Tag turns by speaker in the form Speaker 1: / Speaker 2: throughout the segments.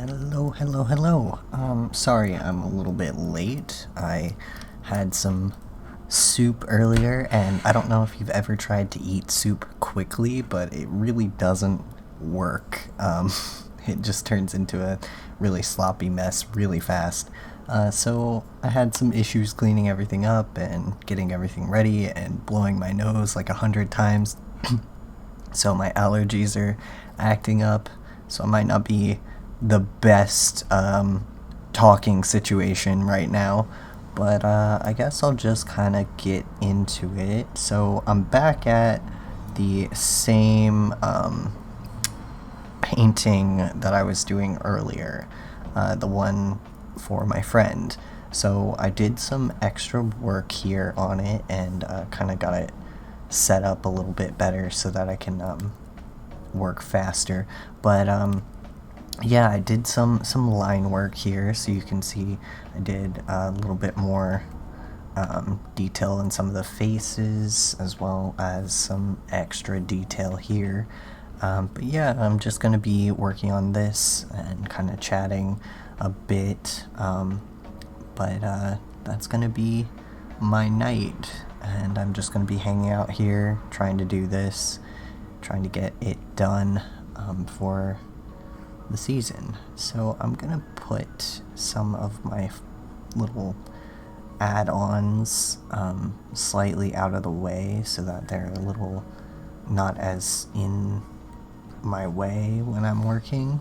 Speaker 1: Hello. Sorry I'm a little bit late. I had some soup earlier, and I don't know if you've ever tried to eat soup quickly, but it really doesn't work. It just turns into a really sloppy mess really fast. So I had some issues cleaning everything up and getting everything ready and blowing my nose like 100 times. So my allergies are acting up, so it might not be the best talking situation right now, but I guess I'll just kind of get into it. So I'm back at the same painting that I was doing earlier, the one for my friend. So I did some extra work here on it and kind of got it set up a little bit better so that I can work faster. But yeah, I did some line work here, so you can see I did a little bit more detail in some of the faces, as well as some extra detail here. But yeah, I'm just gonna be working on this and kind of chatting a bit. But that's gonna be my night, and I'm just gonna be hanging out here trying to do this, trying to get it done for the season. So I'm gonna put some of my little add-ons slightly out of the way so that they're a little not as in my way when I'm working.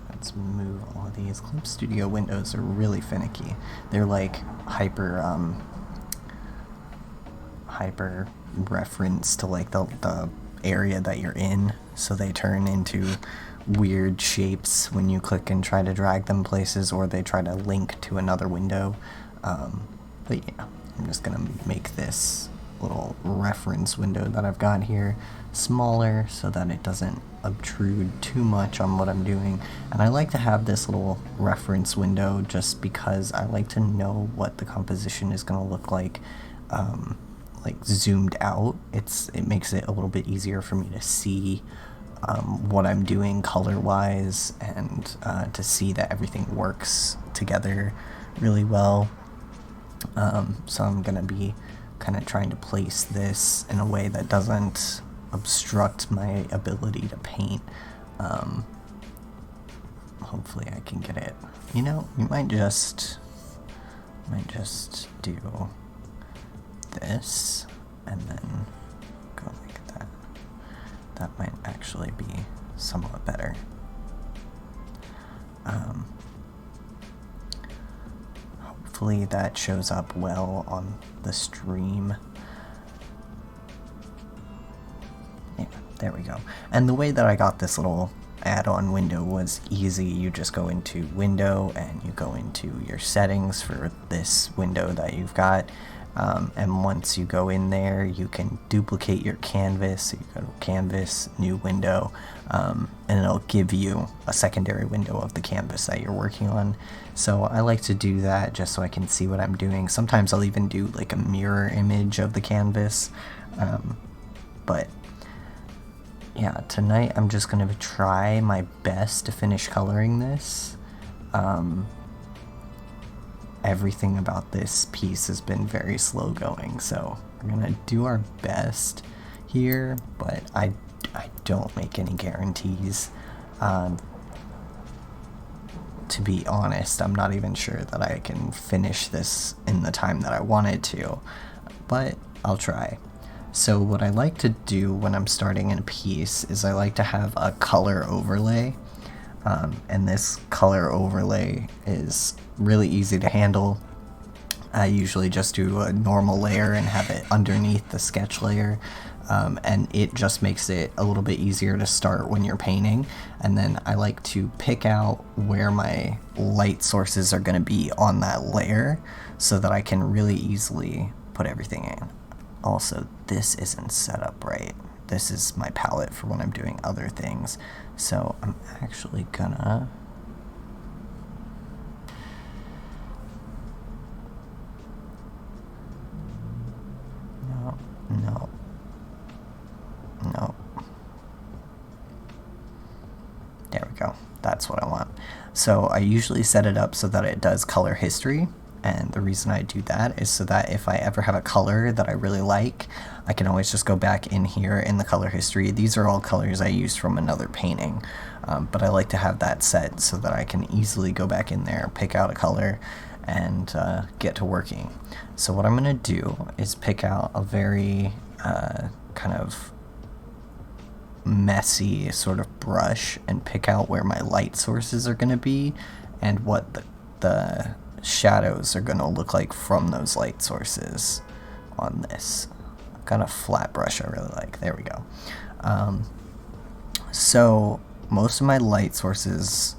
Speaker 1: Let's move all of these. Clip Studio windows are really finicky. They're like hyper reference to like the area that you're in, so they turn into weird shapes when you click and try to drag them places, or they try to link to another window. But yeah, I'm just gonna make this little reference window that I've got here smaller so that it doesn't obtrude too much on what I'm doing. And I like to have this little reference window just because I like to know what the composition is going to look like zoomed out. It makes it a little bit easier for me to see what I'm doing color wise, and to see that everything works together really well. So I'm gonna be kind of trying to place this in a way that doesn't obstruct my ability to paint. Hopefully I can get it. You know, you might just do this and then go like that. That might actually be somewhat better. Hopefully that shows up well on the stream. Yeah, there we go. And the way that I got this little add-on window was easy. You just go into window and you go into your settings for this window that you've got. And once you go in there, you can duplicate your canvas. So you go to canvas, new window, and it'll give you a secondary window of the canvas that you're working on. So I like to do that just so I can see what I'm doing. Sometimes I'll even do like a mirror image of the canvas. But yeah, tonight I'm just going to try my best to finish coloring this. Everything about this piece has been very slow going, so we're gonna do our best here, but I don't make any guarantees. To be honest, I'm not even sure that I can finish this in the time that I wanted to, but I'll try. So what I like to do when I'm starting in a piece is I like to have a color overlay. And this color overlay is really easy to handle. I usually just do a normal layer and have it underneath the sketch layer, and it just makes it a little bit easier to start when you're painting. And then I like to pick out where my light sources are going to be on that layer so that I can really easily put everything in. Also, this isn't set up right. This is my palette for when I'm doing other things. So I'm actually gonna go. That's what I want. So I usually set it up so that it does color history. And the reason I do that is so that if I ever have a color that I really like, I can always just go back in here in the color history. These are all colors I used from another painting, but I like to have that set so that I can easily go back in there, pick out a color, and get to working. So what I'm going to do is pick out a very kind of messy sort of brush and pick out where my light sources are going to be and what the shadows are going to look like from those light sources on this. I've got a flat brush I really like. There we go. So most of my light sources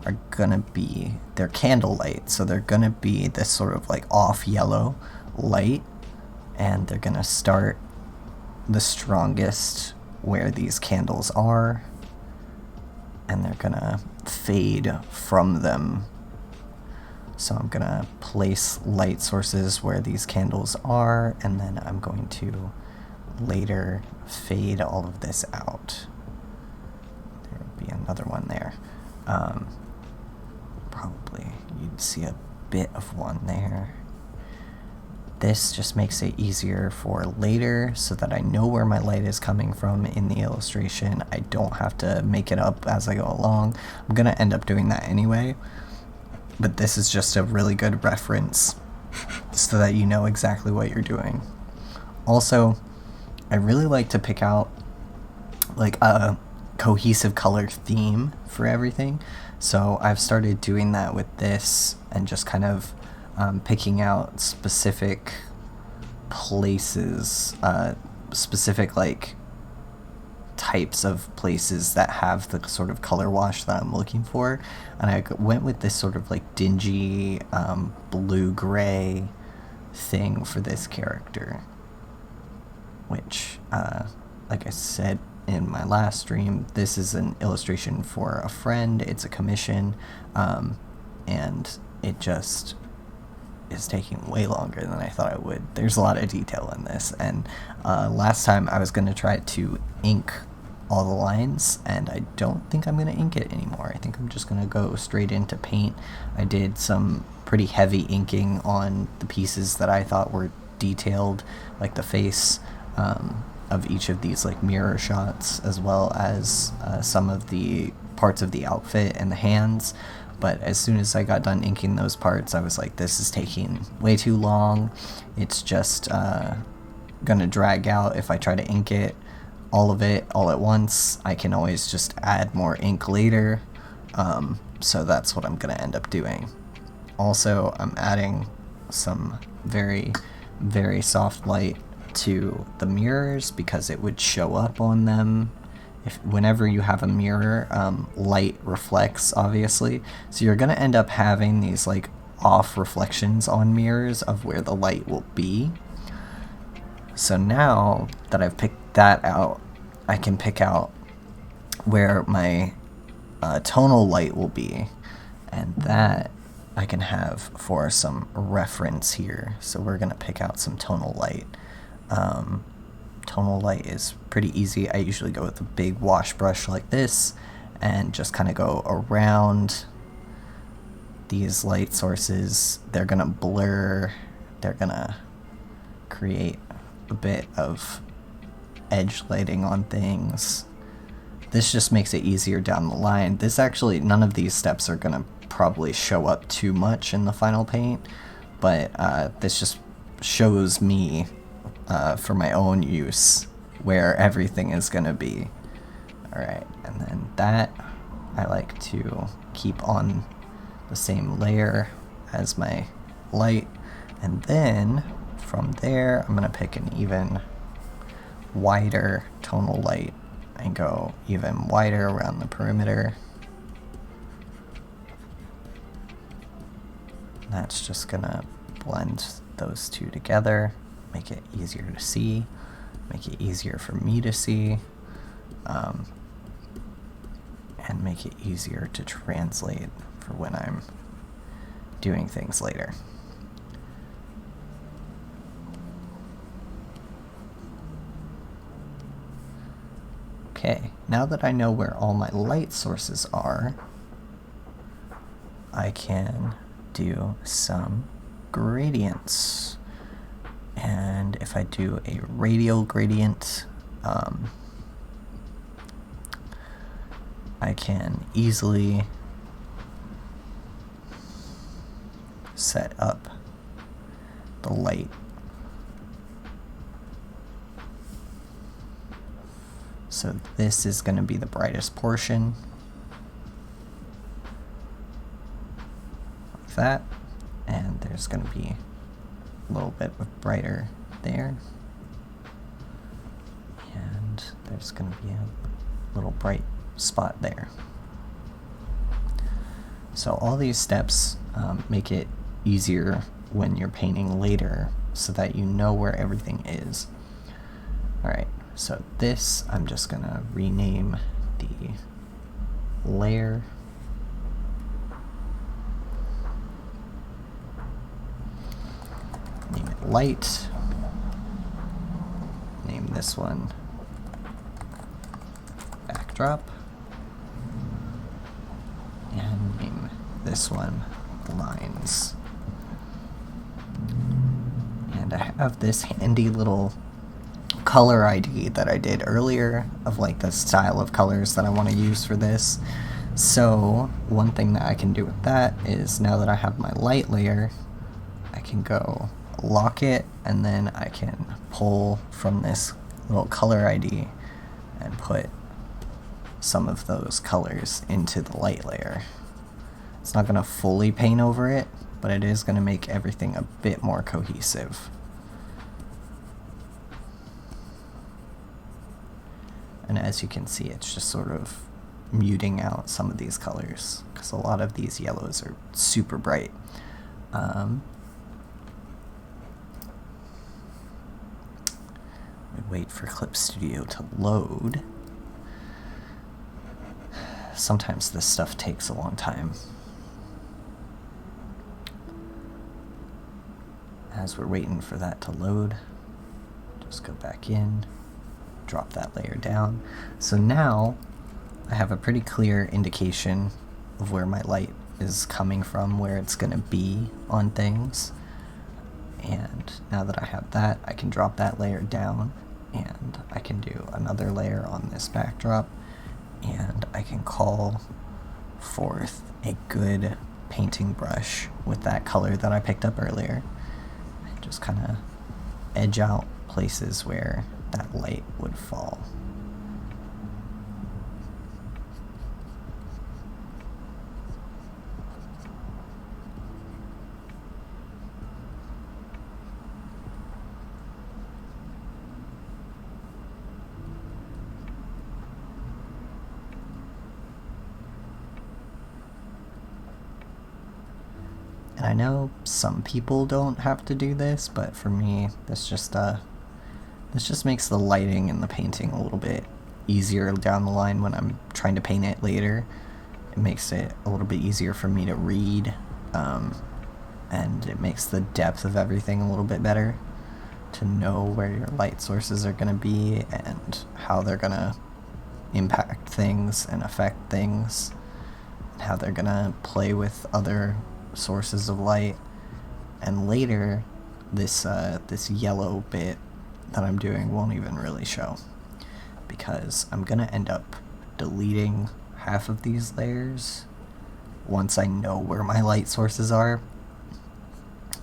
Speaker 1: are going to be, they're candle light, so they're going to be this sort of like off yellow light, and they're going to start the strongest where these candles are, and they're going to fade from them. So I'm going to place light sources where these candles are, and then I'm going to later fade all of this out. There would be another one there. Probably you'd see a bit of one there. This just makes it easier for later so that I know where my light is coming from in the illustration. I don't have to make it up as I go along. I'm going to end up doing that anyway, but this is just a really good reference so that you know exactly what you're doing. Also, I really like to pick out like a cohesive color theme for everything. So I've started doing that with this and just kind of picking out specific places, specific like types of places that have the sort of color wash that I'm looking for. And I went with this sort of like dingy blue-gray thing for this character, which, like I said in my last stream, this is an illustration for a friend. It's a commission, and it just is taking way longer than I thought it would. There's a lot of detail in this, and last time I was going to try to ink all the lines, and I don't think I'm going to ink it anymore. I think I'm just going to go straight into paint. I did some pretty heavy inking on the pieces that I thought were detailed, like the face of each of these like mirror shots, as well as some of the parts of the outfit and the hands. But as soon as I got done inking those parts, I was like, this is taking way too long. It's just gonna drag out if I try to ink it, all of it, all at once. I can always just add more ink later. So that's what I'm gonna end up doing. Also, I'm adding some very, very soft light to the mirrors because it would show up on them. Whenever you have a mirror, light reflects, obviously, so you're going to end up having these like off reflections on mirrors of where the light will be. So now that I've picked that out, I can pick out where my tonal light will be, and that I can have for some reference here. So we're going to pick out some tonal light. Tonal light is pretty easy. I usually go with a big wash brush like this and just kind of go around these light sources. They're gonna blur, they're gonna create a bit of edge lighting on things. This just makes it easier down the line. This actually, none of these steps are gonna probably show up too much in the final paint, but this just shows me for my own use where everything is going to be. Alright, and then that I like to keep on the same layer as my light, and then from there I'm going to pick an even wider tonal light and go even wider around the perimeter. That's just going to blend those two together, make it easier to see, make it easier for me to see, and make it easier to translate for when I'm doing things later. Okay, now that I know where all my light sources are, I can do some gradients. And if I do a radial gradient, I can easily set up the light. So this is going to be the brightest portion, like that, and there's going to be a little bit of brighter there, and there's going to be a little bright spot there. So all these steps make it easier when you're painting later so that you know where everything is. Alright, so this I'm just going to rename the layer. Name it light. Name this one backdrop. And name this one lines. And I have this handy little color ID that I did earlier of like the style of colors that I want to use for this. So one thing that I can do with that is, now that I have my light layer, I can go lock it, and then I can pull from this little color ID and put some of those colors into the light layer. It's not going to fully paint over it, but it is going to make everything a bit more cohesive. And as you can see, it's just sort of muting out some of these colors, because a lot of these yellows are super bright. We wait for Clip Studio to load. Sometimes this stuff takes a long time. As we're waiting for that to load, just go back in, drop that layer down. So now I have a pretty clear indication of where my light is coming from, where it's going to be on things. And now that I have that, I can drop that layer down, and I can do another layer on this backdrop, and I can call forth a good painting brush with that color that I picked up earlier, and just kind of edge out places where that light would fall. And I know some people don't have to do this, but for me, this just makes the lighting and the painting a little bit easier down the line when I'm trying to paint it later. It makes it a little bit easier for me to read, and it makes the depth of everything a little bit better, to know where your light sources are going to be and how they're going to impact things and affect things, and how they're going to play with other sources of light. And later, this yellow bit that I'm doing won't even really show, because I'm gonna end up deleting half of these layers once I know where my light sources are.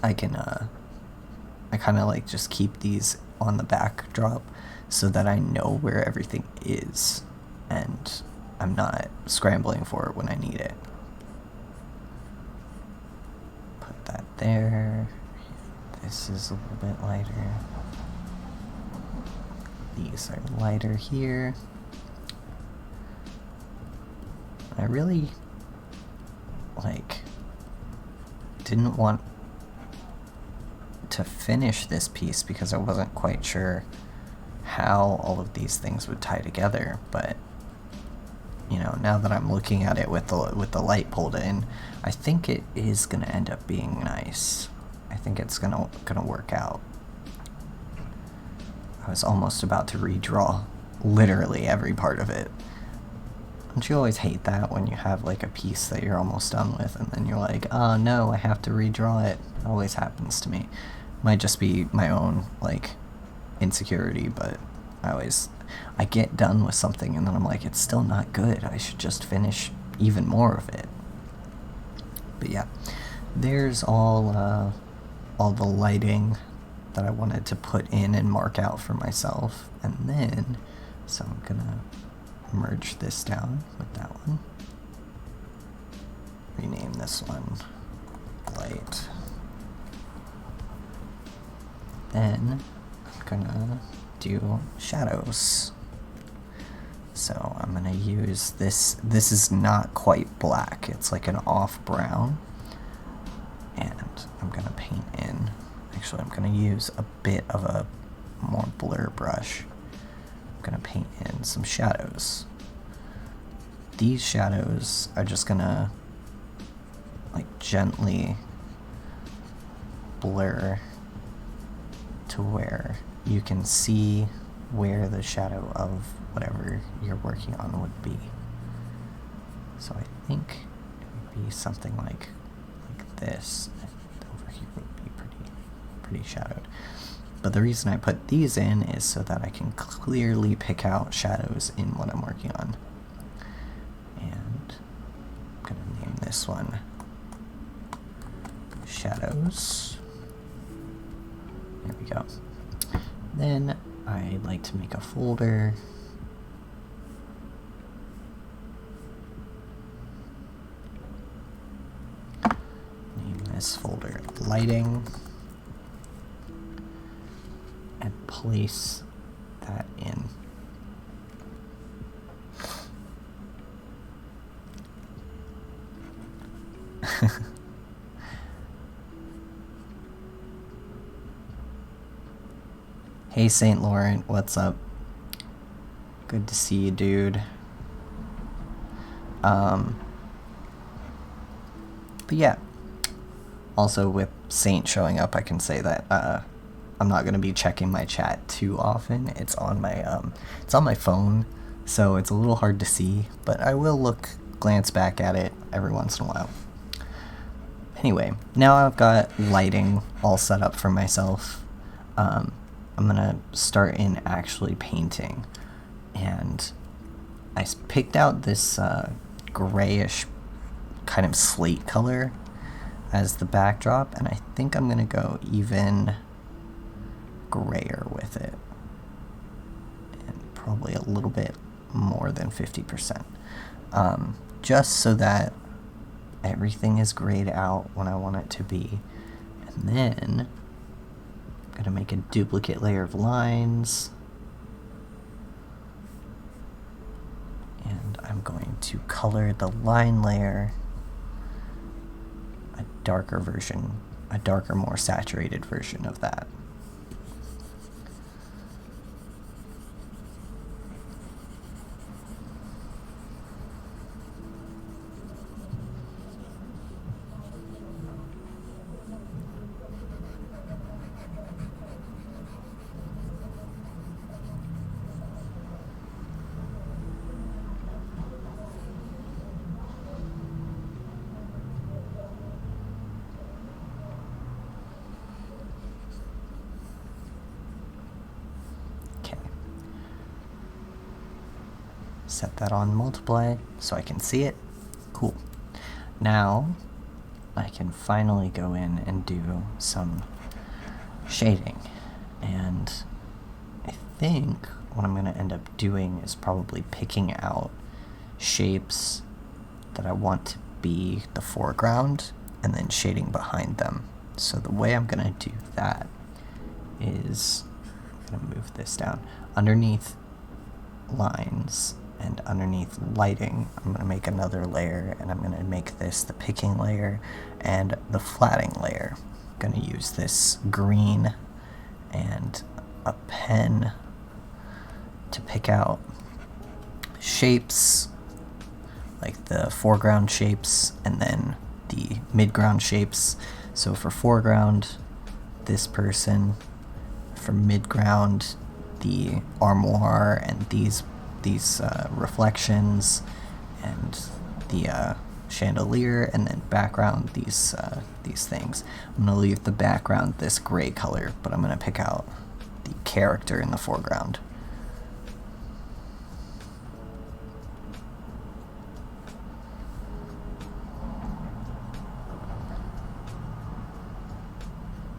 Speaker 1: I kind of like just keep these on the backdrop so that I know where everything is, and I'm not scrambling for it when I need it. Put that there. This is a little bit lighter. These are lighter here. I really didn't want to finish this piece because I wasn't quite sure how all of these things would tie together, but you know, now that I'm looking at it with the light pulled in, I think it is gonna end up being nice. I think it's gonna work out. I was almost about to redraw literally every part of it, Don't you always hate that when you have like a piece that you're almost done with and then you're like, oh no, I have to redraw it? It always happens to me. Might just be my own like insecurity, but I get done with something and then I'm like, it's still not good. I should just finish even more of it. But yeah, there's all the lighting that I wanted to put in and mark out for myself. And then, so I'm gonna merge this down with that one. Rename this one light. Then I'm gonna do shadows. So I'm gonna use this. This is not quite black. It's like an off brown. And I'm gonna paint in. Actually, I'm gonna use a bit of a more blur brush. I'm gonna paint in some shadows. These shadows are just gonna like gently blur to where you can see where the shadow of whatever you're working on would be. So I think it would be something like this. Over here would be pretty shadowed. But the reason I put these in is so that I can clearly pick out shadows in what I'm working on. And I'm gonna name this one Shadows. There we go. Then I like to make a folder. Name this folder Lighting. And place that in. Hey St. Laurent, what's up? Good to see you, dude. But yeah, also with Saint showing up, I can say that I'm not gonna be checking my chat too often. It's on my phone, so it's a little hard to see, but I will glance back at it every once in a while. Anyway, now I've got lighting all set up for myself. I'm gonna start in actually painting, and I picked out this grayish kind of slate color as the backdrop, and I think I'm gonna go even grayer with it, and probably a little bit more than 50%, just so that everything is grayed out when I want it to be. And then I'm gonna make a duplicate layer of lines, and I'm going to color the line layer a darker version, a darker, more saturated version of that. Set that on multiply so I can see it. Cool. Now I can finally go in and do some shading, and I think what I'm going to end up doing is probably picking out shapes that I want to be the foreground and then shading behind them. So the way I'm going to do that is I'm going to move this down. Underneath lines and underneath lighting, I'm going to make another layer, and I'm going to make this the picking layer and the flatting layer. I'm going to use this green and a pen to pick out shapes, like the foreground shapes and then the midground shapes. So for foreground, this person; for midground, the armoire and these reflections, and the chandelier, and then background, these things. I'm gonna leave the background this gray color, but I'm gonna pick out the character in the foreground.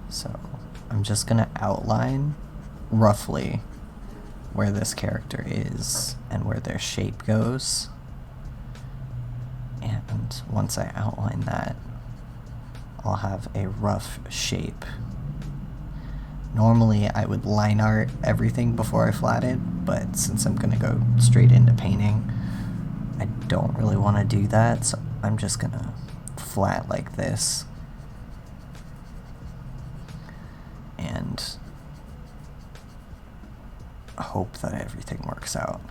Speaker 1: So I'm just gonna outline roughly where this character is and where their shape goes. And once I outline that, I'll have a rough shape. Normally I would line art everything before I flatted, but since I'm gonna go straight into painting, I don't really want to do that, so I'm just gonna flat like this. And hope that everything works out.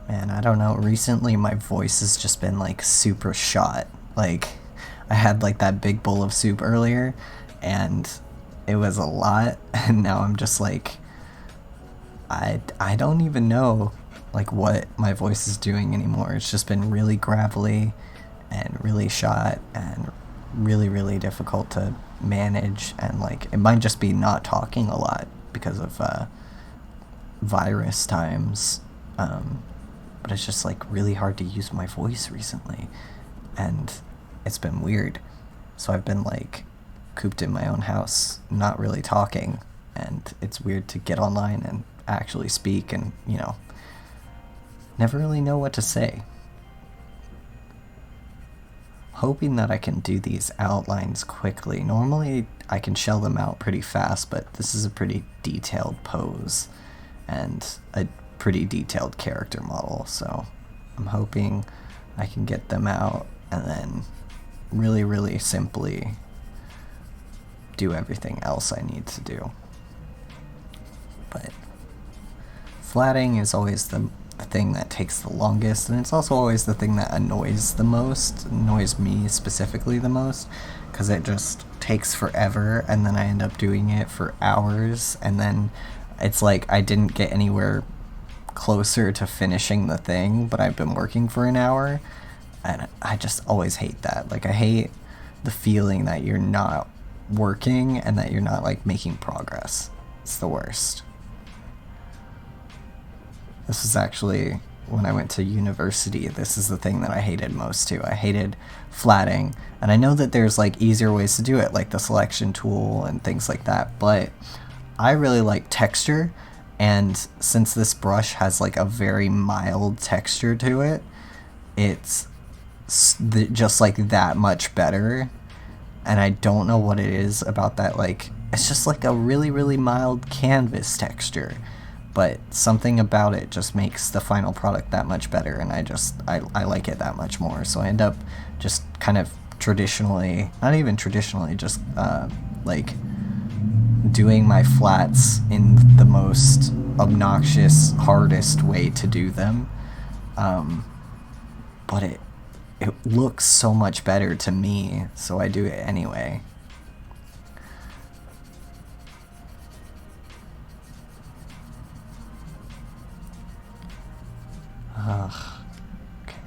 Speaker 1: Man, I don't know, recently my voice has just been like super shot. Like, I had like that big bowl of soup earlier and it was a lot, and now I'm just like, I don't even know like what my voice is doing anymore. It's just been really gravelly and really shot and really difficult to manage, and like it might just be not talking a lot because of virus times, but it's just like really hard to use my voice recently, and it's been weird. So I've been like cooped in my own house, not really talking, and it's weird to get online and actually speak and, you know, never really know what to say. Hoping that I can do these outlines quickly. Normally I can shell them out pretty fast, but this is a pretty detailed pose and a pretty detailed character model, so I'm hoping I can get them out and then really simply do everything else I need to do. But flatting is always the thing that takes the longest, and it's also always the thing that annoys me specifically the most, because it just takes forever, and then I end up doing it for hours, and then it's like I didn't get anywhere closer to finishing the thing, but I've been working for an hour, and I just always hate that. Like, I hate the feeling that you're not working and that you're not like making progress. It's the worst. This is actually, when I went to university, this is the thing that I hated most too. I hated flatting, and I know that there's like easier ways to do it, like the selection tool and things like that, but I really like texture, and since this brush has like a very mild texture to it, it's just like that much better, and I don't know what it is about that, like, it's just like a really mild canvas texture, but something about it just makes the final product that much better, and I like it that much more. So I end up just kind of traditionally, not even traditionally, just like doing my flats in the most obnoxious, hardest way to do them, but it looks so much better to me, so I do it anyway. Okay,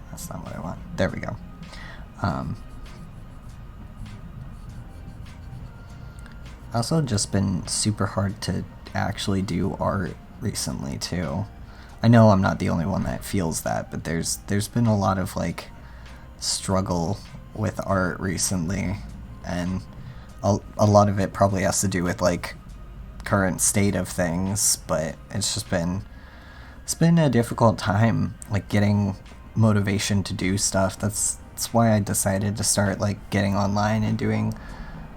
Speaker 1: that's not what I want. There we go. Also just been super hard to actually do art recently too. I know I'm not the only one that feels that, but there's been a lot of like struggle with art recently, and a lot of it probably has to do with like current state of things, but it's been a difficult time, like getting motivation to do stuff. That's why I decided to start like getting online and doing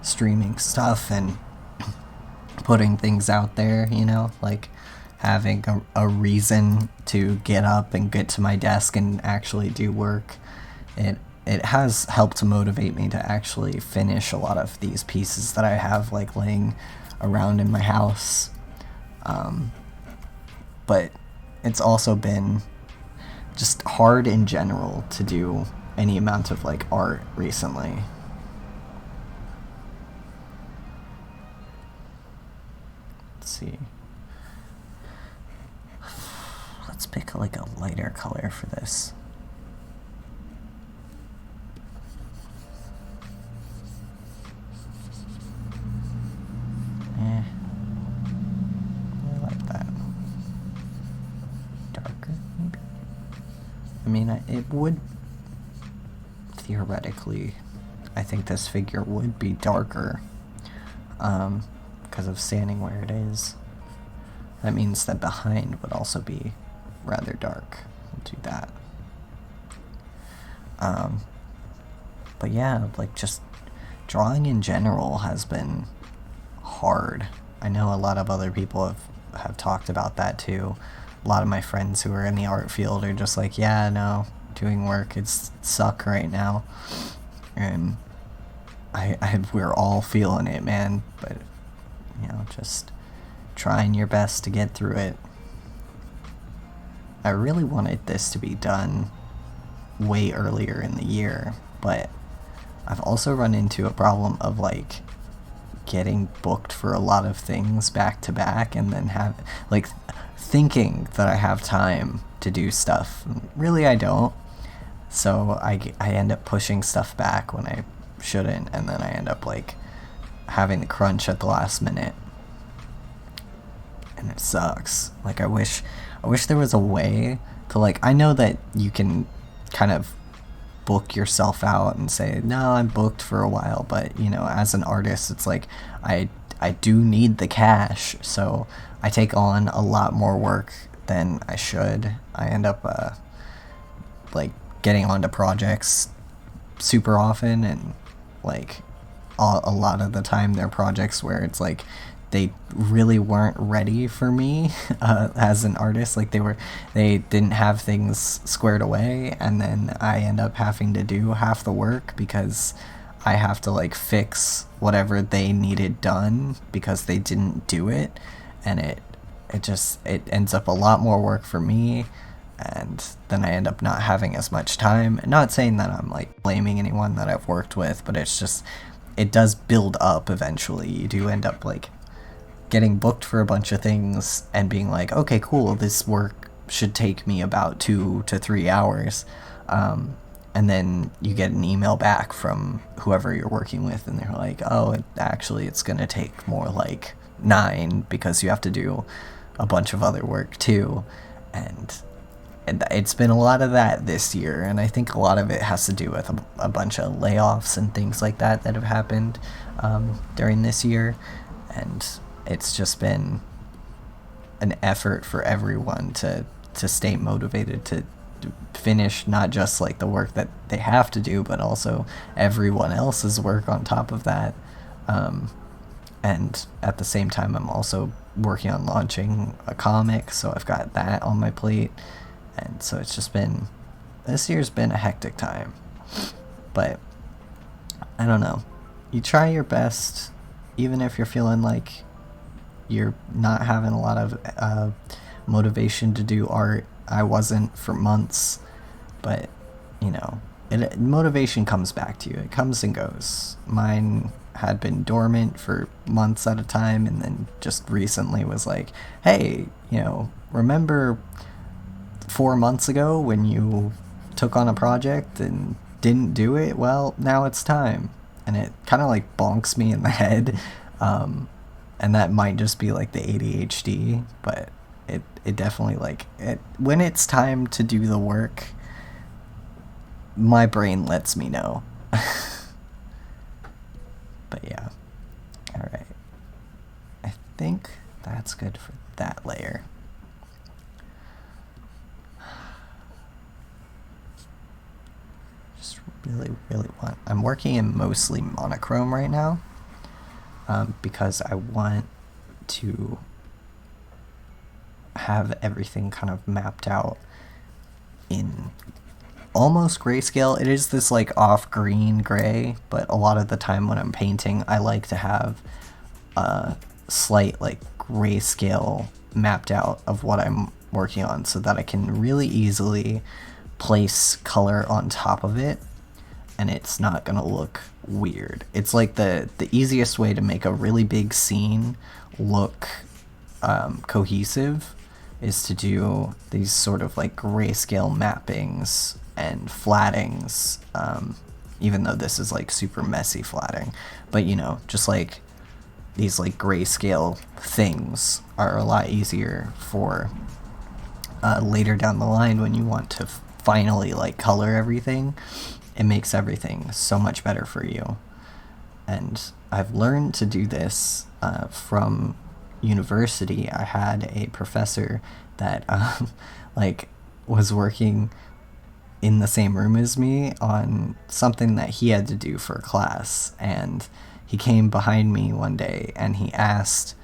Speaker 1: streaming stuff and putting things out there, you know, like having a reason to get up and get to my desk and actually do work. It has helped to motivate me to actually finish a lot of these pieces that I have like laying around in my house. But it's also been just hard in general to do any amount of like art recently. Let's see. Let's pick like a lighter color for this. I like that. Darker, maybe? I mean, it would, theoretically, I think this figure would be darker, because of standing where it is. That means that behind would also be rather dark. We'll do that. But yeah, like, just drawing in general has been hard. I know a lot of other people have talked about that too. A lot of my friends who are in the art field are just like, yeah, no, doing work, it's suck right now. And we're all feeling it, man. But, you know, just trying your best to get through it. I really wanted this to be done way earlier in the year, but I've also run into a problem of like getting booked for a lot of things back to back, and then thinking that I have time to do stuff. Really, I don't. So I end up pushing stuff back when I shouldn't, and then I end up like having the crunch at the last minute, and it sucks. Like, I wish there was a way to, like, I know that you can kind of book yourself out and say, no, I'm booked for a while, but, you know, as an artist, it's like, I do need the cash, so I take on a lot more work than I should. I end up, like, getting onto projects super often, and, like, a lot of the time they're projects where it's like, they really weren't ready for me as an artist. Like, they didn't have things squared away, and then I end up having to do half the work because I have to like fix whatever they needed done because they didn't do it, and it ends up a lot more work for me, and then I end up not having as much time. Not saying that I'm like blaming anyone that I've worked with, but it's just, it does build up eventually. You do end up like getting booked for a bunch of things and being like, okay, cool, this work should take me about 2 to 3 hours, and then you get an email back from whoever you're working with, and they're like, oh, it's gonna take more like 9 because you have to do a bunch of other work too. And it's been a lot of that this year, and I think a lot of it has to do with a bunch of layoffs and things like that have happened during this year, and it's just been an effort for everyone to stay motivated to finish not just like the work that they have to do, but also everyone else's work on top of that. And at the same time, I'm also working on launching a comic, so I've got that on my plate. And so it's just been, this year's been a hectic time. But I don't know. You try your best, even if you're feeling like you're not having a lot of motivation to do art. I wasn't for months, but, you know, motivation comes back to you. It comes and goes. Mine had been dormant for months at a time, and then just recently was like, hey, you know, remember 4 months ago when you took on a project and didn't do it? Well, now it's time. And it kind of like bonks me in the head. And that might just be like the ADHD, but it definitely, like, when it's time to do the work, my brain lets me know. But yeah. Alright. I think that's good for that layer. Just really want... I'm working in mostly monochrome right now. Because I want to have everything kind of mapped out in almost grayscale. It is this like off green gray, but a lot of the time when I'm painting, I like to have a slight like grayscale mapped out of what I'm working on, so that I can really easily place color on top of it, and it's not gonna look weird. It's like the easiest way to make a really big scene look cohesive is to do these sort of like grayscale mappings and flattings, even though this is like super messy flatting, but you know, just like these like grayscale things are a lot easier for later down the line when you want to finally like color everything. It makes everything so much better for you. And I've learned to do this from university. I had a professor that like was working in the same room as me on something that he had to do for a class, and he came behind me one day and he asked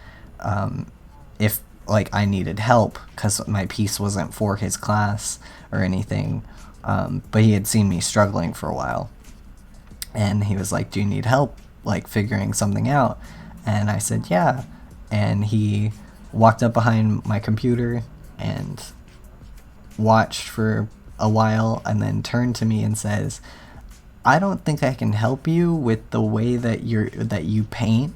Speaker 1: if like I needed help because my piece wasn't for his class or anything, but he had seen me struggling for a while, and he was like, do you need help like figuring something out? And I said yeah, and he walked up behind my computer and watched for a while and then turned to me and says, I don't think I can help you with the way that you paint,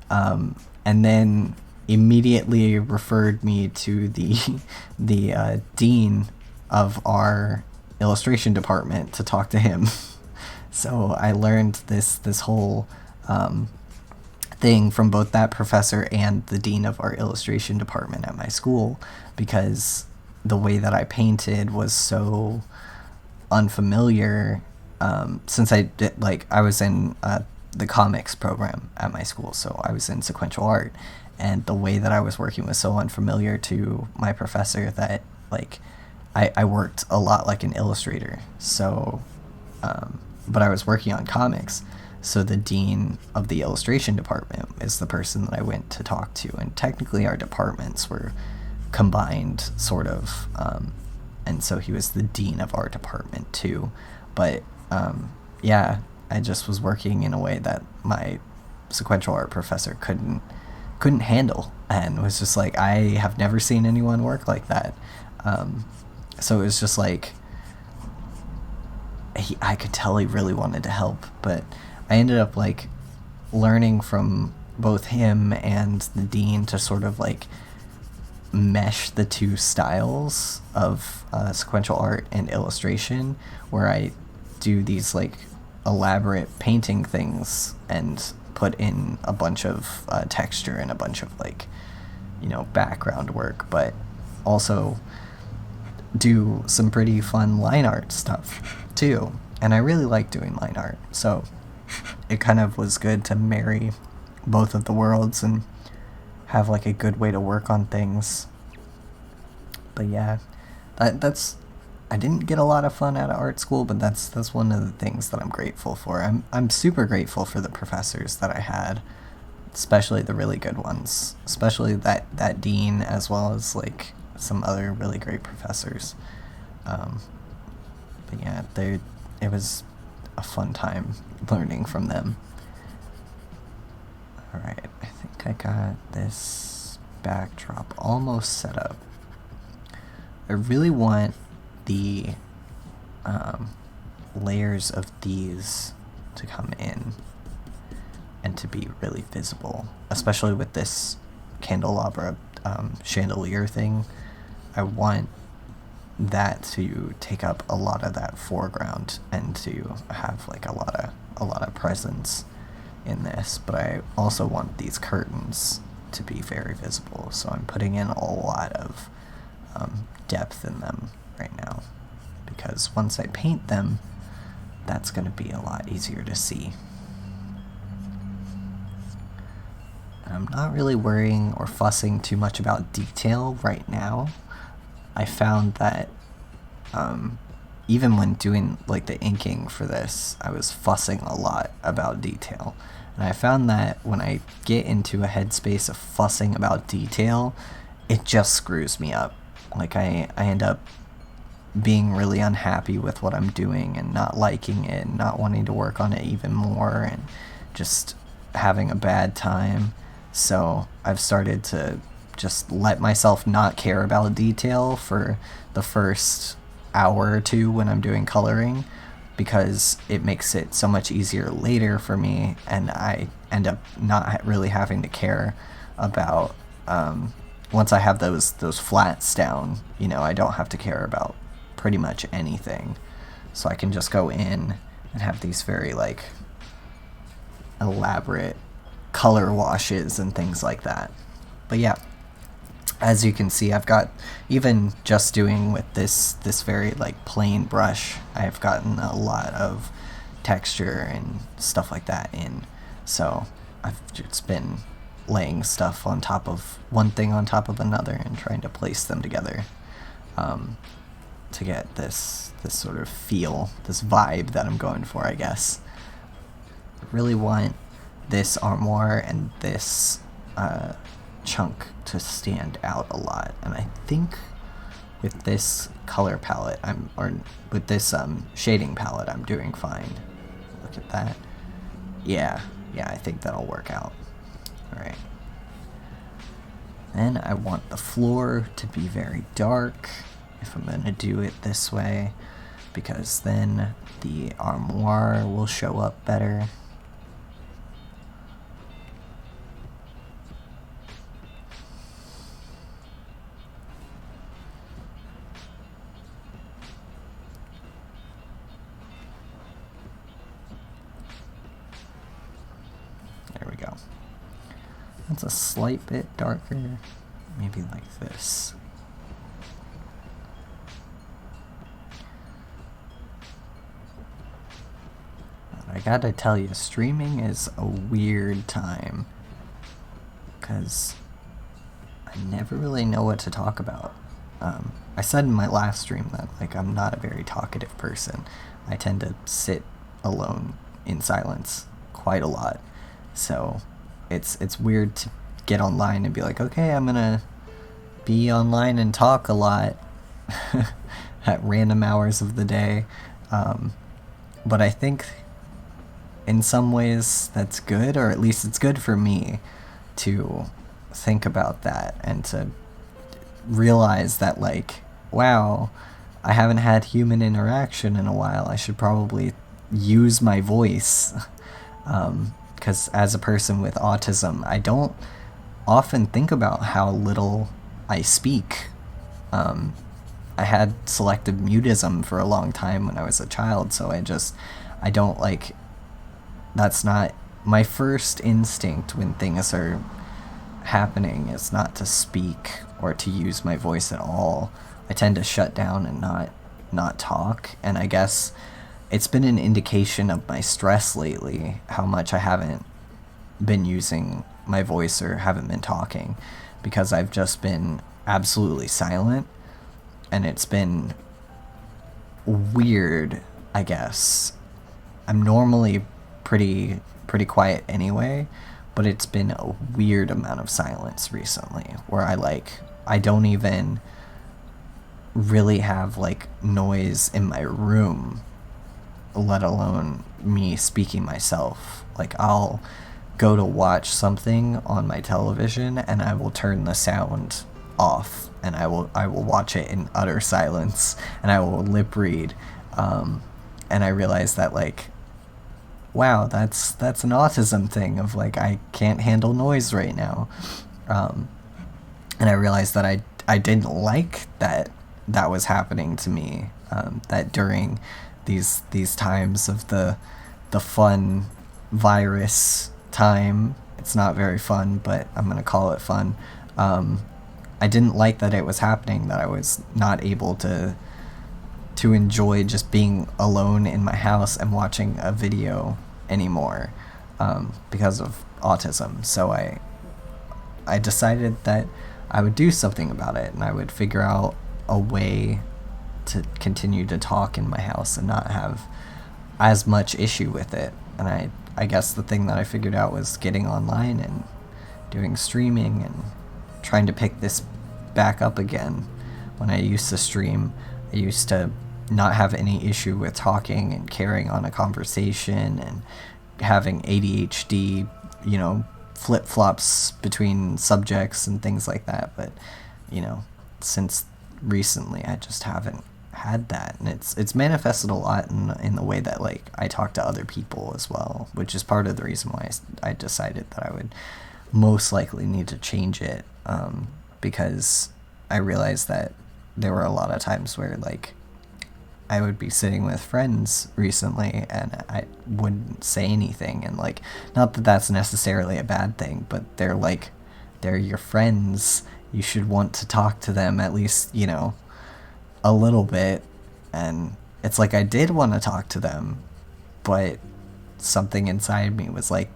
Speaker 1: and then immediately referred me to the dean of our illustration department to talk to him. So I learned this whole thing from both that professor and the dean of our illustration department at my school, because the way that I painted was so unfamiliar. Since I was in the comics program at my school, so I was in sequential art, and the way that I was working was so unfamiliar to my professor that like I worked a lot like an illustrator. So but I was working on comics, so the dean of the illustration department is the person that I went to talk to, and technically our departments were combined sort of, and so he was the dean of our department too. But yeah, I just was working in a way that my sequential art professor couldn't handle, and was just like, I have never seen anyone work like that. So it was just like I could tell he really wanted to help, but I ended up like learning from both him and the dean to sort of like mesh the two styles of sequential art and illustration, where I do these like elaborate painting things and put in a bunch of texture and a bunch of like, you know, background work, but also do some pretty fun line art stuff too. And I really like doing line art, so it kind of was good to marry both of the worlds and have like a good way to work on things. But yeah, that's I didn't get a lot of fun out of art school, but that's one of the things that I'm grateful for. I'm super grateful for the professors that I had, especially the really good ones, especially that dean, as well as like some other really great professors. But yeah, it was a fun time learning from them. Alright, I think I got this backdrop almost set up. I really want the layers of these to come in and to be really visible, especially with this candelabra chandelier thing. I want that to take up a lot of that foreground and to have like a lot of presence in this, but I also want these curtains to be very visible, so I'm putting in a lot of depth in them right now, because once I paint them, that's going to be a lot easier to see. And I'm not really worrying or fussing too much about detail right now. I found that even when doing like the inking for this, I was fussing a lot about detail. And I found that when I get into a headspace of fussing about detail, it just screws me up. Like I end up being really unhappy with what I'm doing and not liking it and not wanting to work on it even more and just having a bad time. So I've started to just let myself not care about detail for the first hour or two when I'm doing coloring, because it makes it so much easier later for me, and I end up not really having to care about, once I have those flats down, you know, I don't have to care about pretty much anything. So I can just go in and have these very like elaborate color washes and things like that. But yeah, as you can see, I've got, even just doing with this very like plain brush, I've gotten a lot of texture and stuff like that in. So I've just been laying stuff on top of one thing on top of another and trying to place them together, to get this sort of feel, this vibe that I'm going for, I guess. I really want this armoire and this chunk to stand out a lot, and I think with this color palette, with this shading palette, I'm doing fine. Look at that. Yeah, I think that'll work out. Alright. Then I want the floor to be very dark, if I'm gonna do it this way, because then the armoire will show up better. There we go. That's a slight bit darker, maybe like this. I gotta tell you, streaming is a weird time, because I never really know what to talk about. I said in my last stream that like I'm not a very talkative person. I tend to sit alone in silence quite a lot. So it's weird to get online and be like, okay, I'm gonna be online and talk a lot at random hours of the day. But I think in some ways that's good, or at least it's good for me to think about that and to realize that, like, wow, I haven't had human interaction in a while. I should probably use my voice. Because as a person with autism, I don't often think about how little I speak. I had selective mutism for a long time when I was a child, so I don't like, that's not my first instinct when things are happening, is not to speak or to use my voice at all. I tend to shut down and not talk, and I guess it's been an indication of my stress lately, how much I haven't been using my voice or haven't been talking, because I've just been absolutely silent, and it's been weird, I guess. I'm normally pretty quiet anyway, but it's been a weird amount of silence recently, where I don't even really have like noise in my room, let alone me speaking myself. Like, I'll go to watch something on my television and I will turn the sound off, and I will watch it in utter silence, and I will lip read, and I realize that, like, wow, that's an autism thing of like, I can't handle noise right now. And I realized that I didn't like that was happening to me, that during these times of the fun virus time, it's not very fun, but I'm gonna call it fun. I didn't like that it was happening, that I was not able to enjoy just being alone in my house and watching a video anymore, because of autism. So I decided that I would do something about it, and I would figure out a way to continue to talk in my house and not have as much issue with it. And I guess the thing that I figured out was getting online and doing streaming and trying to pick this back up again. When I used to stream, I used to not have any issue with talking and carrying on a conversation and having ADHD, you know, flip-flops between subjects and things like that. But, you know, since recently, I just haven't had that, and it's manifested a lot in the way that like I talk to other people as well, which is part of the reason why I decided that I would most likely need to change it, because I realized that there were a lot of times where like I would be sitting with friends recently and I wouldn't say anything, and like, not that that's necessarily a bad thing, but they're your friends, you should want to talk to them at least, a little bit. And it's like I did want to talk to them, but something inside me was like,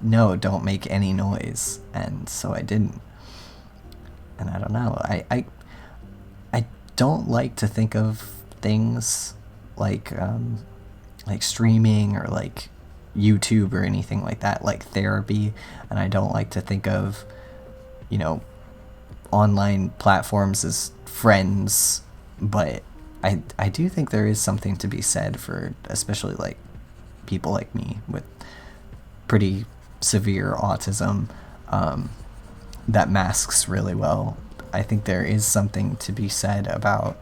Speaker 1: no, don't make any noise, and so I didn't. And I don't know, I don't like to think of things like streaming or like YouTube or anything like that like therapy, and I don't like to think of online platforms as friends, but I do think there is something to be said for especially like people like me with pretty severe autism, that masks really well. I think there is something to be said about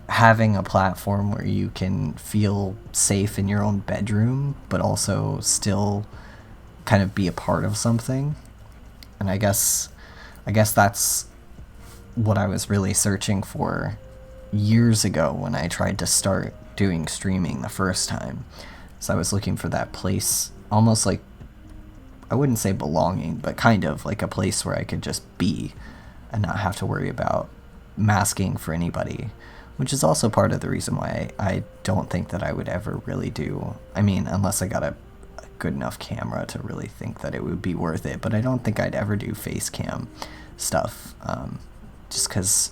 Speaker 1: having a platform where you can feel safe in your own bedroom, but also still kind of be a part of something. And I guess that's what I was really searching for years ago when I tried to start doing streaming the first time. So I was looking for that place, almost like, I wouldn't say belonging, but kind of like a place where I could just be and not have to worry about masking for anybody, which is also part of the reason why I don't think that I would ever really do, I mean, unless I got a good enough camera to really think that it would be worth it, but I don't think I'd ever do face cam stuff, just because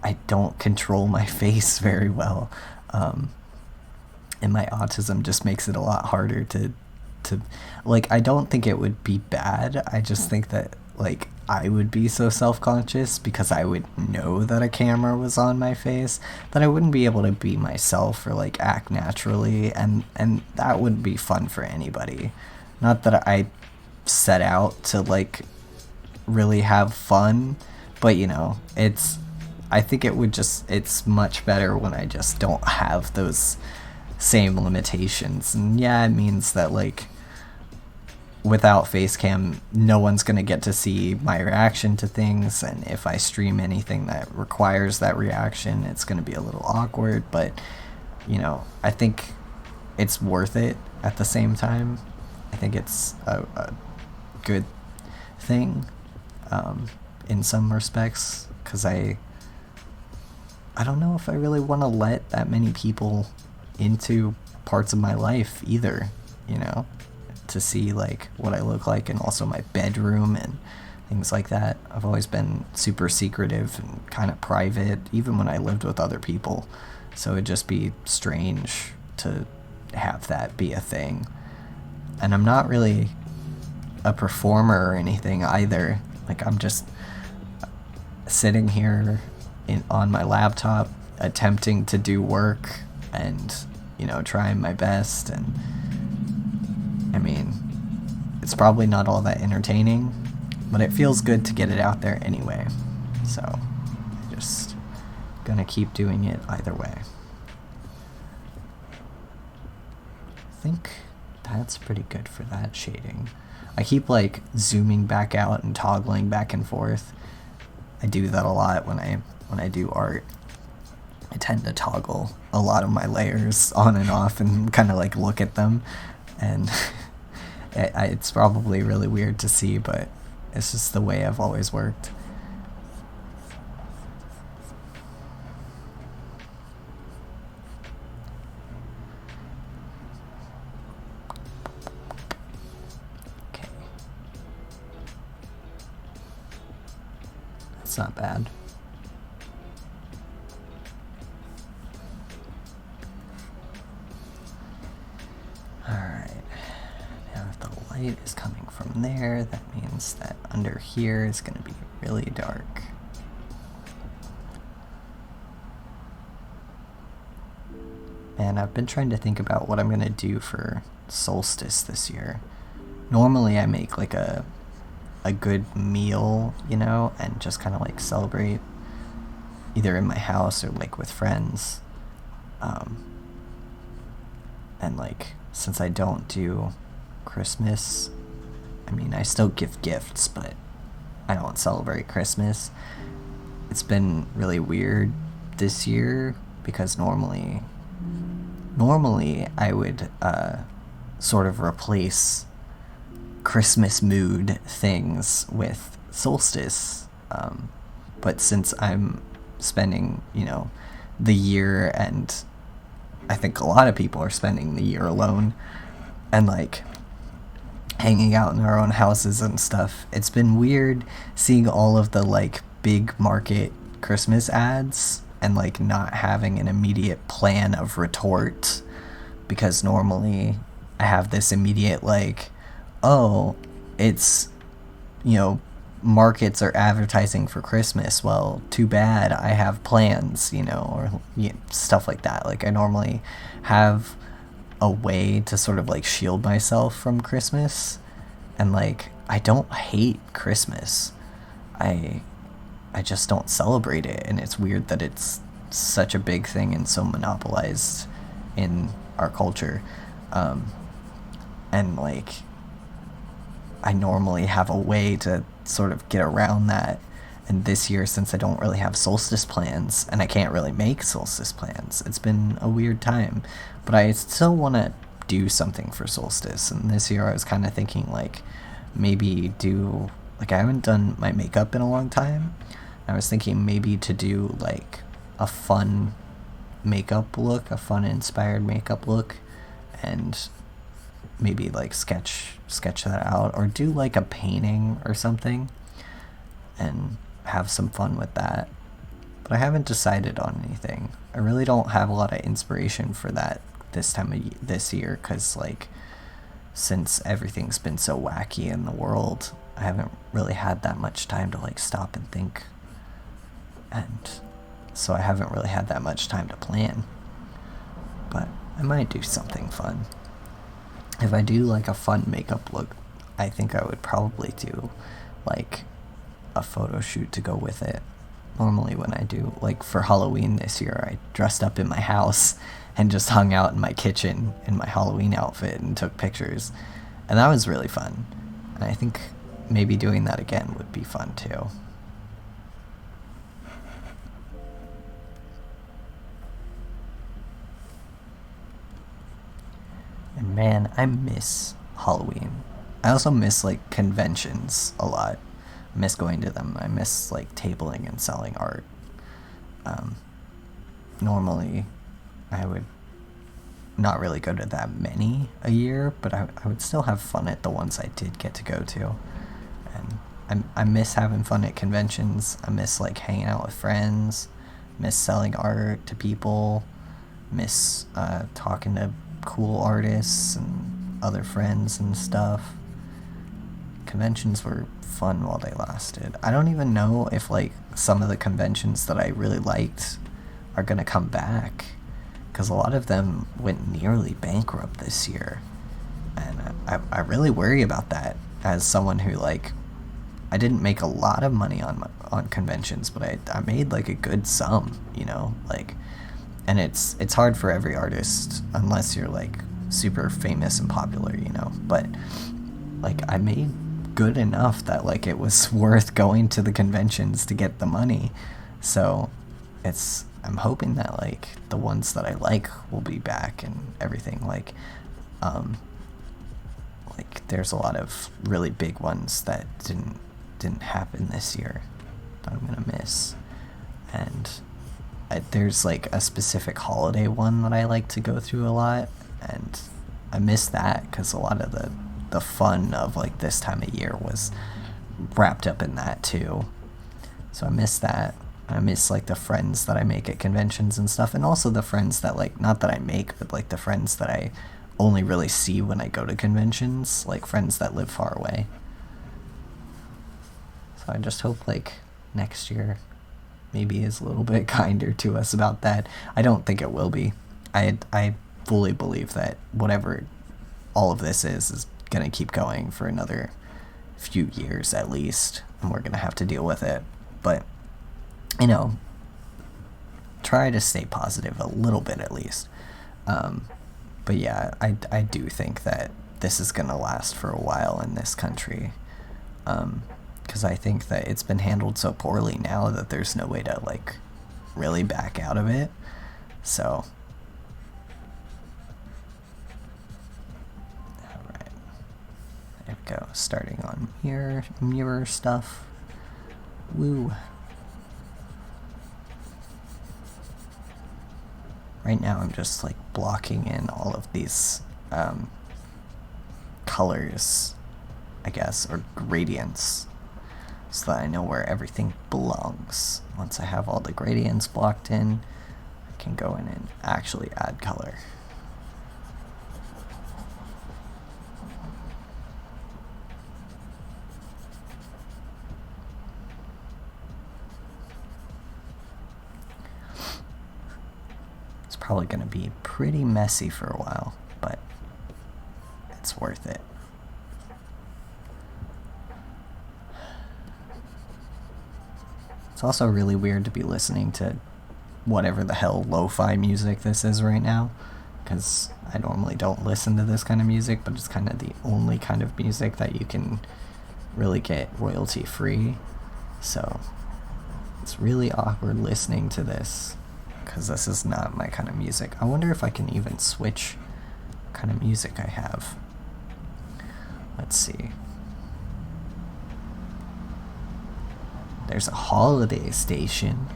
Speaker 1: I don't control my face very well, and my autism just makes it a lot harder to like, I don't think it would be bad, I just think that like I would be so self-conscious because I would know that a camera was on my face that I wouldn't be able to be myself or like act naturally, and that wouldn't be fun for anybody. Not that I set out to like really have fun, but I think it's much better when I just don't have those same limitations. And yeah, it means that like without facecam, no one's going to get to see my reaction to things, and if I stream anything that requires that reaction, it's going to be a little awkward, but I think it's worth it at the same time. I think it's a good thing, in some respects, because I don't know if I really want to let that many people into parts of my life either, to see like what I look like, and also my bedroom and things like that. I've always been super secretive and kind of private, even when I lived with other people, so it'd just be strange to have that be a thing. And I'm not really a performer or anything either. Like, I'm just sitting here on my laptop attempting to do work and trying my best, and I mean, it's probably not all that entertaining, but it feels good to get it out there anyway, so I'm just gonna keep doing it either way. I think that's pretty good for that shading. I keep like zooming back out and toggling back and forth. I do that a lot when I do art. I tend to toggle a lot of my layers on and off and kind of like look at them, and it's probably really weird to see, but it's just the way I've always worked. Okay. That's not bad. Light is coming from there, that means that under here is going to be really dark. And I've been trying to think about what I'm going to do for solstice this year. Normally I make like a good meal, and just kind of like celebrate either in my house or like with friends. Um, and like, since I don't do Christmas, I mean, I still give gifts, but I don't celebrate Christmas. It's been really weird this year because normally I would sort of replace Christmas mood things with solstice. But since I'm spending, the year, and I think a lot of people are spending the year alone and like hanging out in our own houses and stuff, it's been weird seeing all of the like big market Christmas ads and like not having an immediate plan of retort, because normally I have this immediate like, oh, it's, markets are advertising for Christmas. Well, too bad, I have plans, or stuff like that. Like, I normally have a way to sort of like shield myself from Christmas, and like, I don't hate Christmas. I just don't celebrate it, and it's weird that it's such a big thing and so monopolized in our culture. And like, I normally have a way to sort of get around that, and this year, since I don't really have solstice plans and I can't really make solstice plans, it's been a weird time. But I still want to do something for solstice, and this year I was kind of thinking like, maybe do, like, I haven't done my makeup in a long time. I was thinking maybe to do like a fun makeup look, a fun inspired makeup look, and maybe like sketch that out, or do like a painting or something and have some fun with that. But I haven't decided on anything. I really don't have a lot of inspiration for that this year, because like, since everything's been so wacky in the world, I haven't really had that much time to like stop and think, and so I haven't really had that much time to plan. But I might do something fun. If I do like a fun makeup look, I think I would probably do like a photo shoot to go with it. Normally when I do, like for Halloween this year, I dressed up in my house and just hung out in my kitchen in my Halloween outfit and took pictures, and that was really fun. And I think maybe doing that again would be fun too. And man, I miss Halloween. I also miss like conventions a lot. I miss going to them. I miss like tabling and selling art. Um, Normally, I would not really go to that many a year, but I would still have fun at the ones I did get to go to. And I miss having fun at conventions. I miss like hanging out with friends. Miss selling art to people. Miss talking to cool artists and other friends and stuff. Conventions were fun while they lasted. I don't even know if like some of the conventions that I really liked are gonna come back, because a lot of them went nearly bankrupt this year, and I really worry about that as someone who like, I didn't make a lot of money on conventions, but I made like a good sum, like, and it's hard for every artist unless you're like super famous and popular, but like, I made good enough that like it was worth going to the conventions to get the money. So I'm hoping that like the ones that I like will be back and everything. Like there's a lot of really big ones that didn't happen this year that I'm gonna miss. And there's like a specific holiday one that I like to go through a lot, and I miss that because a lot of the fun of like this time of year was wrapped up in that too. So I miss that. I miss like the friends that I make at conventions and stuff, and also the friends that like, not that I make, but like the friends that I only really see when I go to conventions, like friends that live far away. So I just hope like next year maybe is a little bit kinder to us about that. I don't think it will be. I fully believe that whatever all of this is gonna keep going for another few years at least, and we're gonna have to deal with it. But try to stay positive a little bit at least. But yeah, I do think that this is gonna last for a while in this country. Because I think that it's been handled so poorly now that there's no way to, like, really back out of it. So, alright. There we go. Starting on mirror stuff. Woo. Right now I'm just, like, blocking in all of these colors, I guess, or gradients, so that I know where everything belongs. Once I have all the gradients blocked in, I can go in and actually add color. It's probably going to be pretty messy for a while, but it's worth it. It's also really weird to be listening to whatever the hell lo-fi music this is right now, because I normally don't listen to this kind of music, but it's kind of the only kind of music that you can really get royalty free. So it's really awkward listening to this, because this is not my kind of music. I wonder if I can even switch what kind of music I have. Let's see. There's a holiday station.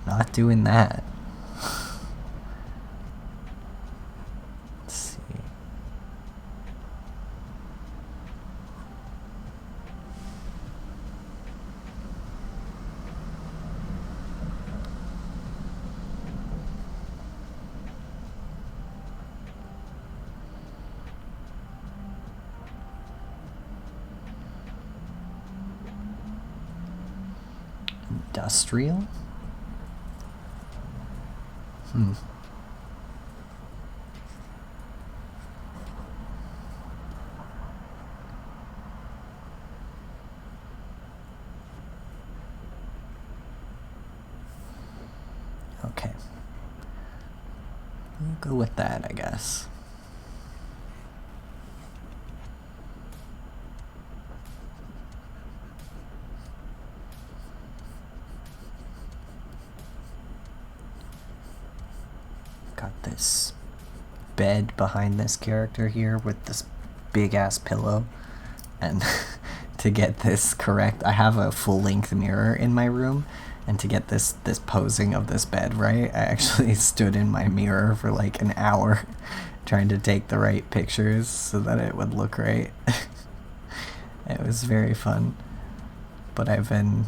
Speaker 1: Not doing that. Let's see. Industrial? Okay. We'll go with that, I guess. Got this bed behind this character here with this big ass pillow, and to get this correct, I have a full-length mirror in my room, and to get this posing of this bed right, I actually stood in my mirror for like an hour trying to take the right pictures so that it would look right. It was very fun, but I've been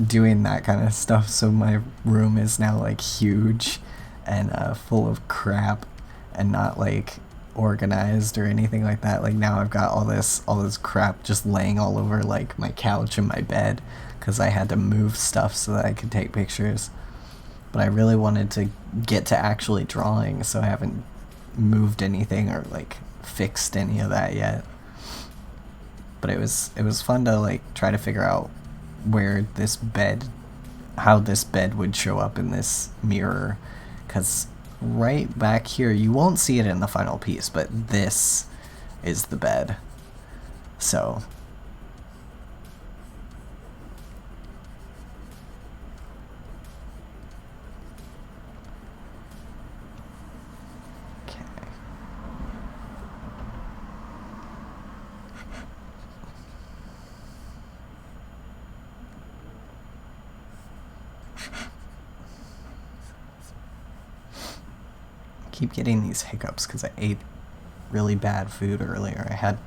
Speaker 1: doing that kind of stuff, so my room is now like huge and full of crap and not like organized or anything like that. Like now I've got all this crap just laying all over like my couch and my bed because I had to move stuff so that I could take pictures. But I really wanted to get to actually drawing, so I haven't moved anything or like fixed any of that yet. But it was fun to like try to figure out where this bed, how this bed would show up in this mirror, because right back here, you won't see it in the final piece, but this is the bed. So okay. Keep getting these hiccups because I ate really bad food earlier. I had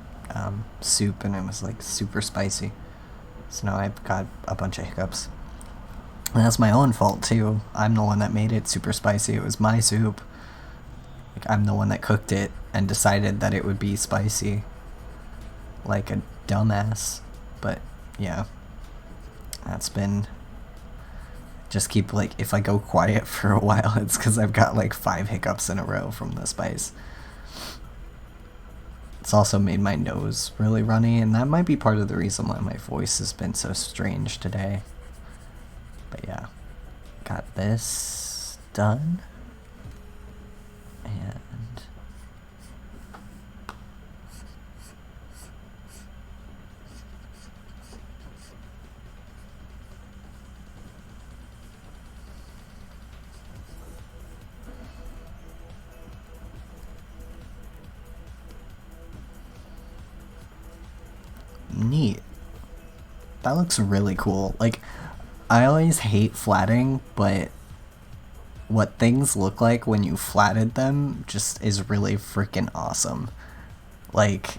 Speaker 1: soup and it was like super spicy, so now I've got a bunch of hiccups, and that's my own fault too. I'm the one that made it super spicy. It was my soup. Like, I'm the one that cooked it and decided that it would be spicy like a dumbass. But yeah, that's been, just keep like, if I go quiet for a while, it's because I've got like 5 hiccups in a row from the spice. It's also made my nose really runny, and that might be part of the reason why my voice has been so strange today. But yeah, got this done. And neat. That looks really cool. Like, I always hate flatting, but what things look like when you flatted them just is really freaking awesome. Like,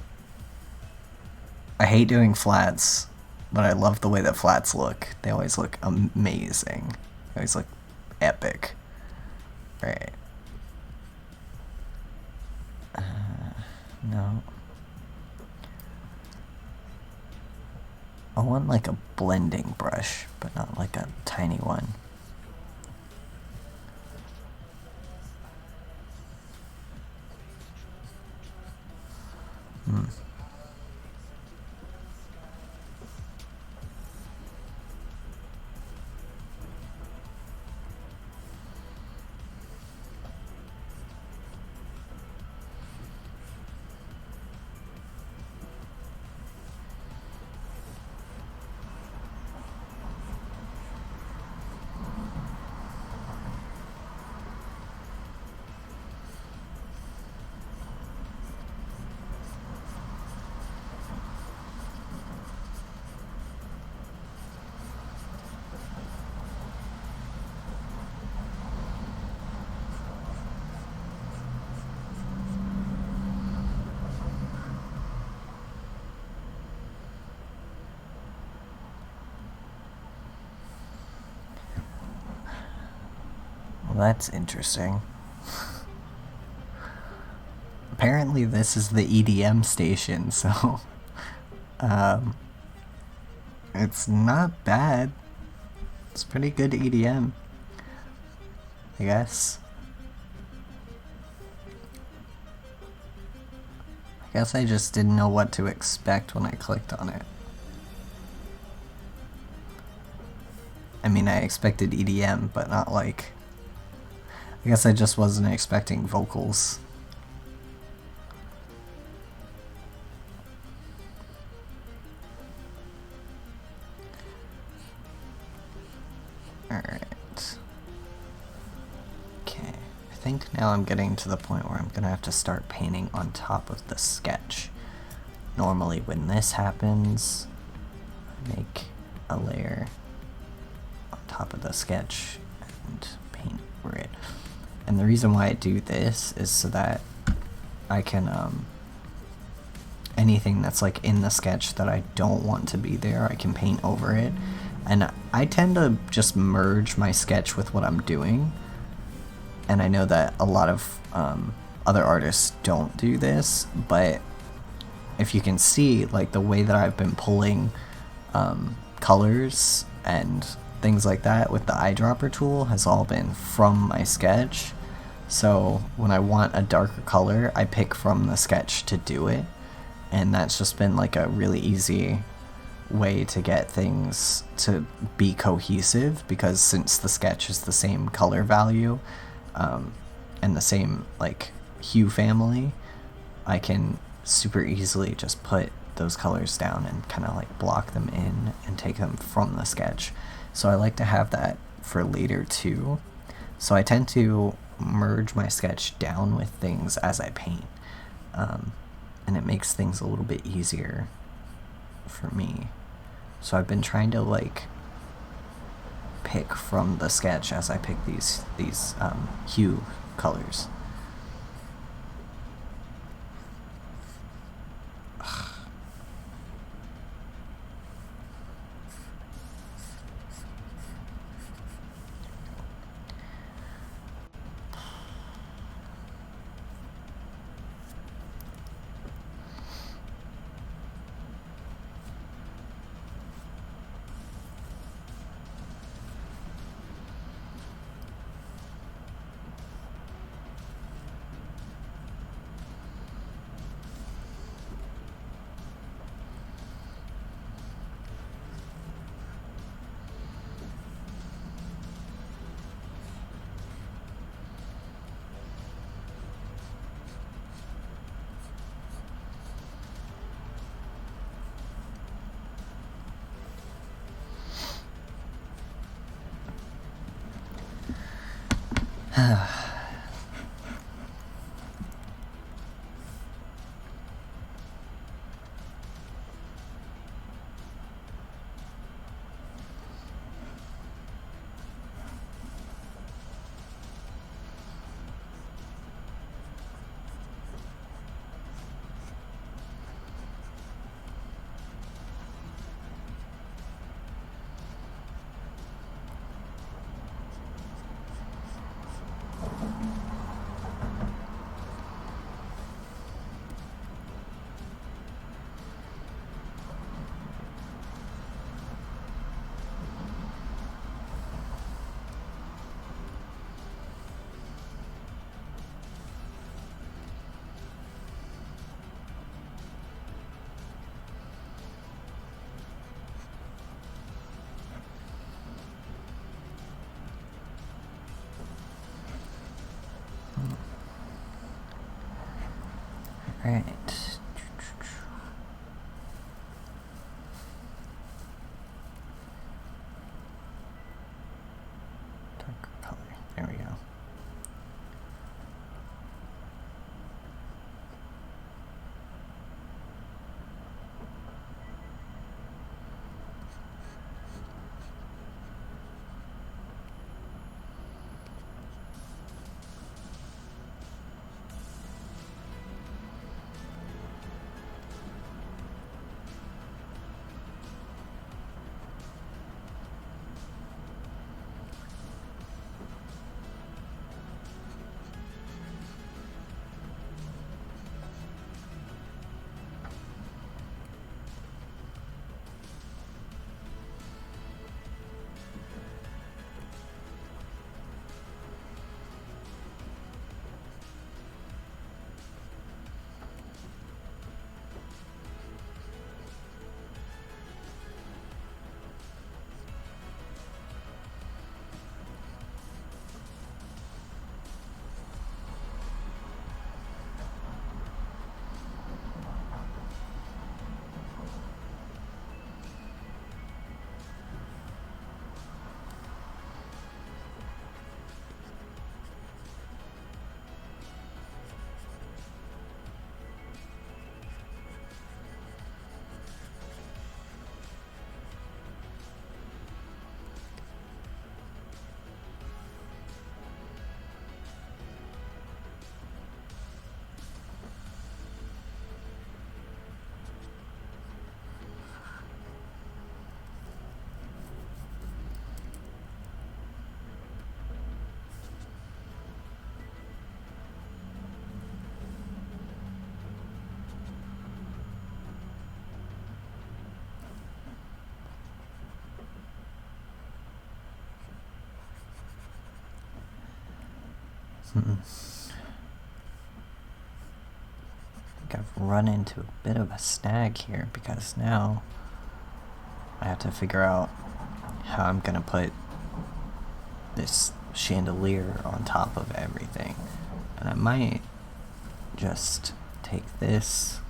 Speaker 1: I hate doing flats, but I love the way that flats look. They always look amazing. They always look epic. Right. No. I want like a blending brush, but not like a tiny one. Well, that's interesting. Apparently this is the EDM station, so it's not bad. It's pretty good EDM, I guess. I guess I just didn't know what to expect when I clicked on it. I mean, I expected EDM, but not like... I guess I just wasn't expecting vocals. Alright. Okay. I think now I'm getting to the point where I'm gonna have to start painting on top of the sketch. Normally when this happens, I make a layer on top of the sketch and paint over it. And the reason why I do this is so that I can, anything that's like in the sketch that I don't want to be there, I can paint over it. And I tend to just merge my sketch with what I'm doing. And I know that a lot of other artists don't do this, but if you can see, like, the way that I've been pulling colors and things like that with the eyedropper tool has all been from my sketch. So when I want a darker color, I pick from the sketch to do it. And that's just been like a really easy way to get things to be cohesive, because since the sketch is the same color value and the same like hue family, I can super easily just put those colors down and kind of like block them in and take them from the sketch. So I like to have that for later too. So I tend to merge my sketch down with things as I paint, and it makes things a little bit easier for me. So I've been trying to like pick from the sketch as I pick these hue colors. Right. Darker color. There we go. I think I've run into a bit of a snag here because now I have to figure out how I'm gonna put this chandelier on top of everything. And I might just take this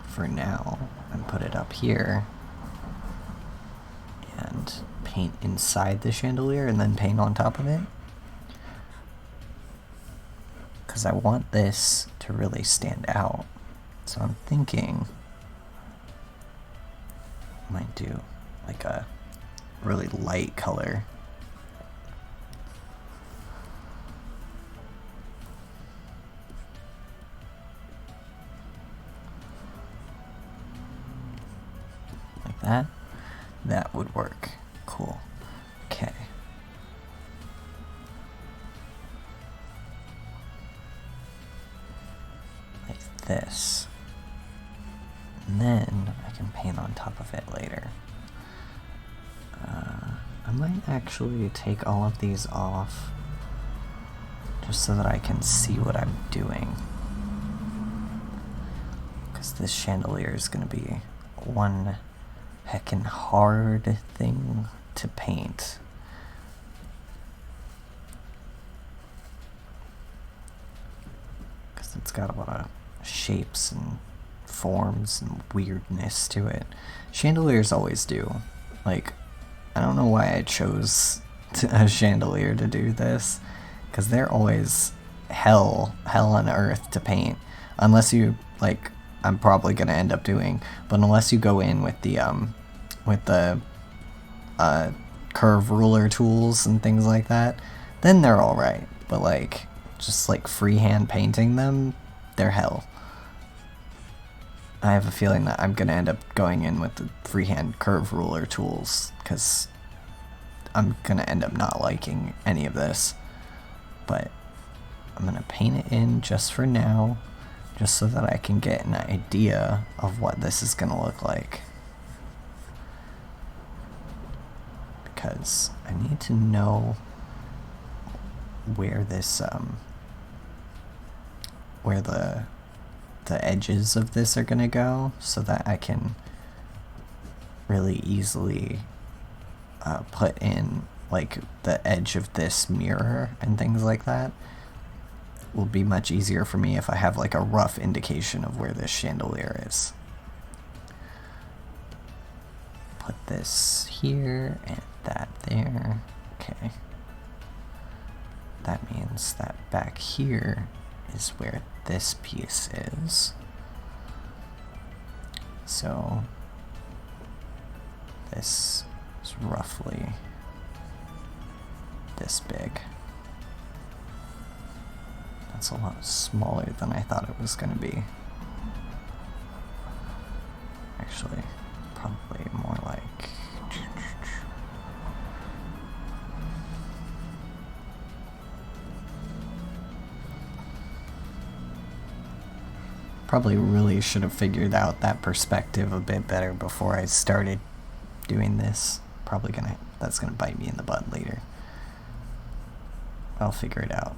Speaker 1: for now and put it up here and paint inside the chandelier and then paint on top of it, because I want this to really stand out. So I'm thinking I might do like a really light color. Like that. That would work. Cool. Okay. Like this. And then I can paint on top of it later. I might actually take all of these off just so that I can see what I'm doing. Because this chandelier is going to be one heckin' hard thing to paint. Because it's got a lot of shapes and forms and weirdness to it. Chandeliers always do. Like, I don't know why I chose a chandelier to do this, because they're always hell on earth to paint, unless you like. I'm probably gonna end up doing, but unless you go in with the curve ruler tools and things like that, then they're all right. But like just like freehand painting them, they're hell. I have a feeling that I'm gonna end up going in with the freehand curve ruler tools, because I'm gonna end up not liking any of this. But I'm gonna paint it in just for now, just so that I can get an idea of what this is gonna look like. Because I need to know where this where the edges of this are gonna go, so that I can really easily put in like the edge of this mirror and things like that. It will be much easier for me if I have like a rough indication of where this chandelier is. Put this here and that there. Okay. That means that back here is where this piece is. So this is roughly this big. That's a lot smaller than I thought it was going to be. Actually, probably more like... Probably really should have figured out that perspective a bit better before I started doing this. That's gonna bite me in the butt later. I'll figure it out.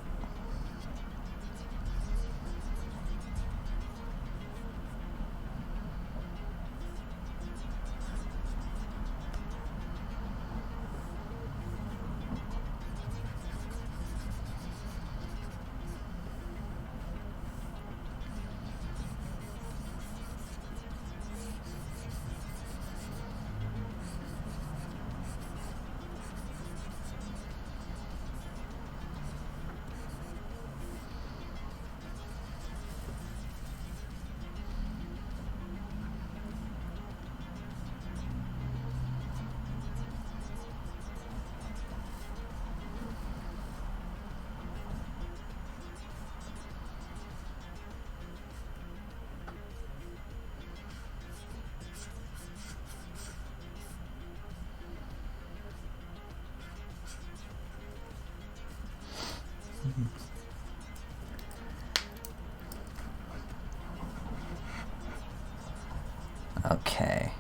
Speaker 1: Okay.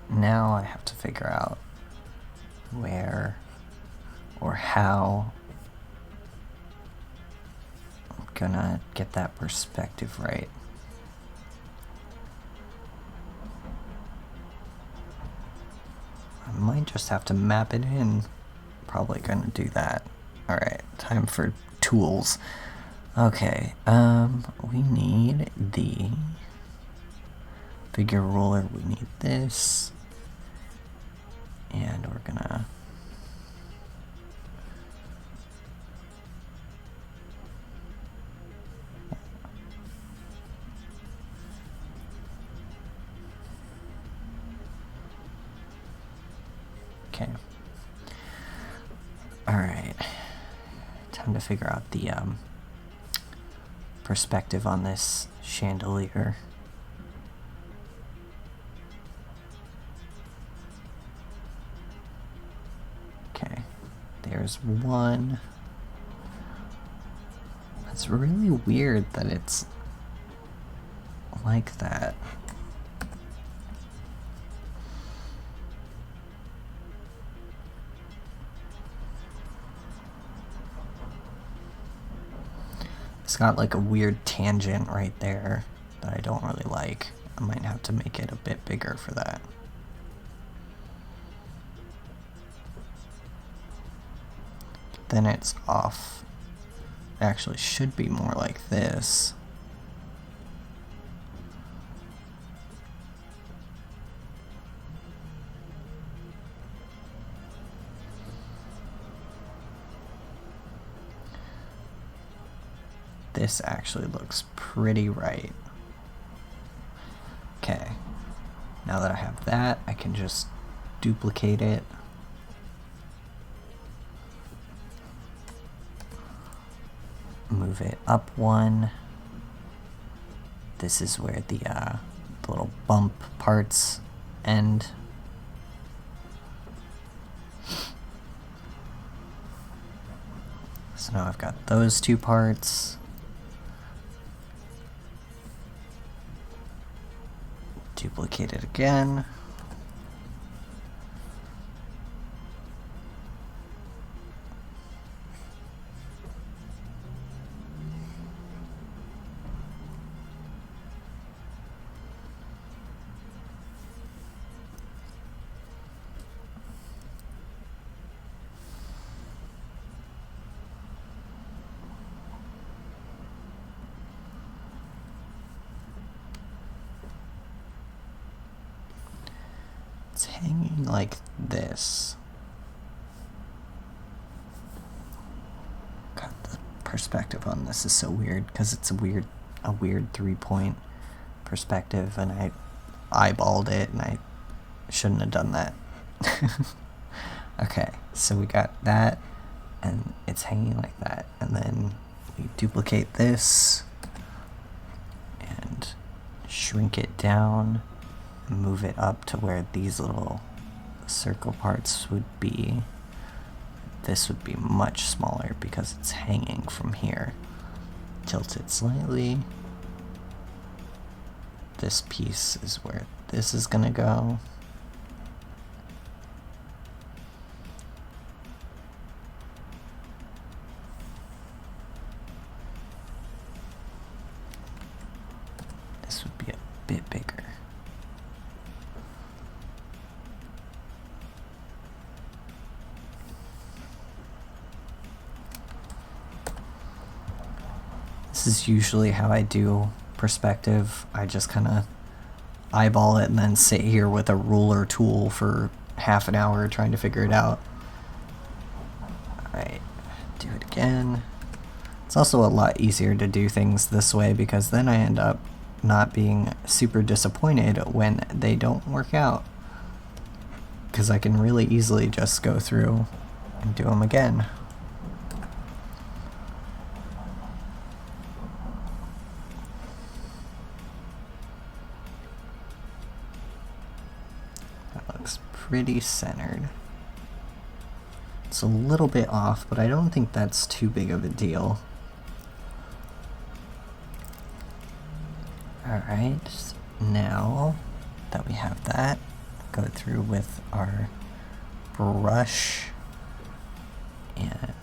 Speaker 1: Now I have to figure out where or how I'm gonna get that perspective right. I might just have to map it in. Probably gonna do that. Alright, time for tools. Okay, we need the figure ruler, we need this, and we're gonna okay. Alright, time to figure out the perspective on this chandelier. Okay, there's one. It's really weird that it's like that. It's got like a weird tangent right there that I don't really like. I might have to make it a bit bigger for that. Then it's off. It actually should be more like this. this actually looks pretty right. Okay, now that I have that, I can just duplicate it. Move it up one. This is where the little bump parts end. So now I've got those two parts. Duplicate it again. It's hanging like this. God, the perspective on this is so weird because it's a weird 3-point perspective, and I eyeballed it and I shouldn't have done that. Okay, so we got that and it's hanging like that, and then we duplicate this and shrink it down. Move it up to where these little circle parts would be. This would be much smaller because it's hanging from here. Tilt it slightly. This piece is where this is gonna go. This would be a bit bigger. This is usually how I do perspective. I just kind of eyeball it and then sit here with a ruler tool for half an hour trying to figure it out. Alright, do it again. It's also a lot easier to do things this way because then I end up not being super disappointed when they don't work out. Because I can really easily just go through and do them again. Pretty centered. It's a little bit off, but I don't think that's too big of a deal. Alright, now that we have that, go through with our brush and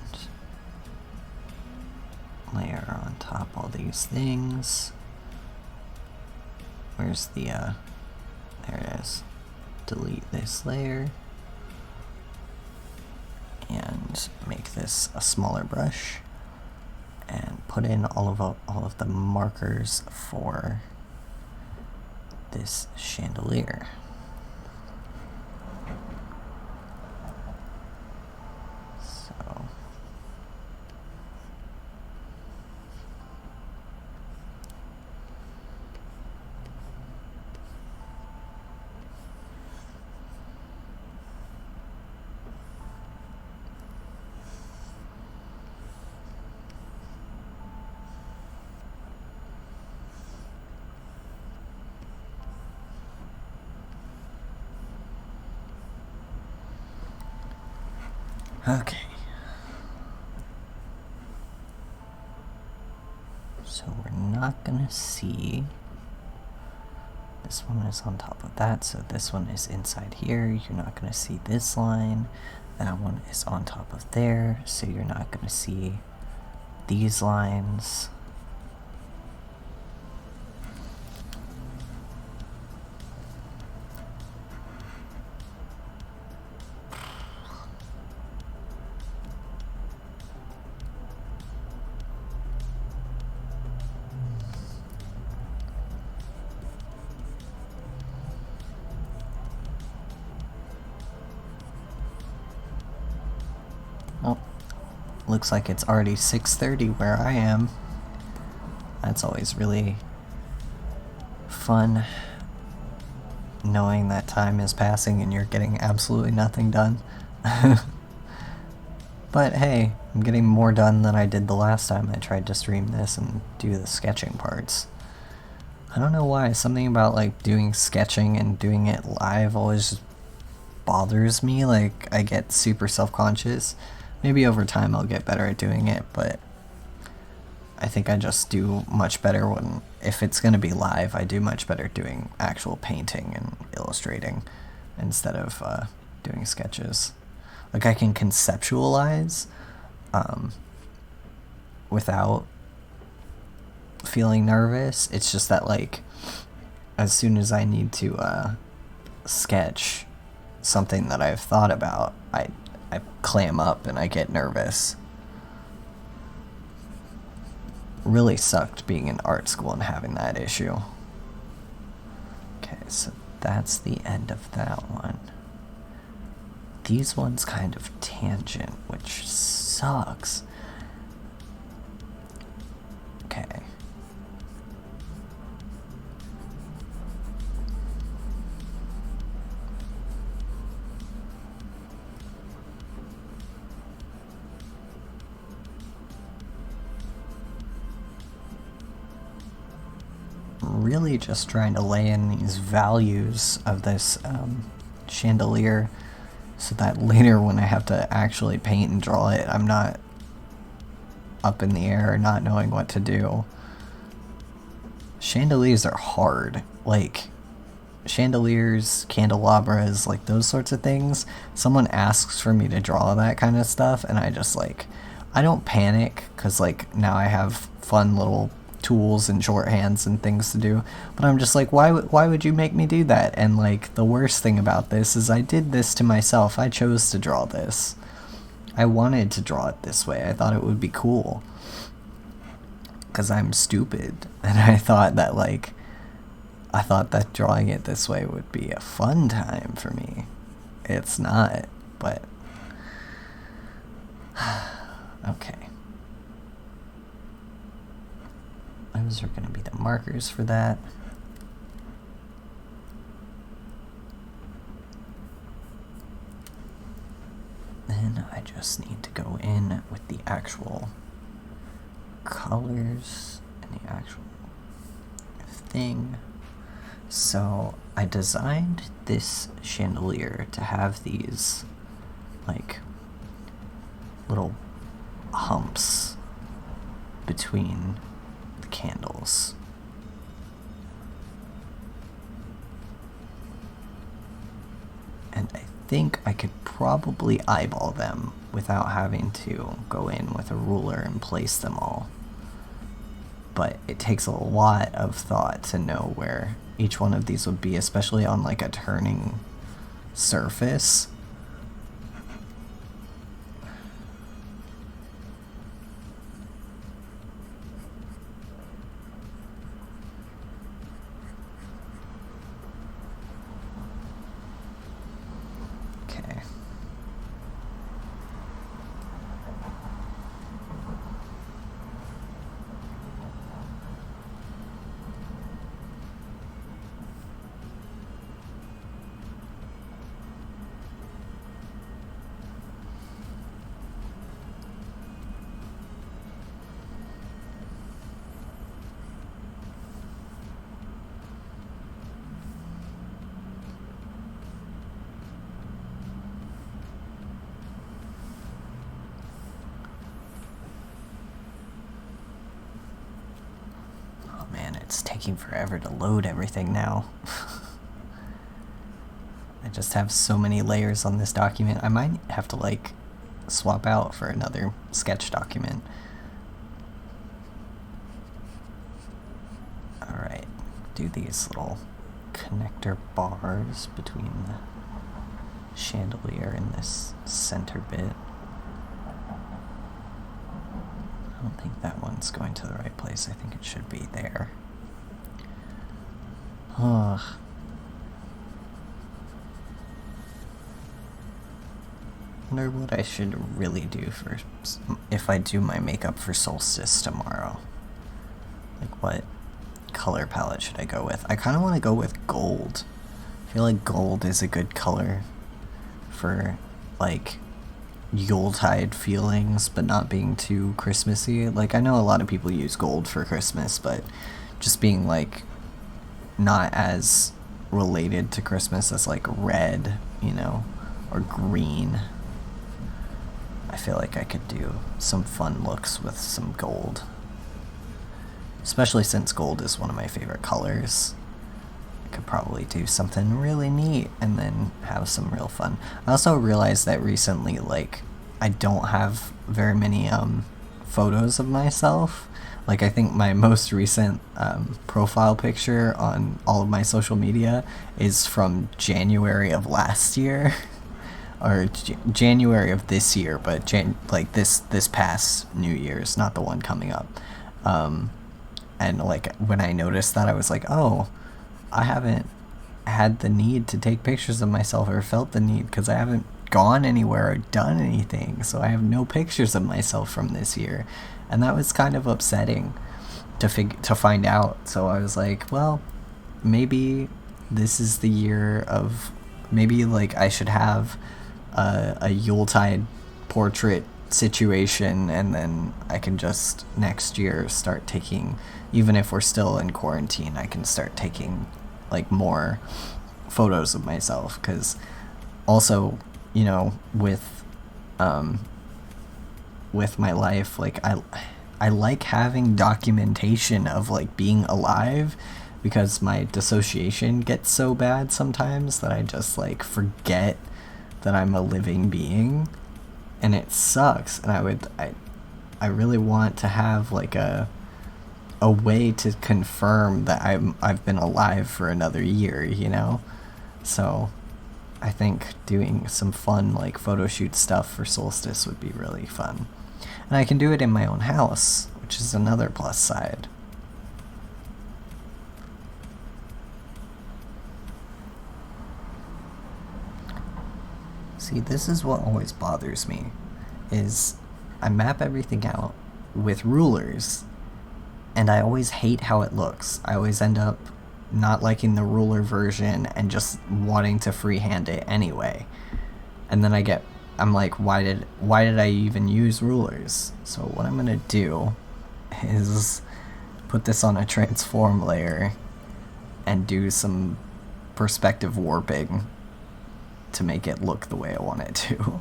Speaker 1: layer on top all these things. Where's the, there it is. Delete this layer and make this a smaller brush and put in all of the markers for this chandelier. So okay. So we're not gonna see. This one is on top of that, so this one is inside here. You're not gonna see this line. That one is on top of there, so you're not gonna see these lines. Oh, looks like it's already 6:30 where I am. That's always really fun, knowing that time is passing and you're getting absolutely nothing done. But hey, I'm getting more done than I did the last time I tried to stream this and do the sketching parts. I don't know why, something about like doing sketching and doing it live always bothers me. Like, I get super self-conscious. Maybe over time I'll get better at doing it, but I think I just do much better when, if it's gonna be live, I do much better doing actual painting and illustrating instead of doing sketches. Like, I can conceptualize without feeling nervous. It's just that, like, as soon as I need to sketch something that I've thought about, I clam up and I get nervous. Really sucked being in art school and having that issue. Okay, so that's the end of that one. These ones kind of tangent, which sucks. Okay. Really just trying to lay in these values of this chandelier so that later when I have to actually paint and draw it, I'm not up in the air not knowing what to do. Chandeliers are hard. Like, chandeliers, candelabras, like those sorts of things. Someone asks for me to draw that kind of stuff and I just, like, I don't panic because, like, now I have fun little tools and shorthands and things to do, but I'm just like, why would you make me do that? And, like, the worst thing about this is I did this to myself. I chose to draw this. I wanted to draw it this way. I thought it would be cool because I'm stupid, and I thought that drawing it this way would be a fun time for me. It's not, but okay. Those are going to be the markers for that. Then I just need to go in with the actual colors and the actual thing. So I designed this chandelier to have these, like, little humps between candles. And I think I could probably eyeball them without having to go in with a ruler and place them all. But it takes a lot of thought to know where each one of these would be, especially on, like, a turning surface. It's taking forever to load everything now. I just have so many layers on this document. I might have to, like, swap out for another sketch document. Alright, do these little connector bars between the chandelier and this center bit. I don't think that one's going to the right place. I think it should be there. Ugh. Wonder what I should really do for if I do my makeup for Solstice tomorrow. Like, What color palette should I go with? I kind of want to go with gold. I feel like gold is a good color for, like, Yuletide feelings, but not being too Christmassy. Like, I know a lot of people use gold for Christmas, but just being, like, not as related to Christmas as, like, red, you know, or green. I feel like I could do some fun looks with some gold. Especially since gold is one of my favorite colors. I could probably do something really neat and then have some real fun. I also realized that recently, like, I don't have very many photos of myself. Like, I think my most recent profile picture on all of my social media is from January of last year. Or January of this year, but like this past New Year's, not the one coming up. And like when I noticed that, I was like, oh, I haven't had the need to take pictures of myself or felt the need because I haven't gone anywhere or done anything. So I have no pictures of myself from this year, and that was kind of upsetting to find out. So I was like, well, maybe this is the year of, maybe like I should have a Yuletide portrait situation, and then I can just next year start taking, even if we're still in quarantine, I can start taking like more photos of myself. Because also, you know, with my life, like I like having documentation of like being alive, because my dissociation gets so bad sometimes that I just like forget that I'm a living being, and it sucks. And I really want to have like a way to confirm that I've been alive for another year, you know? So I think doing some fun like photo shoot stuff for Solstice would be really fun. And I can do it in my own house, which is another plus side. See, this is what always bothers me, is I map everything out with rulers, and I always hate how it looks. I always end up not liking the ruler version and just wanting to freehand it anyway. And then I'm like, why did I even use rulers? So what I'm gonna do is put this on a transform layer and do some perspective warping to make it look the way I want it to.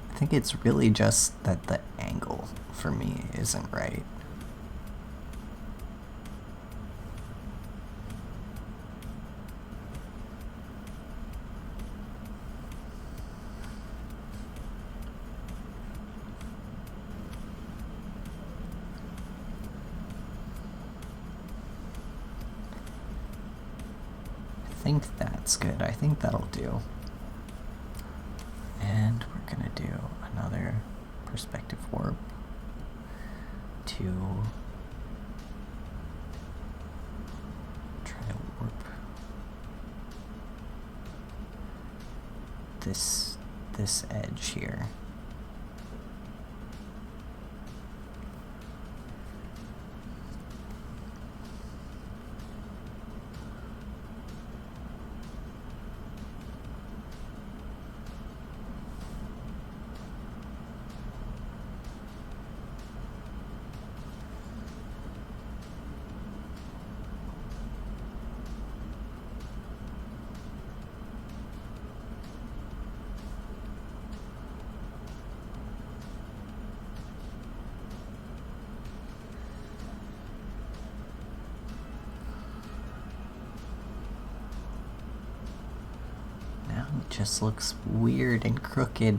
Speaker 1: I think it's really just that the angle for me isn't right. I think that's good. I think that'll do. And we're gonna do another perspective warp to try to warp this edge here. It just looks weird and crooked.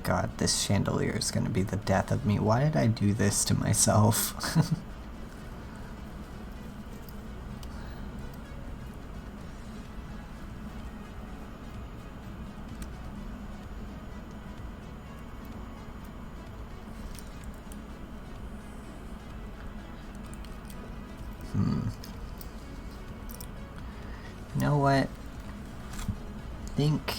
Speaker 1: God, this chandelier is gonna be the death of me. Why did I do this to myself? what? I think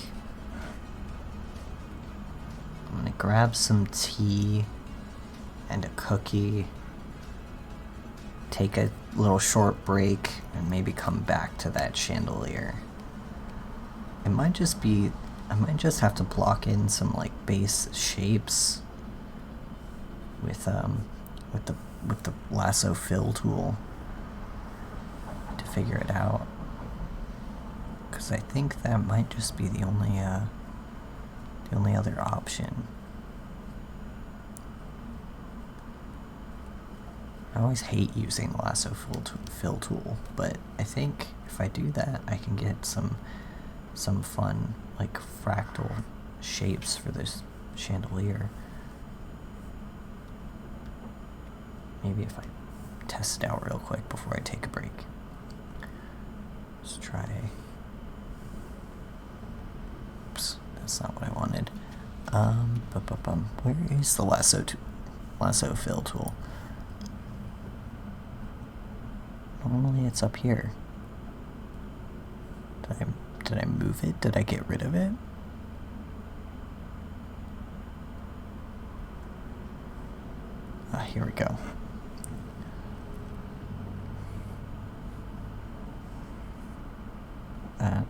Speaker 1: I'm gonna grab some tea and a cookie, take a little short break, and maybe come back to that chandelier. It might just be, I might just have to block in some like base shapes with the lasso fill tool to figure it out. Because I think that might just be the only other option. I always hate using the lasso fill tool, but I think if I do that, I can get some fun, like, fractal shapes for this chandelier. Maybe if I test it out real quick before I take a break. Let's try. Oops, that's not what I wanted. Where is the lasso fill tool? Normally it's up here. Did I move it? Did I get rid of it? Here we go. That.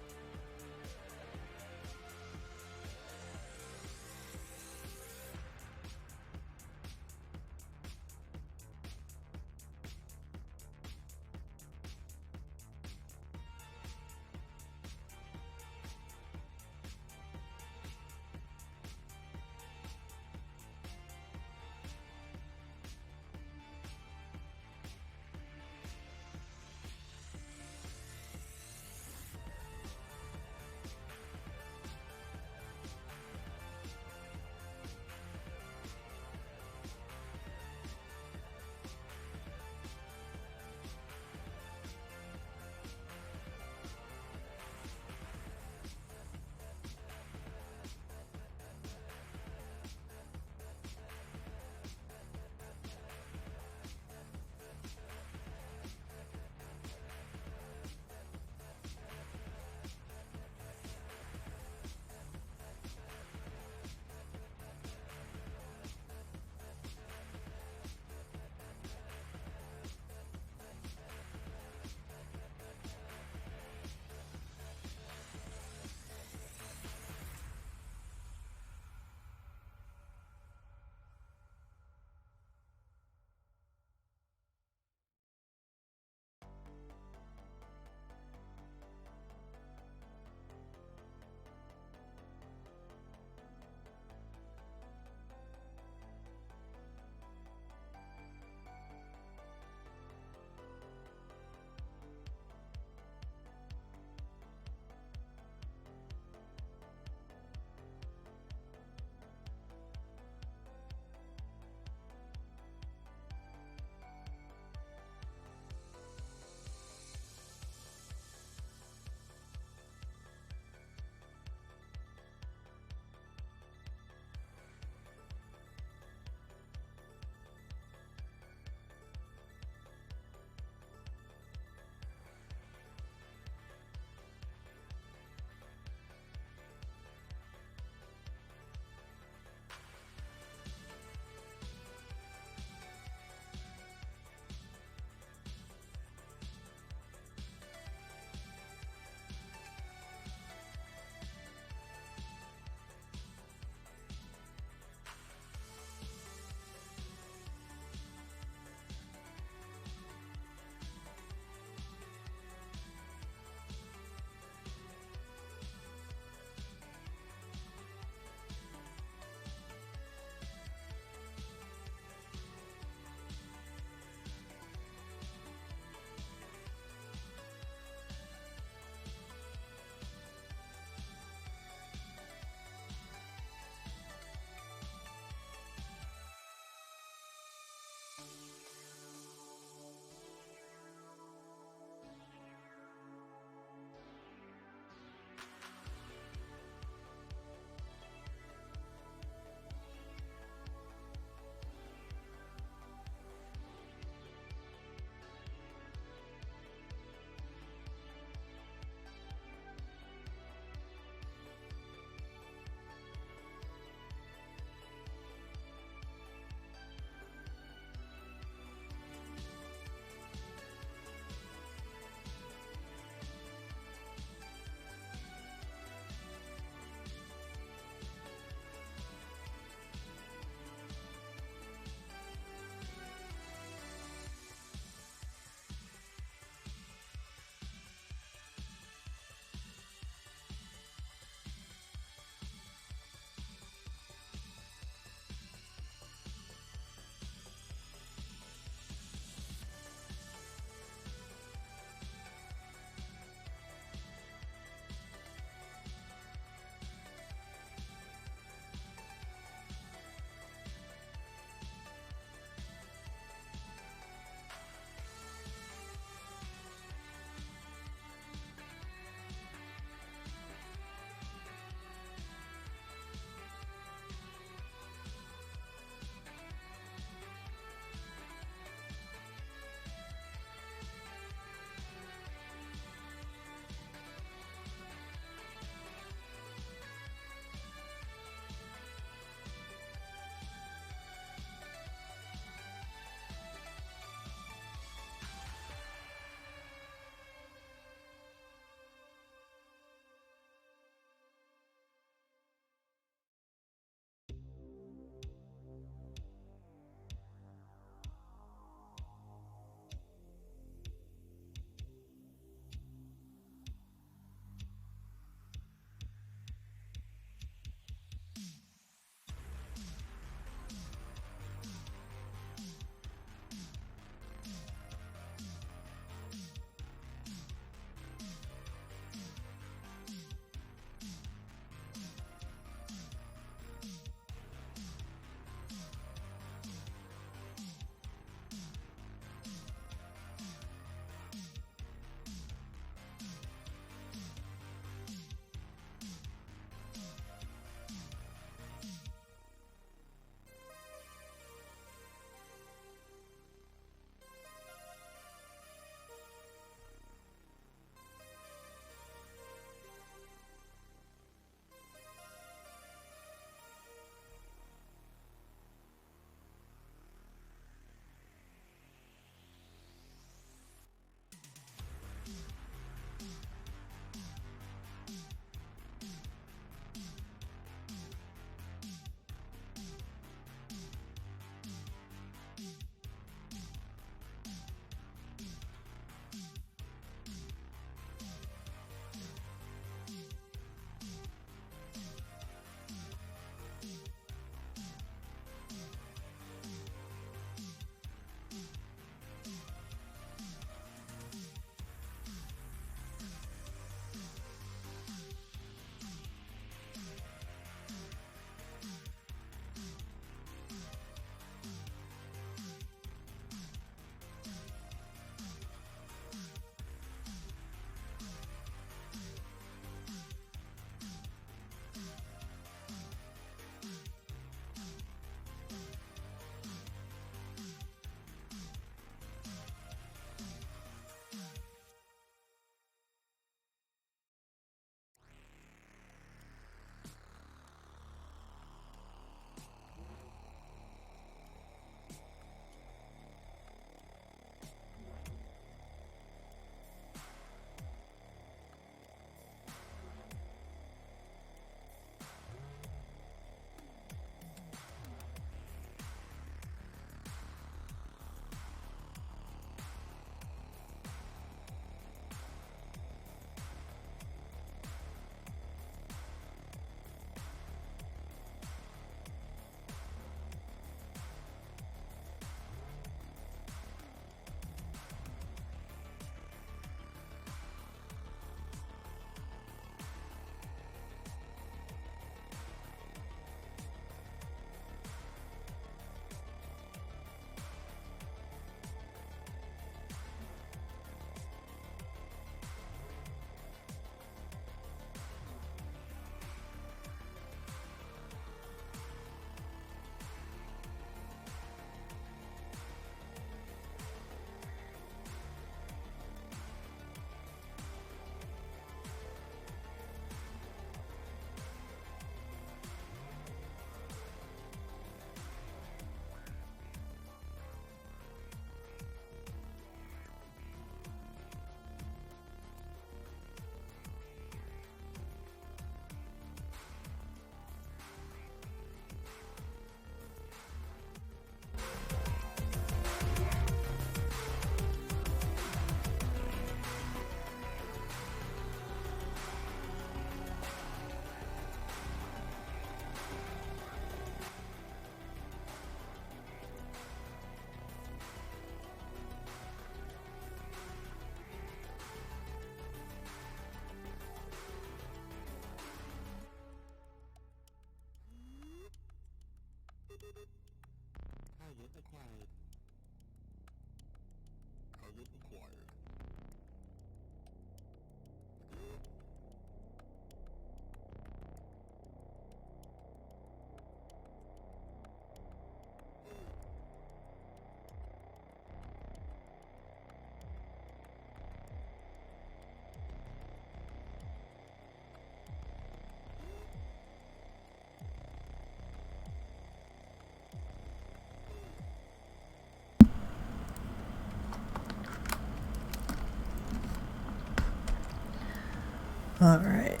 Speaker 1: Alright.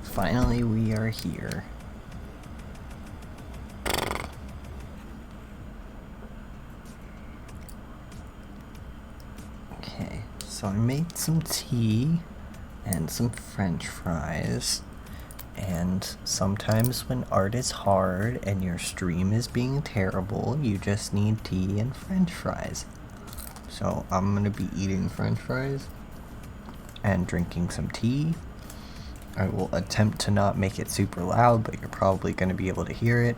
Speaker 1: Finally, we are here. Okay, so I made some tea and some french fries. And sometimes when art is hard and your stream is being terrible, you just need tea and french fries. So I'm gonna be eating french fries and drinking some tea. I will attempt to not make it super loud, but you're probably gonna be able to hear it.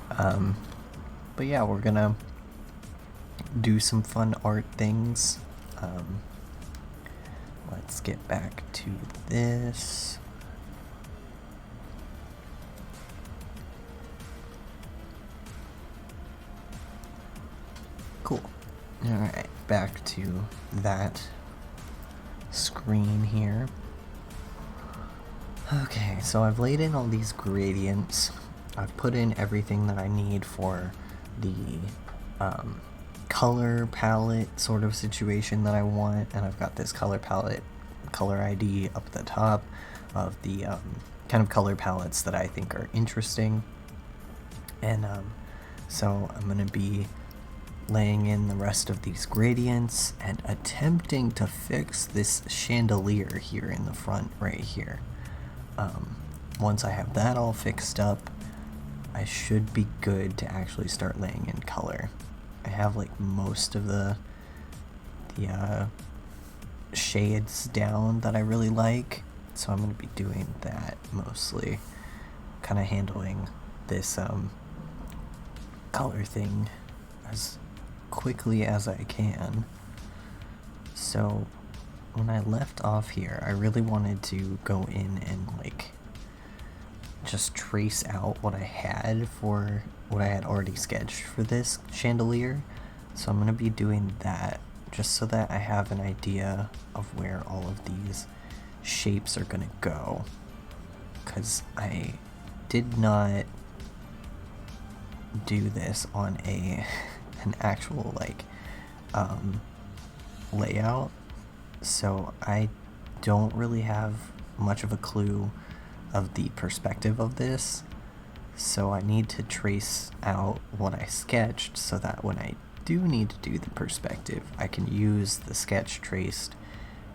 Speaker 1: But yeah, we're gonna do some fun art things. Let's get back to this. Cool. Alright, back to that screen here. Okay, so I've laid in all these gradients. I've put in everything that I need for the color palette sort of situation that I want, and I've got this color palette, color ID up at the top of the kind of color palettes that I think are interesting. And so I'm going to be laying in the rest of these gradients and attempting to fix this chandelier here in the front right here. Once I have that all fixed up, I should be good to actually start laying in color. I have like most of the shades down that I really like, so I'm going to be doing that mostly, kind of handling this color thing as quickly as I can. So when I left off here, I really wanted to go in and like just trace out what I had for what I had already sketched for this chandelier. So I'm going to be doing that just so that I have an idea of where all of these shapes are going to go, because I did not do this on an actual like layout, so I don't really have much of a clue of the perspective of this. So I need to trace out what I sketched so that when I do need to do the perspective, I can use the sketch traced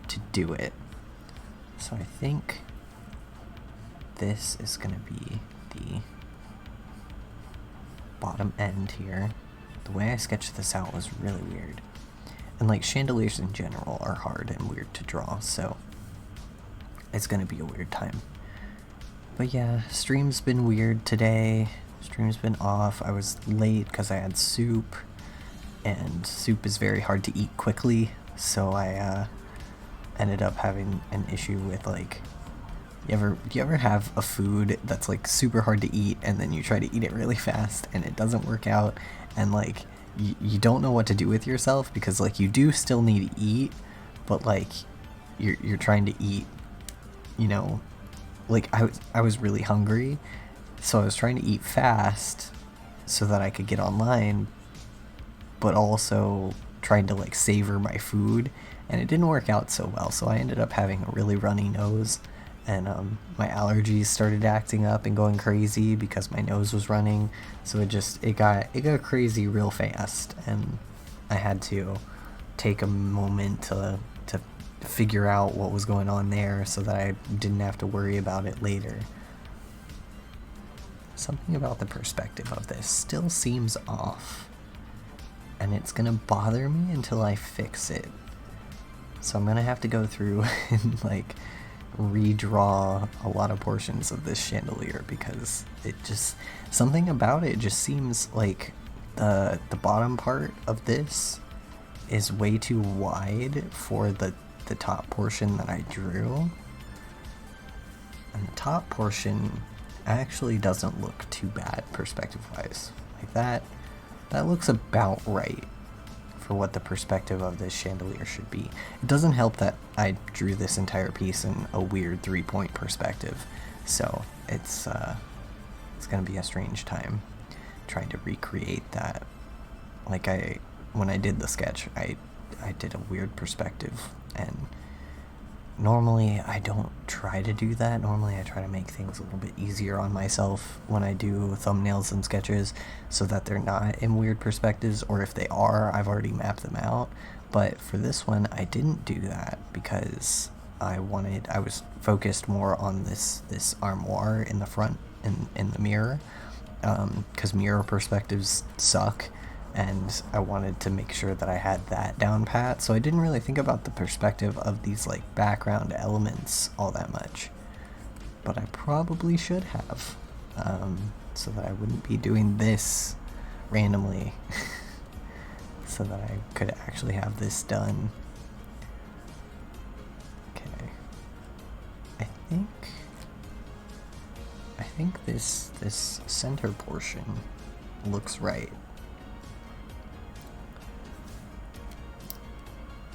Speaker 1: to do it. So I think this is going to be the bottom end here. The way I sketched this out was really weird. And like chandeliers in general are hard and weird to draw, so it's going to be a weird time. But yeah, stream's been weird today. Stream's been off. I was late because I had soup, and soup is very hard to eat quickly, so I ended up having an issue with like, do you ever have a food that's like super hard to eat and then you try to eat it really fast and it doesn't work out, and like you don't know what to do with yourself because like you do still need to eat, but like you're trying to eat, you know, like I was really hungry, so I was trying to eat fast so that I could get online, but also trying to like savor my food, and it didn't work out so well. So I ended up having a really runny nose, and my allergies started acting up and going crazy because my nose was running. So it got crazy real fast, and I had to take a moment to figure out what was going on there so that I didn't have to worry about it later. Something about the perspective of this still seems off, and it's gonna bother me until I fix it. So I'm gonna have to go through and like redraw a lot of portions of this chandelier, because it just, something about it just seems like the bottom part of this is way too wide for the top portion that I drew, and the top portion actually doesn't look too bad perspective wise. Like that looks about right for what the perspective of this chandelier should be. It doesn't help that I drew this entire piece in a weird 3-point perspective, so it's gonna be a strange time trying to recreate that. Like when I did the sketch, I did a weird perspective, and normally I don't try to do that. Normally I try to make things a little bit easier on myself when I do thumbnails and sketches so that they're not in weird perspectives, or if they are, I've already mapped them out. But for this one, I didn't do that because I was focused more on this armoire in the front, in the mirror, because mirror perspectives suck, and I wanted to make sure that I had that down pat, so I didn't really think about the perspective of these like background elements all that much. But I probably should have, so that I wouldn't be doing this randomly, so that I could actually have this done. Okay. I think this center portion looks right.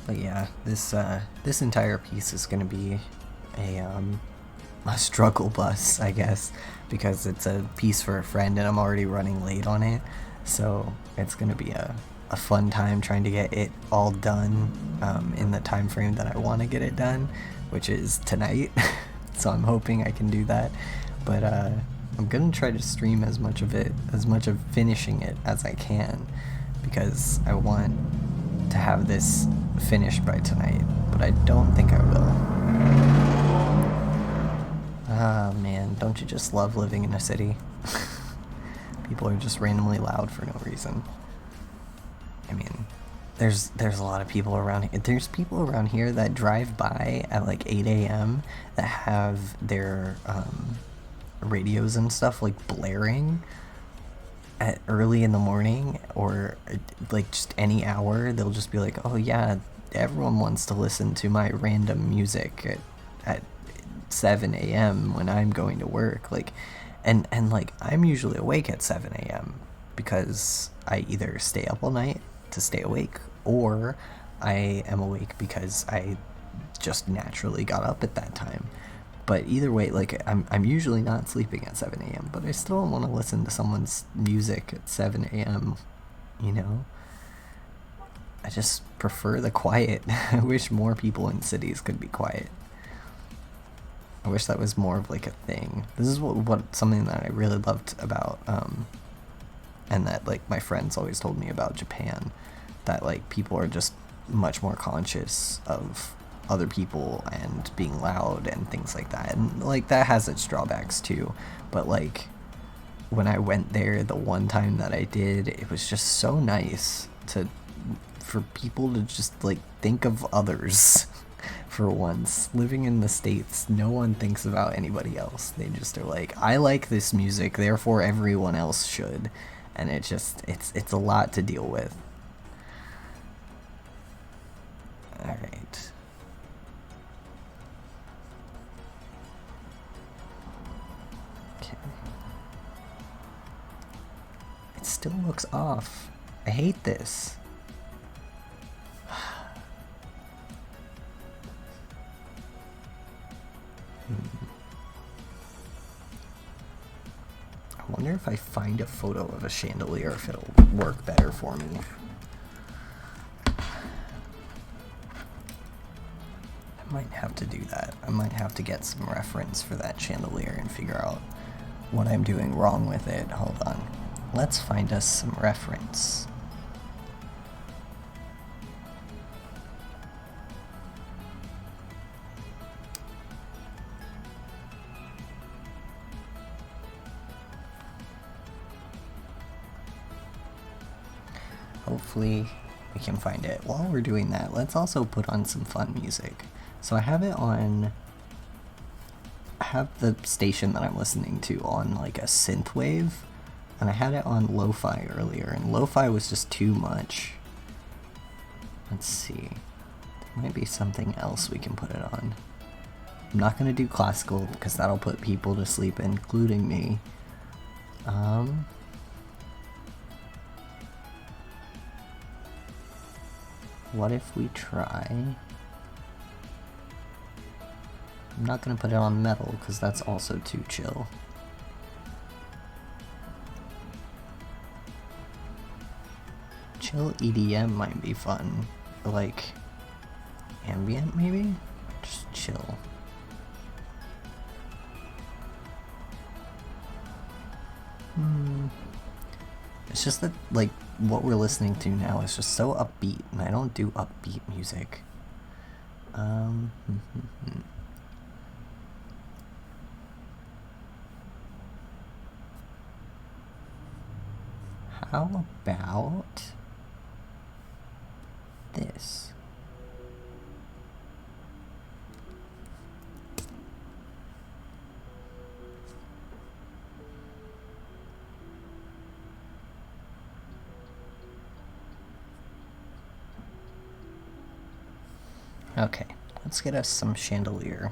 Speaker 1: But yeah, this entire piece is gonna be a struggle bus, I guess, because it's a piece for a friend and I'm already running late on it. So it's gonna be a fun time trying to get it all done in the time frame that I want to get it done, which is tonight. So I'm hoping I can do that. But I'm gonna try to stream as much of finishing it as I can, because I want to have this finished by tonight, but I don't think I will. Ah man, don't you just love living in a city? People are just randomly loud for no reason. I mean, there's a lot of people around here. There's people around here that drive by at like 8 a.m. that have their radios and stuff like blaring at early in the morning, or like just any hour. They'll just be like, oh yeah, everyone wants to listen to my random music at 7 a.m. when I'm going to work. Like, and like I'm usually awake at 7 a.m. because I either stay up all night to stay awake, or I am awake because I just naturally got up at that time. But either way, like, I'm usually not sleeping at 7 a.m., but I still don't want to listen to someone's music at 7 a.m., you know? I just prefer the quiet. I wish more people in cities could be quiet. I wish that was more of, like, a thing. This is what something that I really loved about, and that, like, my friends always told me about Japan, that, like, people are just much more conscious of other people and being loud and things like that, and like that has its drawbacks too. But like when I went there the one time that I did, it was just so nice for people to just like think of others. For once, living in the States, no one thinks about anybody else. They just are like, I like this music, therefore everyone else should, and it's a lot to deal with. All right. It still looks off. I hate this. I wonder if I find a photo of a chandelier if it'll work better for me. I might have to do that. I might have to get some reference for that chandelier and figure out what I'm doing wrong with it. Hold on. Let's find us some reference. Hopefully we can find it. While we're doing that, let's also put on some fun music. So I have the station that I'm listening to on like a synthwave, and I had it on lo-fi earlier, and lo-fi was just too much. Let's see. There might be something else we can put it on. I'm not gonna do classical because that'll put people to sleep, including me. What if we try... I'm not gonna put it on metal because that's also too chill. Chill EDM might be fun. Like ambient maybe? Just chill. It's just that, like, what we're listening to now is just so upbeat, and I don't do upbeat music. How about this? Okay, let's get us some chandelier.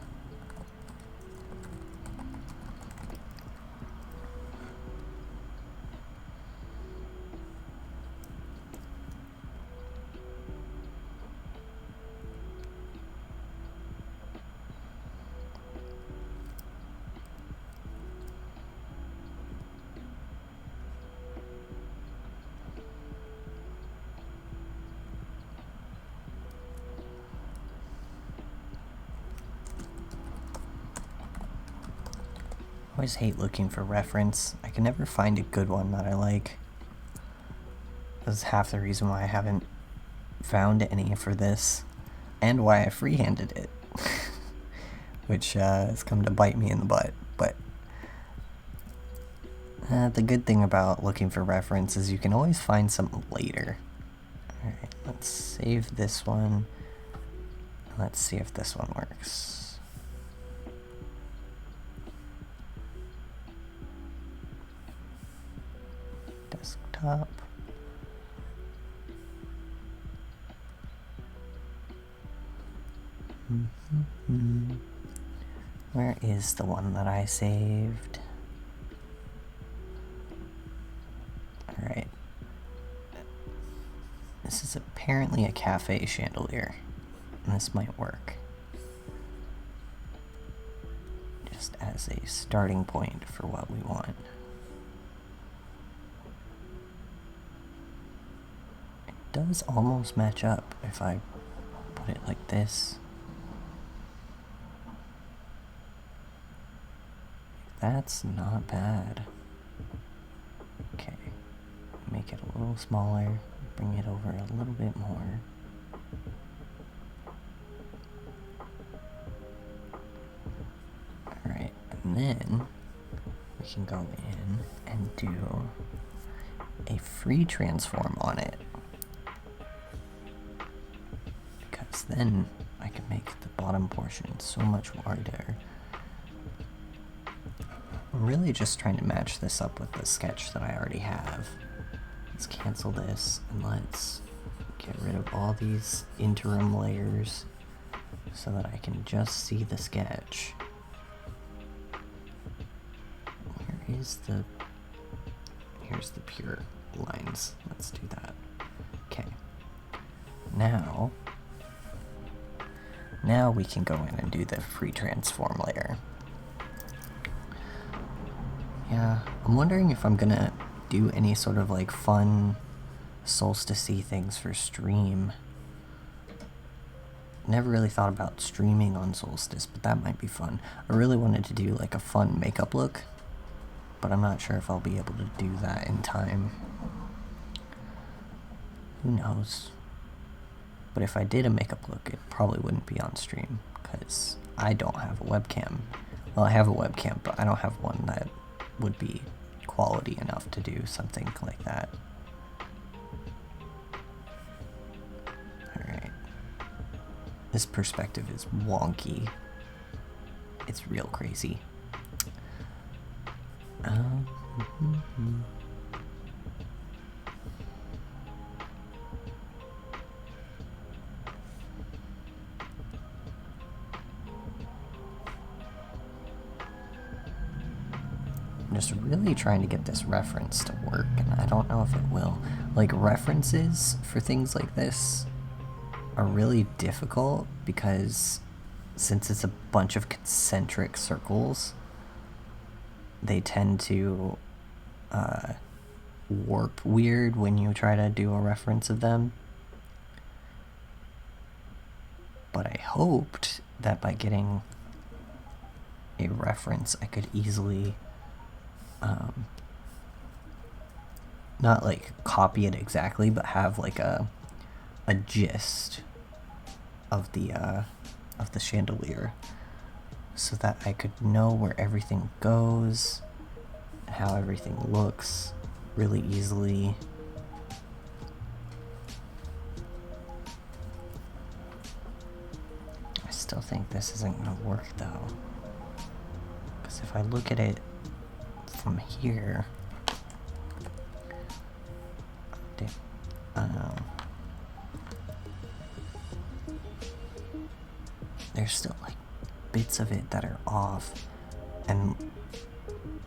Speaker 1: I always hate looking for reference. I can never find a good one that I like. That's half the reason why I haven't found any for this, and why I freehanded it. Which has come to bite me in the butt. But the good thing about looking for reference is you can always find something later. Alright, let's save this one. Let's see if this one works. Desktop. Where is the one that I saved? Alright. This is apparently a cafe chandelier, and this might work. Just as a starting point for what we want. It does almost match up if I put it like this. That's not bad. Okay, make it a little smaller, bring it over a little bit more. Alright, and then we can go in and do a free transform on it. Because then I can make the bottom portion so much wider. I'm really just trying to match this up with the sketch that I already have. Let's cancel this and let's get rid of all these interim layers so that I can just see the sketch. Where is the... Here's the pure lines. Let's do that. Okay. Now we can go in and do the free transform layer. Yeah, I'm wondering if I'm gonna do any sort of like fun solstice-y things for stream. Never really thought about streaming on solstice, but that might be fun. I really wanted to do like a fun makeup look, but I'm not sure if I'll be able to do that in time. Who knows? But if I did a makeup look, it probably wouldn't be on stream, because I don't have a webcam. Well, I have a webcam, but I don't have one that would be quality enough to do something like that. Alright. This perspective is wonky. It's real crazy. I'm just really trying to get this reference to work, and I don't know if it will. Like, references for things like this are really difficult because since it's a bunch of concentric circles, they tend to warp weird when you try to do a reference of them. But I hoped that by getting a reference, I could easily not like copy it exactly, but have like a gist of the chandelier, so that I could know where everything goes, how everything looks really easily. I still think this isn't gonna work though, because if I look at it from here, there's still like bits of it that are off, and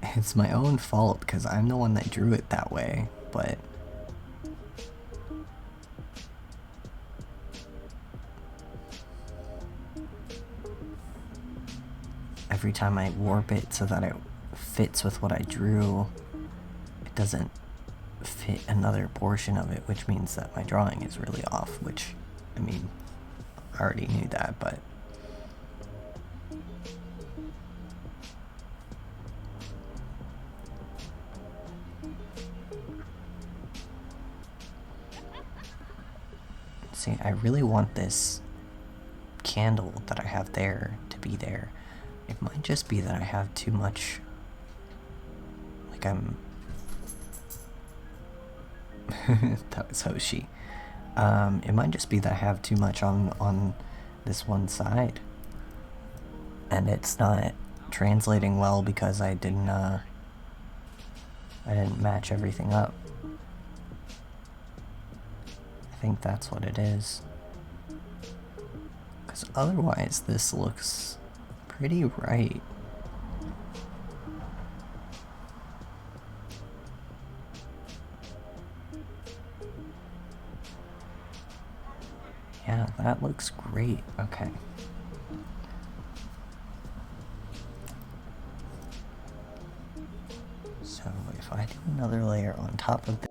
Speaker 1: it's my own fault because I'm the one that drew it that way, but every time I warp it so that it fits with what I drew, it doesn't fit another portion of it, which means that my drawing is really off, which, I mean, I already knew that, but see, I really want this candle that I have there to be there. It might just be that I have too much, like I'm that was Hoshi. It might just be that I have too much on this one side, and it's not translating well because I didn't match everything up. I think that's what it is. Because otherwise, this looks pretty right. Yeah, that looks great. Okay. So if I do another layer on top of this,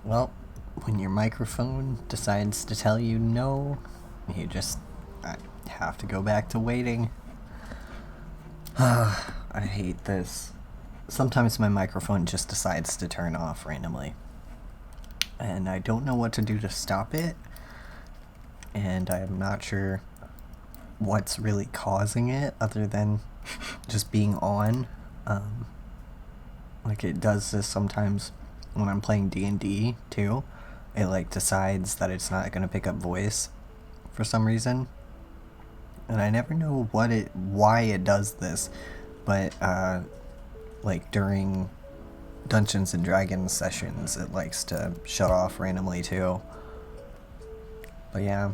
Speaker 1: Well, when your microphone decides to tell you no, you just have to go back to waiting. I hate this. Sometimes my microphone just decides to turn off randomly. And I don't know what to do to stop it. And I'm not sure what's really causing it other than just being on. Like it does this sometimes when I'm playing D&D too. It like decides that it's not going to pick up voice for some reason. And I never know why it does this, but like during Dungeons and Dragons sessions, it likes to shut off randomly too. But yeah,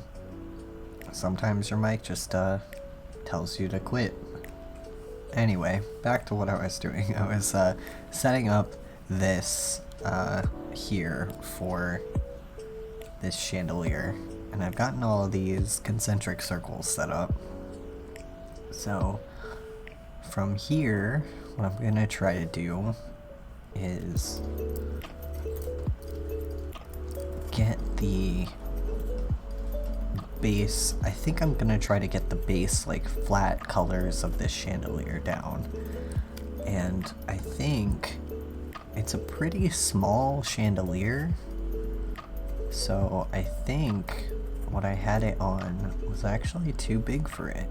Speaker 1: sometimes your mic just tells you to quit. Anyway, back to what I was doing. I was setting up this here for this chandelier, and I've gotten all of these concentric circles set up. So from here, what I'm gonna try to do is get the base. I think I'm gonna try to get the base like flat colors of this chandelier down, and I think it's a pretty small chandelier, so I think what I had it on was actually too big for it,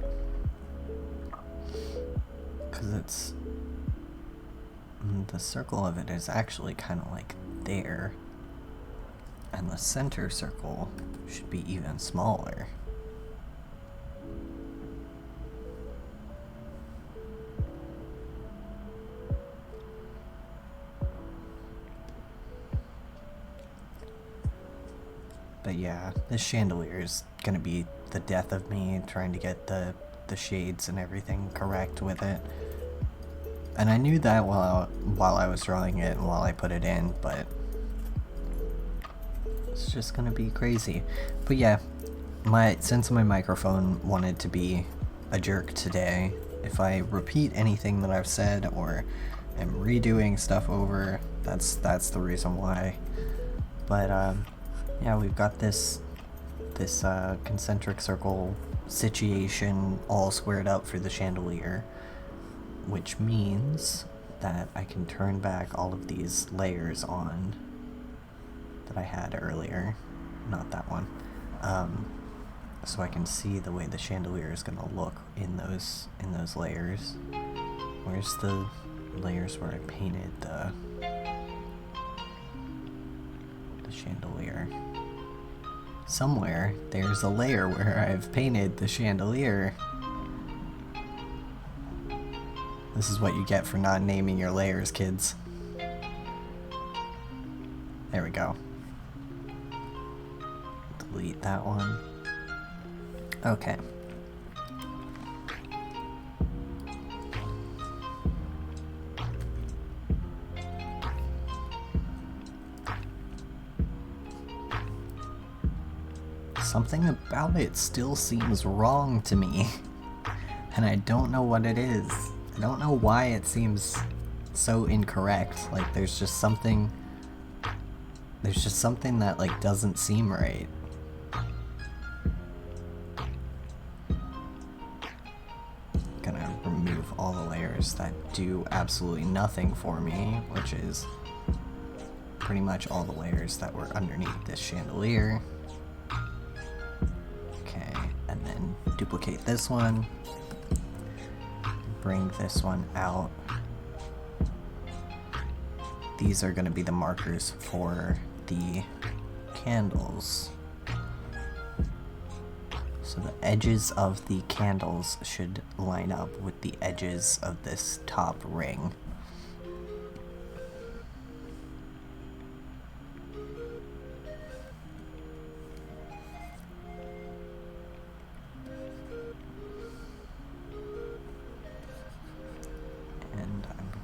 Speaker 1: because it's the circle of it is actually kind of like there, and the center circle should be even smaller. But yeah, this chandelier is gonna be the death of me trying to get the shades and everything correct with it. And I knew that while I was drawing it and while I put it in, but it's just gonna be crazy. But yeah, since my microphone wanted to be a jerk today, if I repeat anything that I've said or am redoing stuff over, that's the reason why. But yeah, we've got this concentric circle situation all squared up for the chandelier, which means that I can turn back all of these layers on that I had earlier, not that one, so I can see the way the chandelier is going to look in those layers. Where's the layers where I painted the chandelier? Somewhere there's a layer where I've painted the chandelier. This is what you get for not naming your layers, kids. There we go. Delete that one. Okay. Something about it still seems wrong to me, and I don't know what it is. I don't know why it seems so incorrect. Like there's just something that like doesn't seem right. Gonna remove all the layers that do absolutely nothing for me, which is pretty much all the layers that were underneath this chandelier. Okay, and then duplicate this one. Bring this one out. These are going to be the markers for the candles. So the edges of the candles should line up with the edges of this top ring.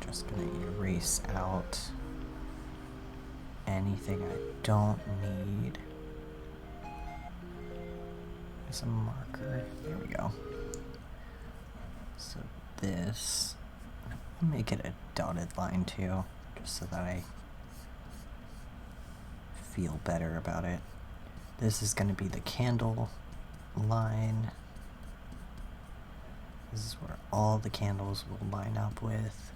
Speaker 1: Just gonna erase out anything I don't need. There's a marker. There we go. So this, I'll make it a dotted line too, just so that I feel better about it. This is going to be the candle line. This is where all the candles will line up with.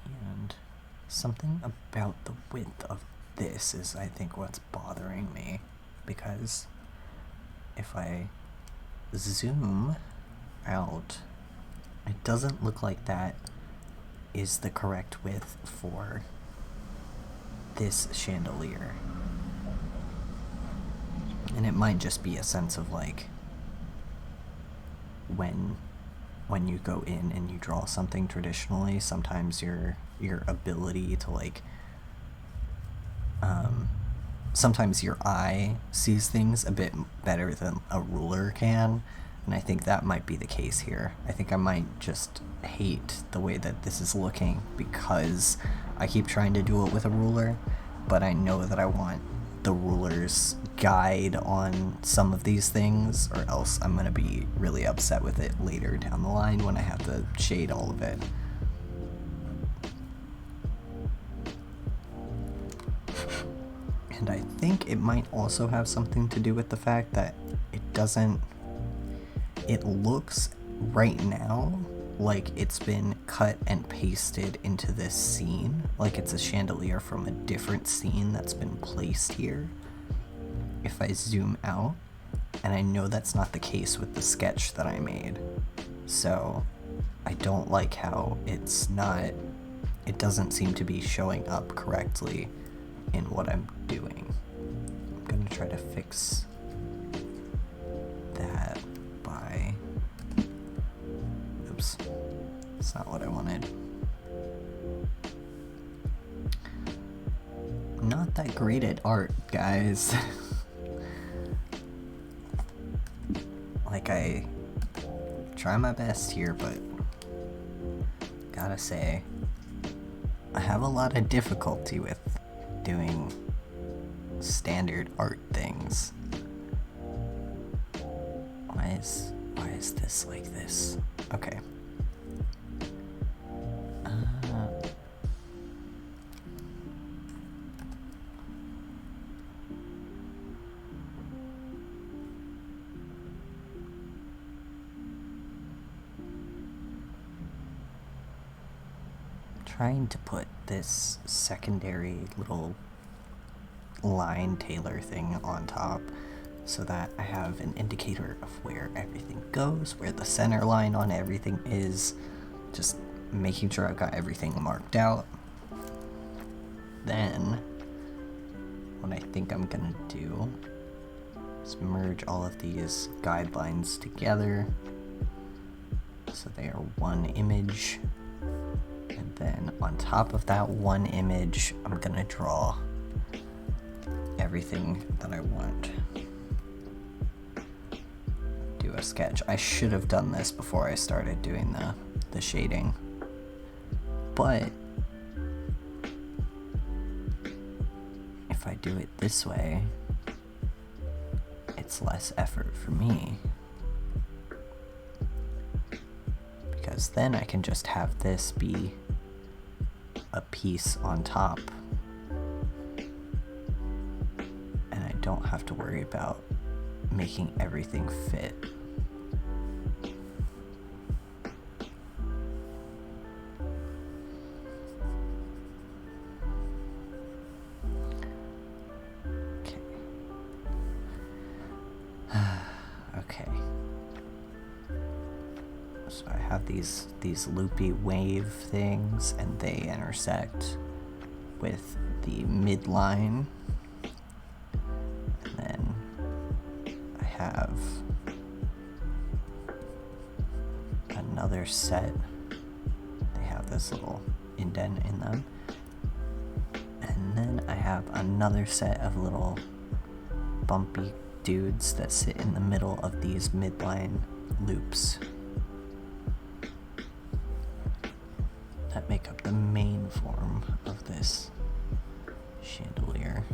Speaker 1: And something about the width of this is, I think, what's bothering me. Because if I zoom out, it doesn't look like that is the correct width for this chandelier. And it might just be a sense of like when you go in and you draw something traditionally, sometimes your ability to like sometimes your eye sees things a bit better than a ruler can, and I think that might be the case here. I think I might just hate the way that this is looking because I keep trying to do it with a ruler, but I know that I want the ruler's guide on some of these things, or else I'm gonna be really upset with it later down the line when I have to shade all of it. And I think it might also have something to do with the fact that it looks right now like it's been cut and pasted into this scene, like it's a chandelier from a different scene that's been placed here. If I zoom out, and I know that's not the case with the sketch that I made, so I don't like how it doesn't seem to be showing up correctly in what I'm doing. I'm gonna try to fix that by, oops, that's not what I wanted. Not that great at art, guys. Like, I try my best here, but gotta say, I have a lot of difficulty with doing standard art things. Why is this like this? Okay. Trying to put this secondary little line tailor thing on top so that I have an indicator of where everything goes, where the center line on everything is, just making sure I've got everything marked out. Then what I think I'm gonna do is merge all of these guidelines together so they are one image. And then on top of that one image, I'm gonna draw everything that I want. Do a sketch. I should have done this before I started doing the shading. But if I do it this way, it's less effort for me. Because then I can just have this be a piece on top, and I don't have to worry about making everything fit. Okay. So I have these loopy wave things, and they intersect with the midline. And then I have another set. They have this little indent in them. And then I have another set of little bumpy dudes that sit in the middle of these midline loops that make up the main form of this chandelier.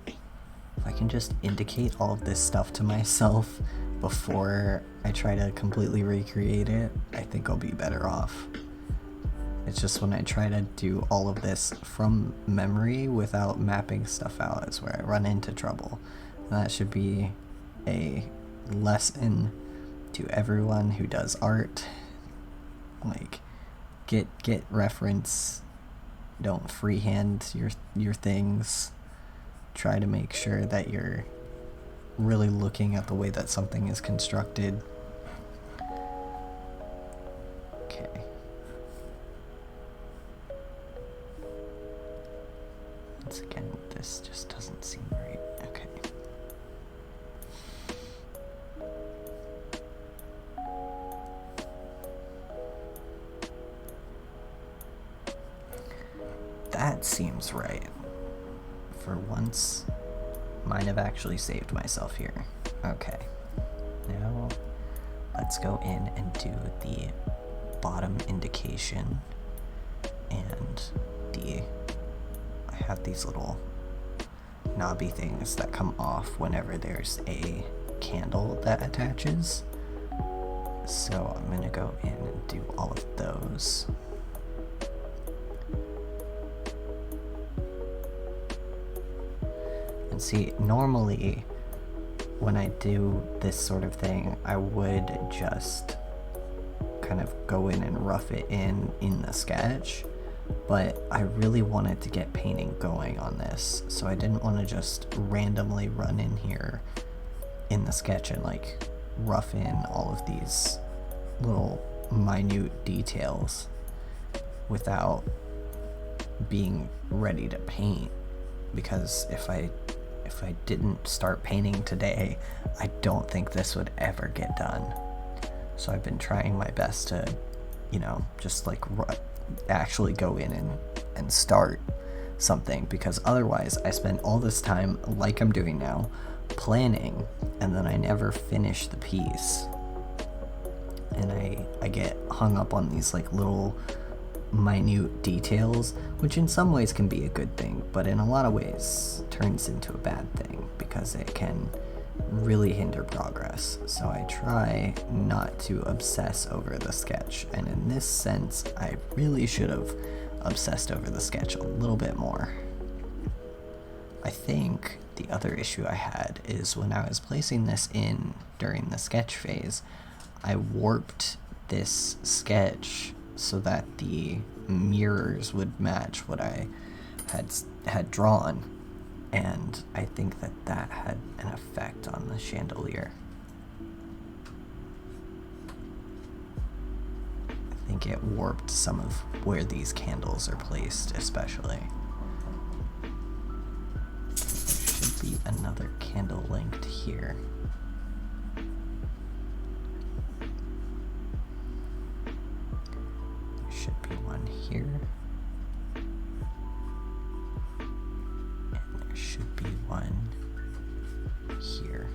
Speaker 1: If I can just indicate all of this stuff to myself before I try to completely recreate it, I think I'll be better off. It's just when I try to do all of this from memory without mapping stuff out is where I run into trouble. And that should be a lesson to everyone who does art. Like, get reference, don't freehand your things. Try to make sure that you're really looking at the way that something is constructed. Okay. Once again, this just doesn't seem right. Okay. That seems right. For once, might have actually saved myself here. Okay. Now, let's go in and do the bottom indication and I have these little knobby things that come off whenever there's a candle that attaches. So I'm gonna go in and do all of those. And see, normally when I do this sort of thing, I would just kind of go in and rough it in the sketch, but I really wanted to get painting going on this, so I didn't want to just randomly run in here in the sketch and like rough in all of these little minute details without being ready to paint, because if I didn't start painting today, I don't think this would ever get done. So I've been trying my best to, you know, just like actually go in and start something, because otherwise I spend all this time, like I'm doing now, planning, and then I never finish the piece. And I get hung up on these like little minute details, which in some ways can be a good thing, but in a lot of ways turns into a bad thing because it can really hinder progress. So I try not to obsess over the sketch, and in this sense I really should have obsessed over the sketch a little bit more. I think the other issue I had is when I was placing this in during the sketch phase, I warped this sketch so that the mirrors would match what I had drawn, and I think that had an effect on the chandelier. I think it warped some of where these candles are placed, especially. There should be another candle linked here. Should be one here, and there should be one here.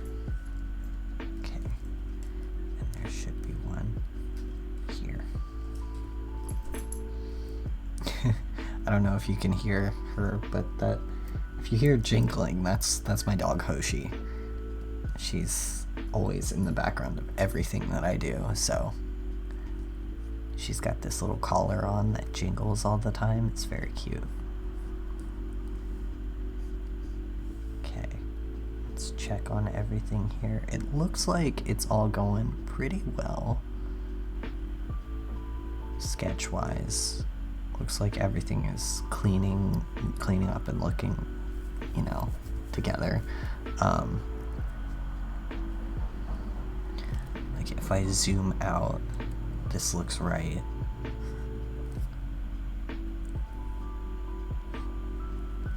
Speaker 1: Okay, and there should be one here. I don't know if you can hear her, but that if you hear jingling, that's my dog Hoshi. She's always in the background of everything that I do, so she's got this little collar on that jingles all the time. It's very cute. Okay, let's check on everything here. It looks like it's all going pretty well, sketch-wise. Looks like everything is cleaning up and looking, you know, together. Like if I zoom out, this looks right.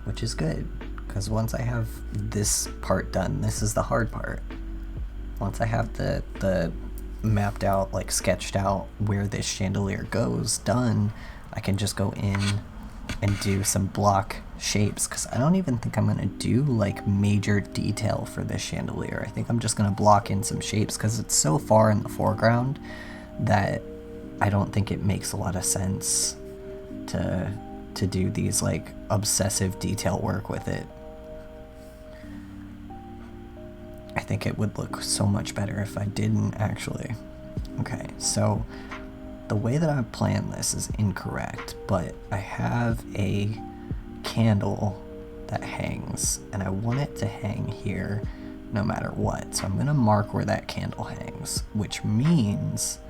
Speaker 1: Which is good, because once I have this part done, this is the hard part. Once I have the mapped out, like sketched out where this chandelier goes done, I can just go in and do some block shapes, because I don't even think I'm going to do like major detail for this chandelier. I think I'm just going to block in some shapes because it's so far in the foreground that I don't think it makes a lot of sense to do these like obsessive detail work with it. I think it would look so much better if I didn't actually. Okay, so the way that I planned this is incorrect, but I have a candle that hangs, and I want it to hang here no matter what. So I'm gonna mark where that candle hangs, which means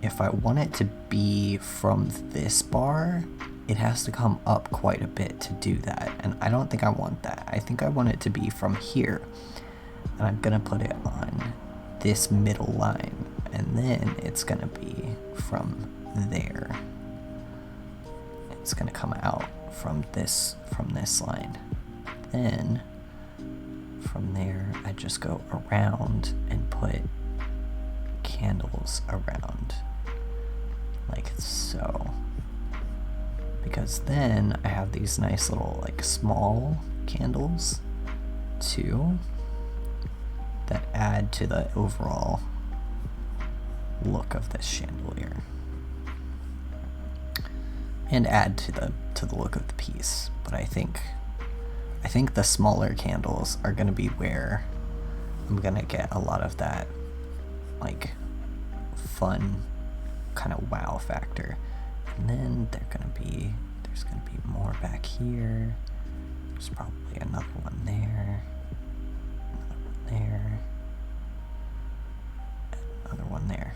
Speaker 1: if I want it to be from this bar, it has to come up quite a bit to do that, and I don't think I want that. I think I want it to be from here, and I'm gonna put it on this middle line, and then it's gonna be from there. It's gonna come out from this line. Then from there I just go around and put candles around like so, because then I have these nice little like small candles too that add to the overall look of this chandelier and add to the look of the piece. But I think the smaller candles are gonna be where I'm gonna get a lot of that like fun kind of wow factor. And then there's gonna be more back here. There's probably another one there, another one there.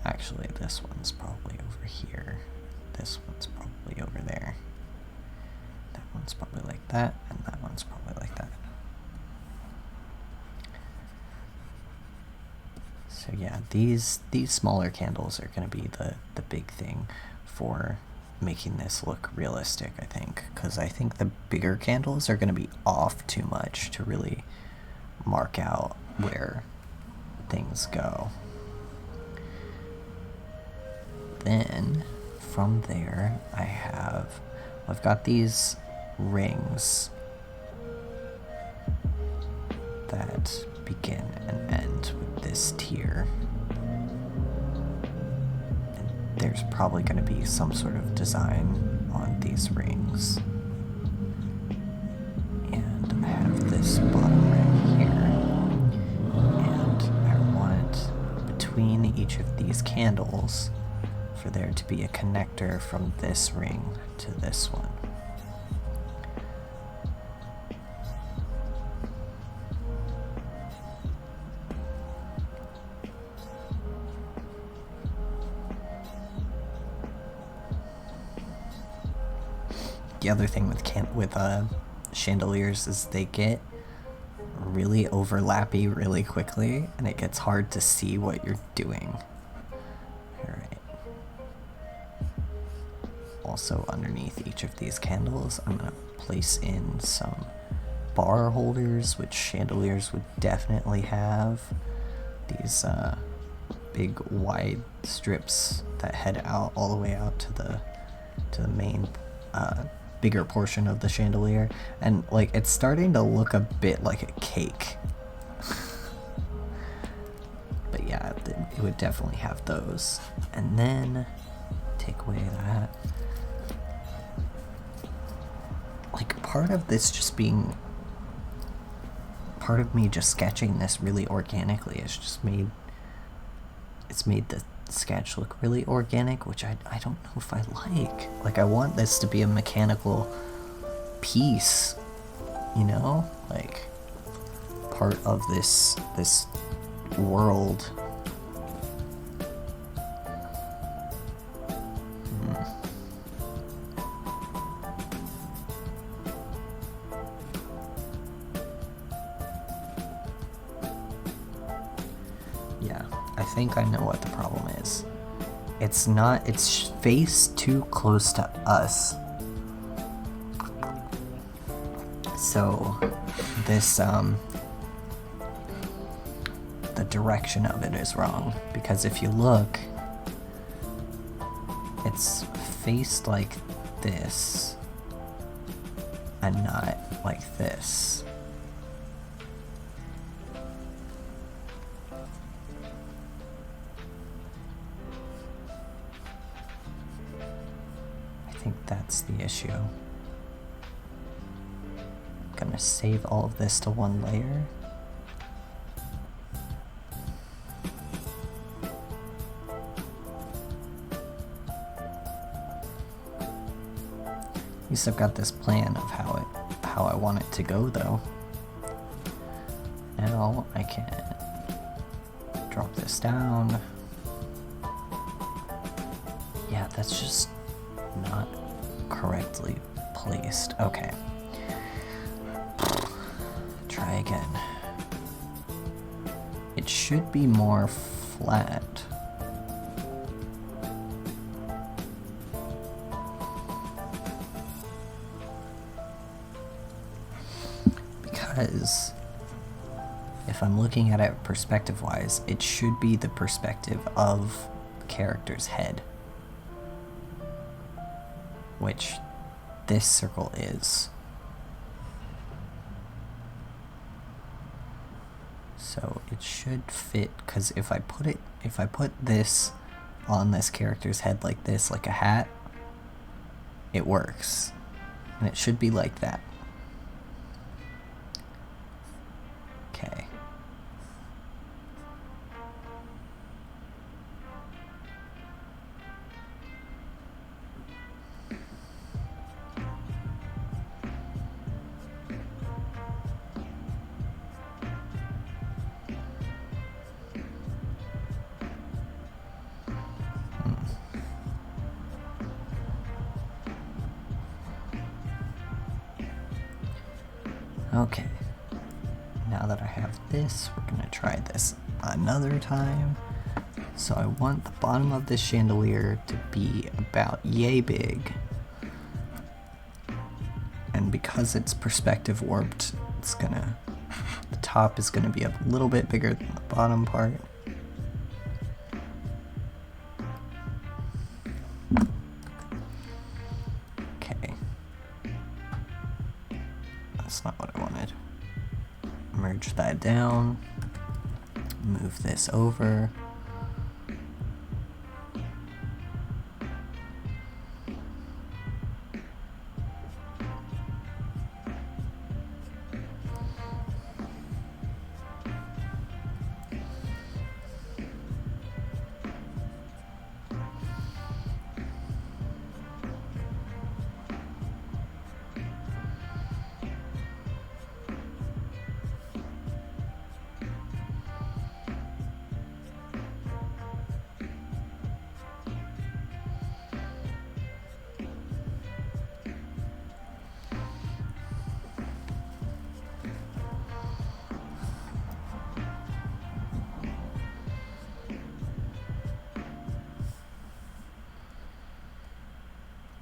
Speaker 1: Actually, this one's probably over here. This one's probably over there. That one's probably like that, and that one's probably like that. So yeah, these smaller candles are going to be the big thing for making this look realistic, I think, because I think the bigger candles are going to be off too much to really mark out where things go. Then from there I've got these rings that begin and end with this tier, and there's probably going to be some sort of design on these rings. And I have this bottom ring here, and I want between each of these candles for there to be a connector from this ring to this one. The other thing with chandeliers is they get really overlappy really quickly, and it gets hard to see what you're doing. Alright. Also underneath each of these candles, I'm going to place in some bar holders, which chandeliers would definitely have. These big wide strips that head out all the way out to the main bigger portion of the chandelier, and like it's starting to look a bit like a cake. But yeah, it would definitely have those. And then take away that. Like part of this just being part of me just sketching this really organically has just made the sketch look really organic, which I don't know if I like. Like I want this to be a mechanical piece, you know, like part of this world. Yeah, I think I know what the problem is. It's faced too close to us. So this the direction of it is wrong, because if you look, it's faced like this and not like this. I think that's the issue. I'm gonna save all of this to one layer. least I've got this plan of how I want it to go, though. Now I can drop this down. Yeah, that's just not correctly placed. Okay. Try again. It should be more flat. Because if I'm looking at it perspective-wise, it should be the perspective of the character's head, which this circle is. So it should fit, because if I put this on this character's head like this, like a hat, it works. And it should be like that. Okay. Okay, now that I have this, we're gonna try this another time. So I want the bottom of this chandelier to be about yay big. And because it's perspective warped, the top is gonna be a little bit bigger than the bottom part. Okay. That's not what I wanted. Merge that down, move this over.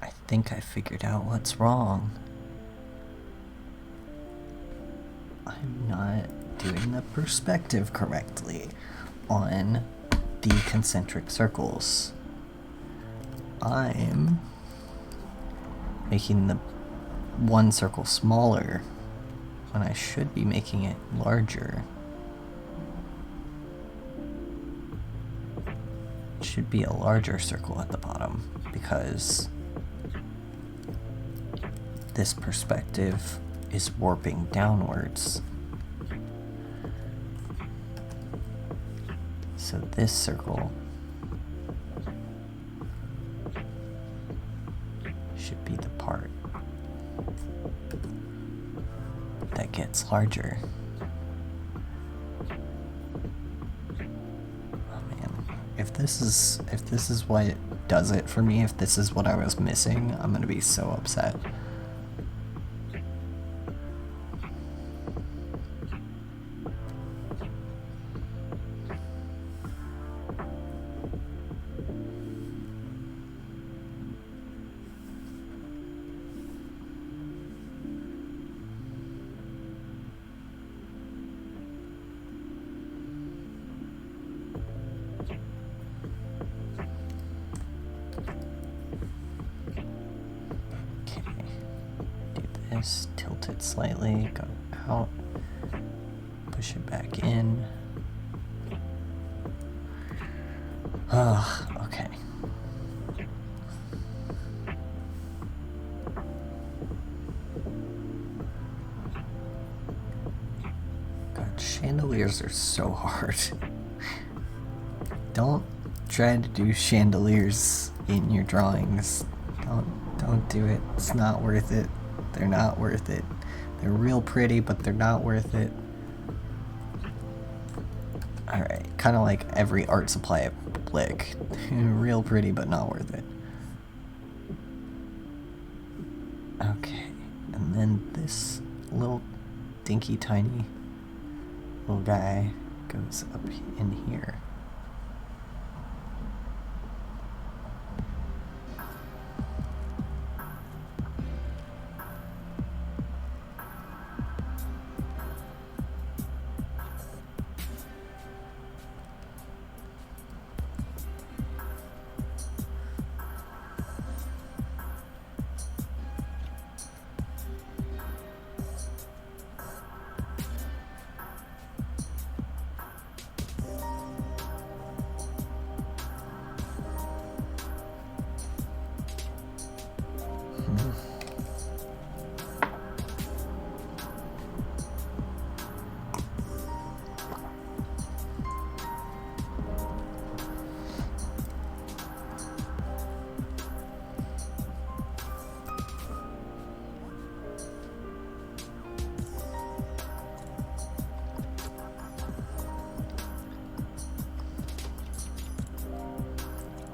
Speaker 1: I think I figured out what's wrong. I'm not doing the perspective correctly on the concentric circles. I'm making the one circle smaller when I should be making it larger. It should be a larger circle at the bottom because this perspective is warping downwards. So this circle should be the part that gets larger. Oh man, if this is what does it for me, if this is what I was missing, I'm gonna be so upset. Tilt it slightly, go out, push it back in. Okay. God, chandeliers are so hard. Don't try to do chandeliers in your drawings. Don't do it. It's not worth it. They're not worth it. They're real pretty, but they're not worth it. Alright, kind of like every art supply at Blick. Real pretty, but not worth it. Okay, and then this little dinky tiny little guy goes up in here.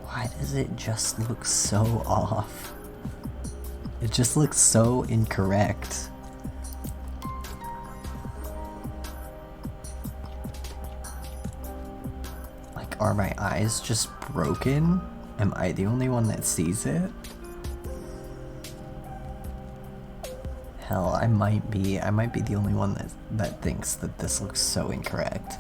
Speaker 1: Why does it just look so off? It just looks so incorrect. Like, are my eyes just broken? Am I the only one that sees it? Hell, I might be the only one that thinks that this looks so incorrect.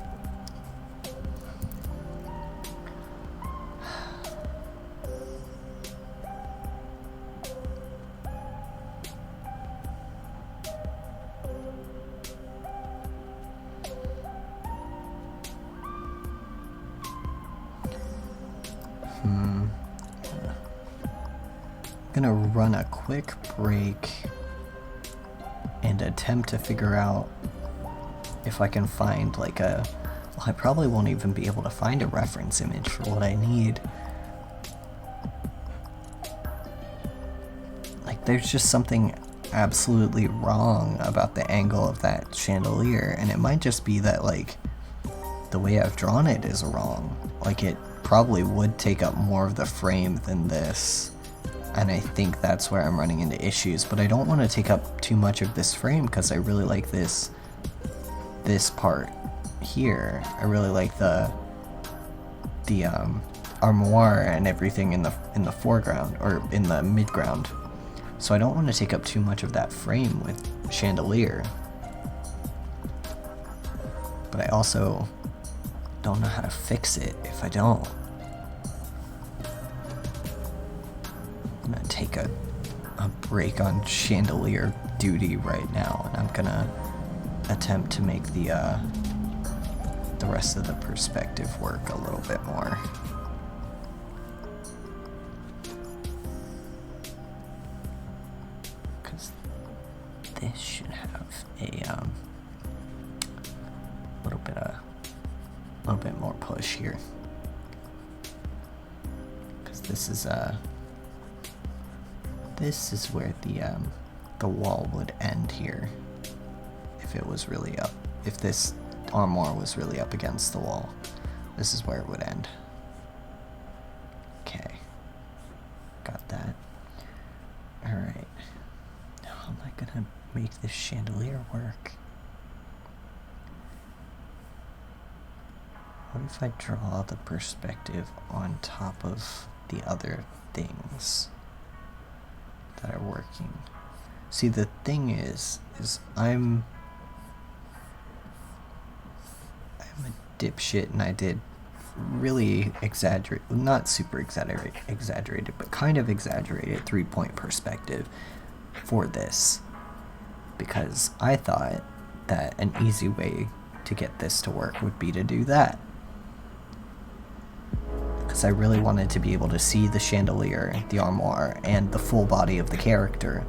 Speaker 1: I'm gonna run a quick break and attempt to figure out if I can find like a... Well, I probably won't even be able to find a reference image for what I need. Like, there's just something absolutely wrong about the angle of that chandelier, and it might just be that, like, the way I've drawn it is wrong. Like, it probably would take up more of the frame than this, and I think that's where I'm running into issues, but I don't want to take up too much of this frame because I really like this part here. I really like the armoire and everything in the foreground, or in the midground. So I don't want to take up too much of that frame with chandelier. But I also don't know how to fix it if I don't. I'm gonna take a break on chandelier duty right now, and I'm gonna attempt to make the rest of the perspective work a little bit more. Because this should have a little bit more push here. Because this is where the wall would end here. If it was really up, if this armoire was really up against the wall, this is where it would end. Okay, got that. Alright, now how am I gonna make this chandelier work? What if I draw the perspective on top of the other things that are working? See, the thing is I'm a dipshit, and I did really not super exaggerated, but kind of exaggerated 3-point perspective for this, because I thought that an easy way to get this to work would be to do that. Because I really wanted to be able to see the chandelier, the armoire, and the full body of the character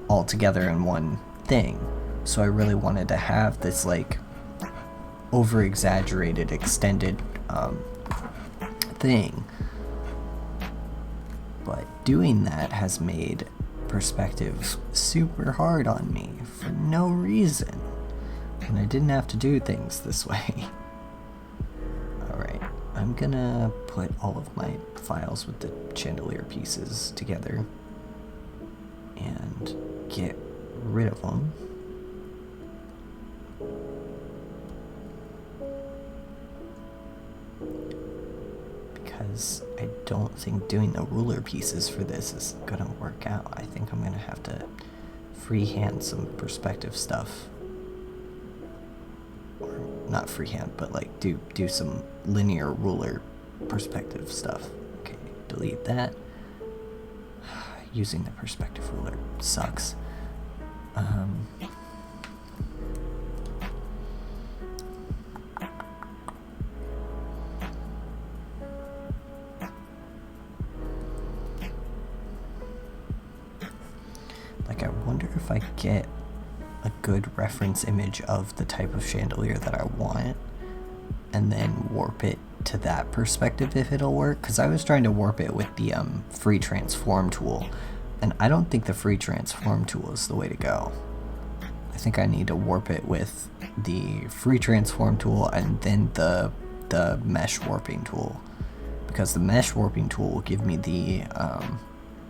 Speaker 1: all together in one thing. So I really wanted to have this, like, over-exaggerated, extended thing. But doing that has made perspective super hard on me for no reason. And I didn't have to do things this way. Alright, I'm gonna put all of my files with the chandelier pieces together and get rid of them. Because I don't think doing the ruler pieces for this is gonna work out. I think I'm gonna have to freehand some perspective stuff. Or not freehand, but like do some linear ruler perspective stuff. Okay, delete that. Using the perspective ruler sucks. Like, I wonder if I get a good reference image of the type of chandelier that I want and then warp it to that perspective if it'll work, because I was trying to warp it with the free transform tool, and I don't think the free transform tool is the way to go. I think I need to warp it with the free transform tool and then the mesh warping tool, because the mesh warping tool will give me the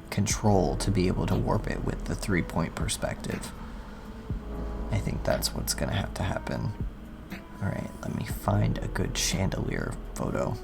Speaker 1: control to be able to warp it with the 3-point perspective. I think that's what's gonna have to happen. Alright, let me find a good chandelier photo.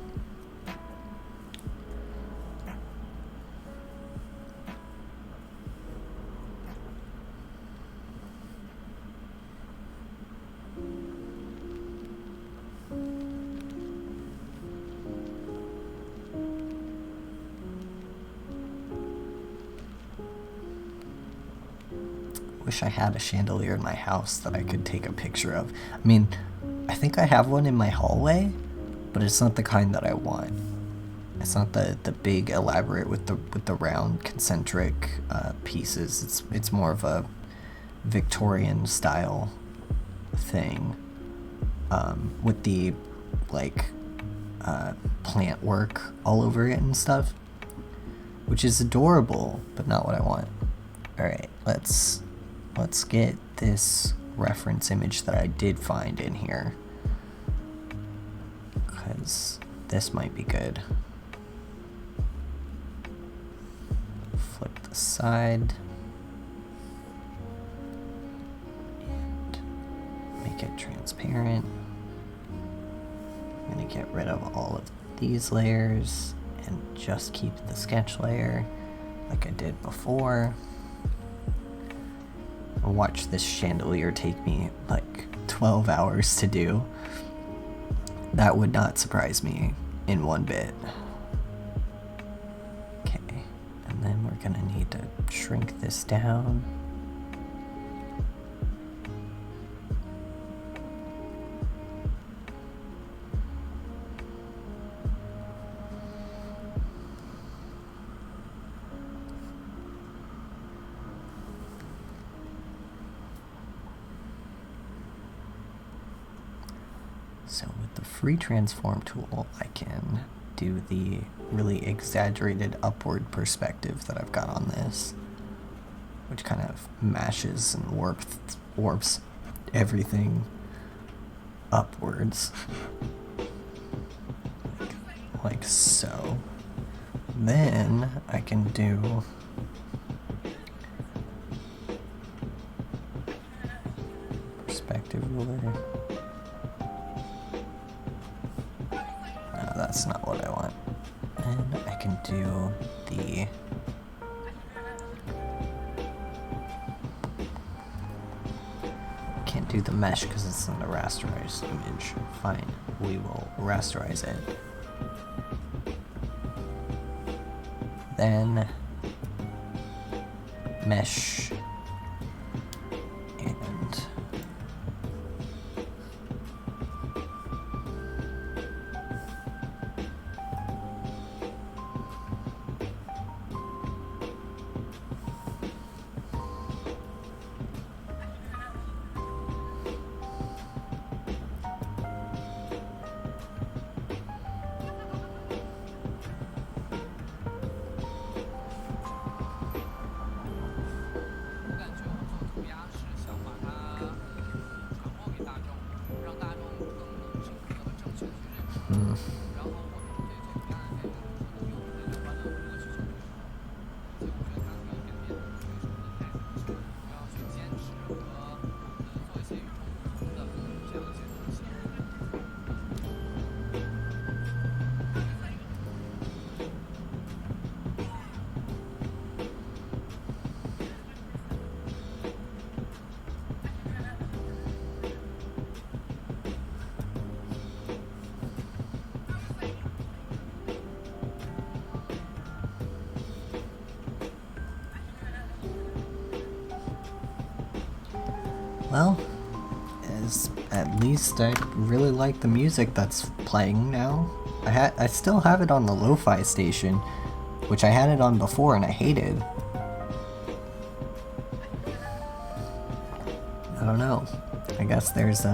Speaker 1: Wish I had a chandelier in my house that I could take a picture of. I mean, I think I have one in my hallway, but it's not the kind that I want. It's not the big elaborate with the round concentric pieces. It's more of a Victorian style thing, with the like plant work all over it and stuff, which is adorable, but not what I want. All right, let's get this reference image that I did find in here, because this might be good. Flip the side and make it transparent. I'm gonna get rid of all of these layers and just keep the sketch layer like I did before. I'll watch this chandelier take me like 12 hours to do. That would not surprise me in one bit. Okay, and then we're gonna need to shrink this down. So with the free transform tool, I can do the really exaggerated upward perspective that I've got on this, which kind of mashes and warps everything upwards, like so. Then I can do perspective ruler. That's not what I want. And I can do the can't do the mesh because it's in the rasterized image. Fine, we will rasterize it. Then mesh and Well, at least I really like the music that's playing now. I still have it on the lo-fi station, which I had it on before and I hated. I don't know. I guess there's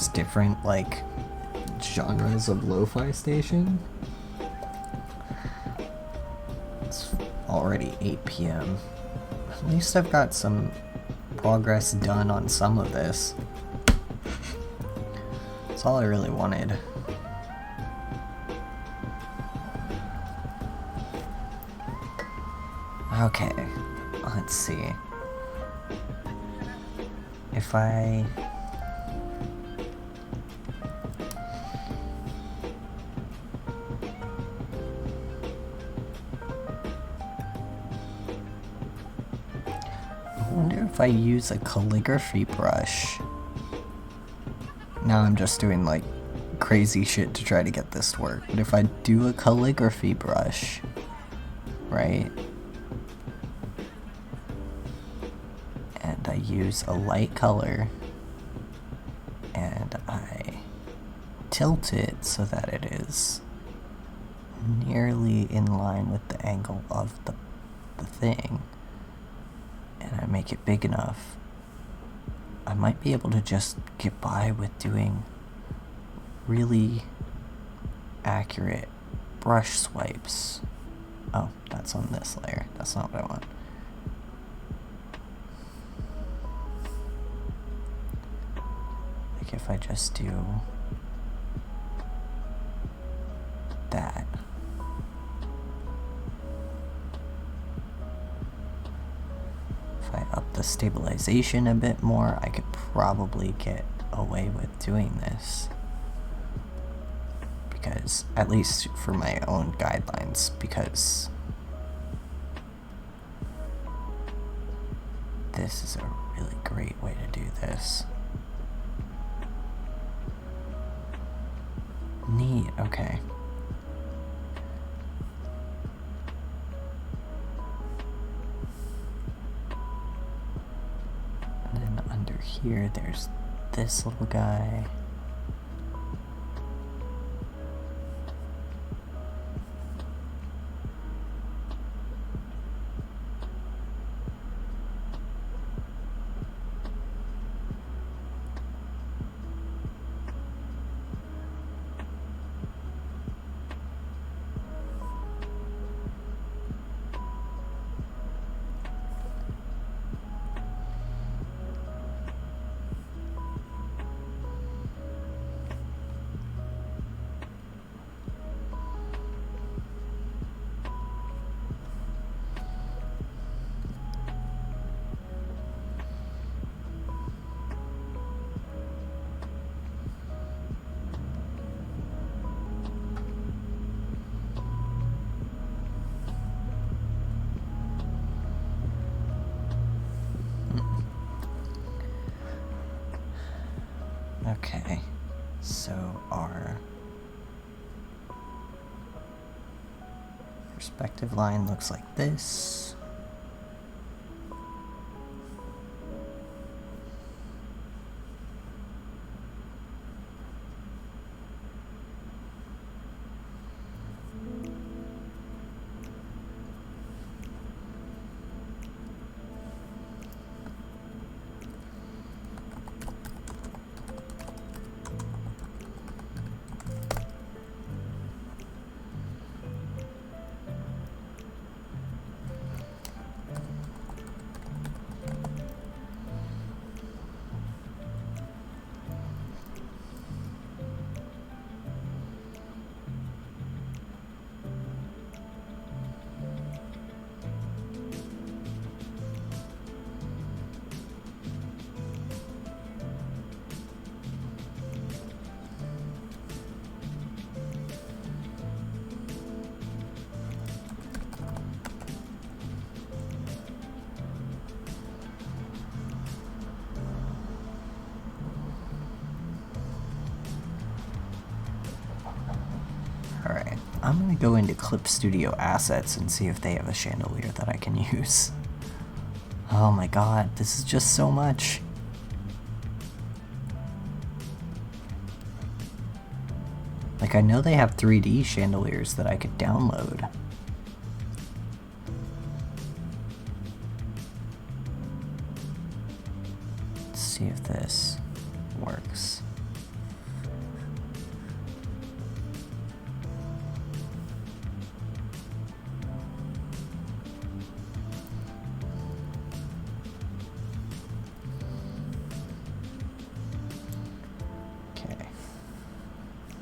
Speaker 1: different like genres of lo-fi station. It's already 8 p.m. At least I've got some progress done on some of this. That's all I really wanted. Okay, let's see. If I... I wonder if I use a calligraphy brush. Now I'm just doing like crazy shit to try to get this to work. But if I do a calligraphy brush, right? And I use a light color and I tilt it so that it is nearly in line with the angle of the thing, and I make it big enough, I might be able to just get by with doing really accurate brush swipes. Oh, that's on this layer. That's not what I want. Like if I just do that. If I up the stabilization a bit more, I could probably get away with doing this. Because, at least for my own guidelines, because this is a really great way to do this. Neat, okay. And then under here, there's this little guy. Okay, so our perspective line looks like this. Alright, I'm gonna go into Clip Studio Assets and see if they have a chandelier that I can use. Oh my god, this is just so much. Like, I know they have 3D chandeliers that I could download. Let's see if this works. Okay.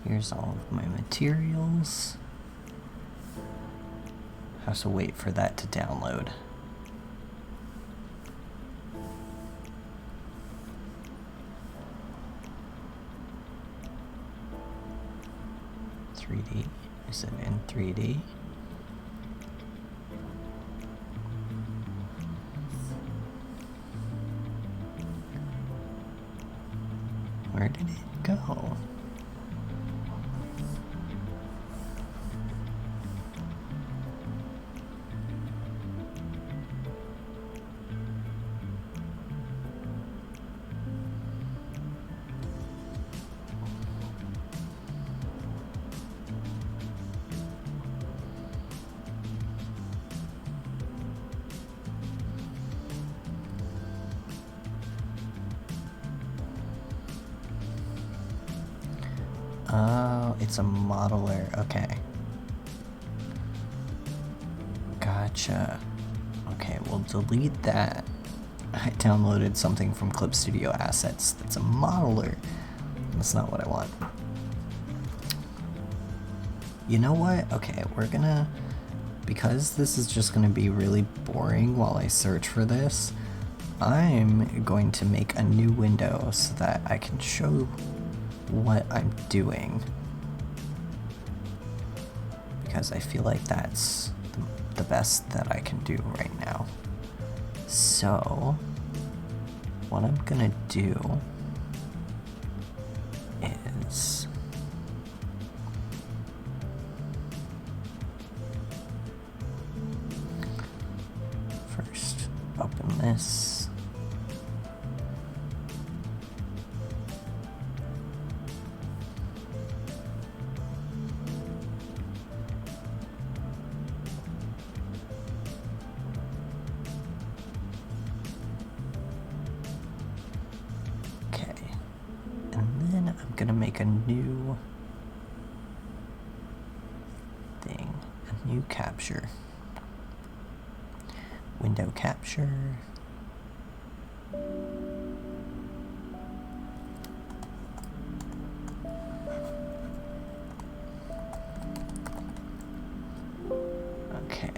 Speaker 1: Here's all of my materials. Have to wait for that to download. Is it in 3D? Where did it go? Oh, it's a modeler. Okay. Gotcha. Okay, we'll delete that. I downloaded something from Clip Studio Assets that's a modeler. That's not what I want. You know what? Okay, we're gonna... Because this is just gonna be really boring while I search for this, I'm going to make a new window so that I can show what I'm doing, because I feel like that's the best that I can do right now. So what I'm gonna do is first open this. I'm gonna make a new thing, a new capture. Window capture. Okay.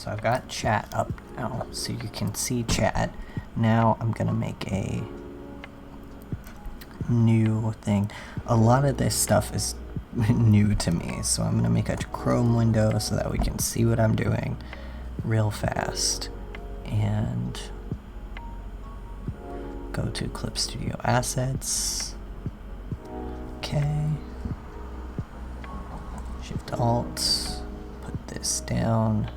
Speaker 1: So I've got chat up now, so you can see chat. Now I'm gonna make a new thing. A lot of this stuff is new to me, so I'm gonna make a Chrome window so that we can see what I'm doing real fast. And go to Clip Studio Assets. Okay. Shift Alt, put this down.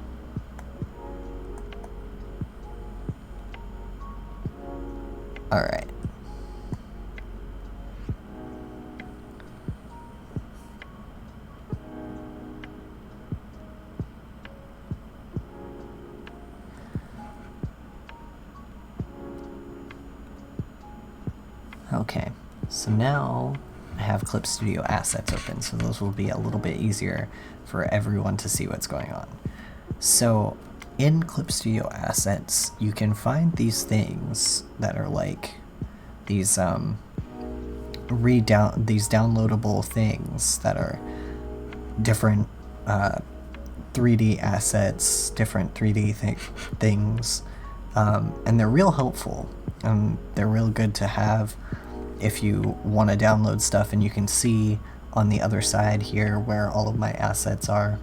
Speaker 1: All right. Okay, so now I have Clip Studio Assets open, so those will be a little bit easier for everyone to see what's going on. So in Clip Studio Assets, you can find these things that are like these downloadable things that are different 3D assets, different 3D things, and they're real helpful. They're real good to have if you want to download stuff, and you can see on the other side here where all of my assets are.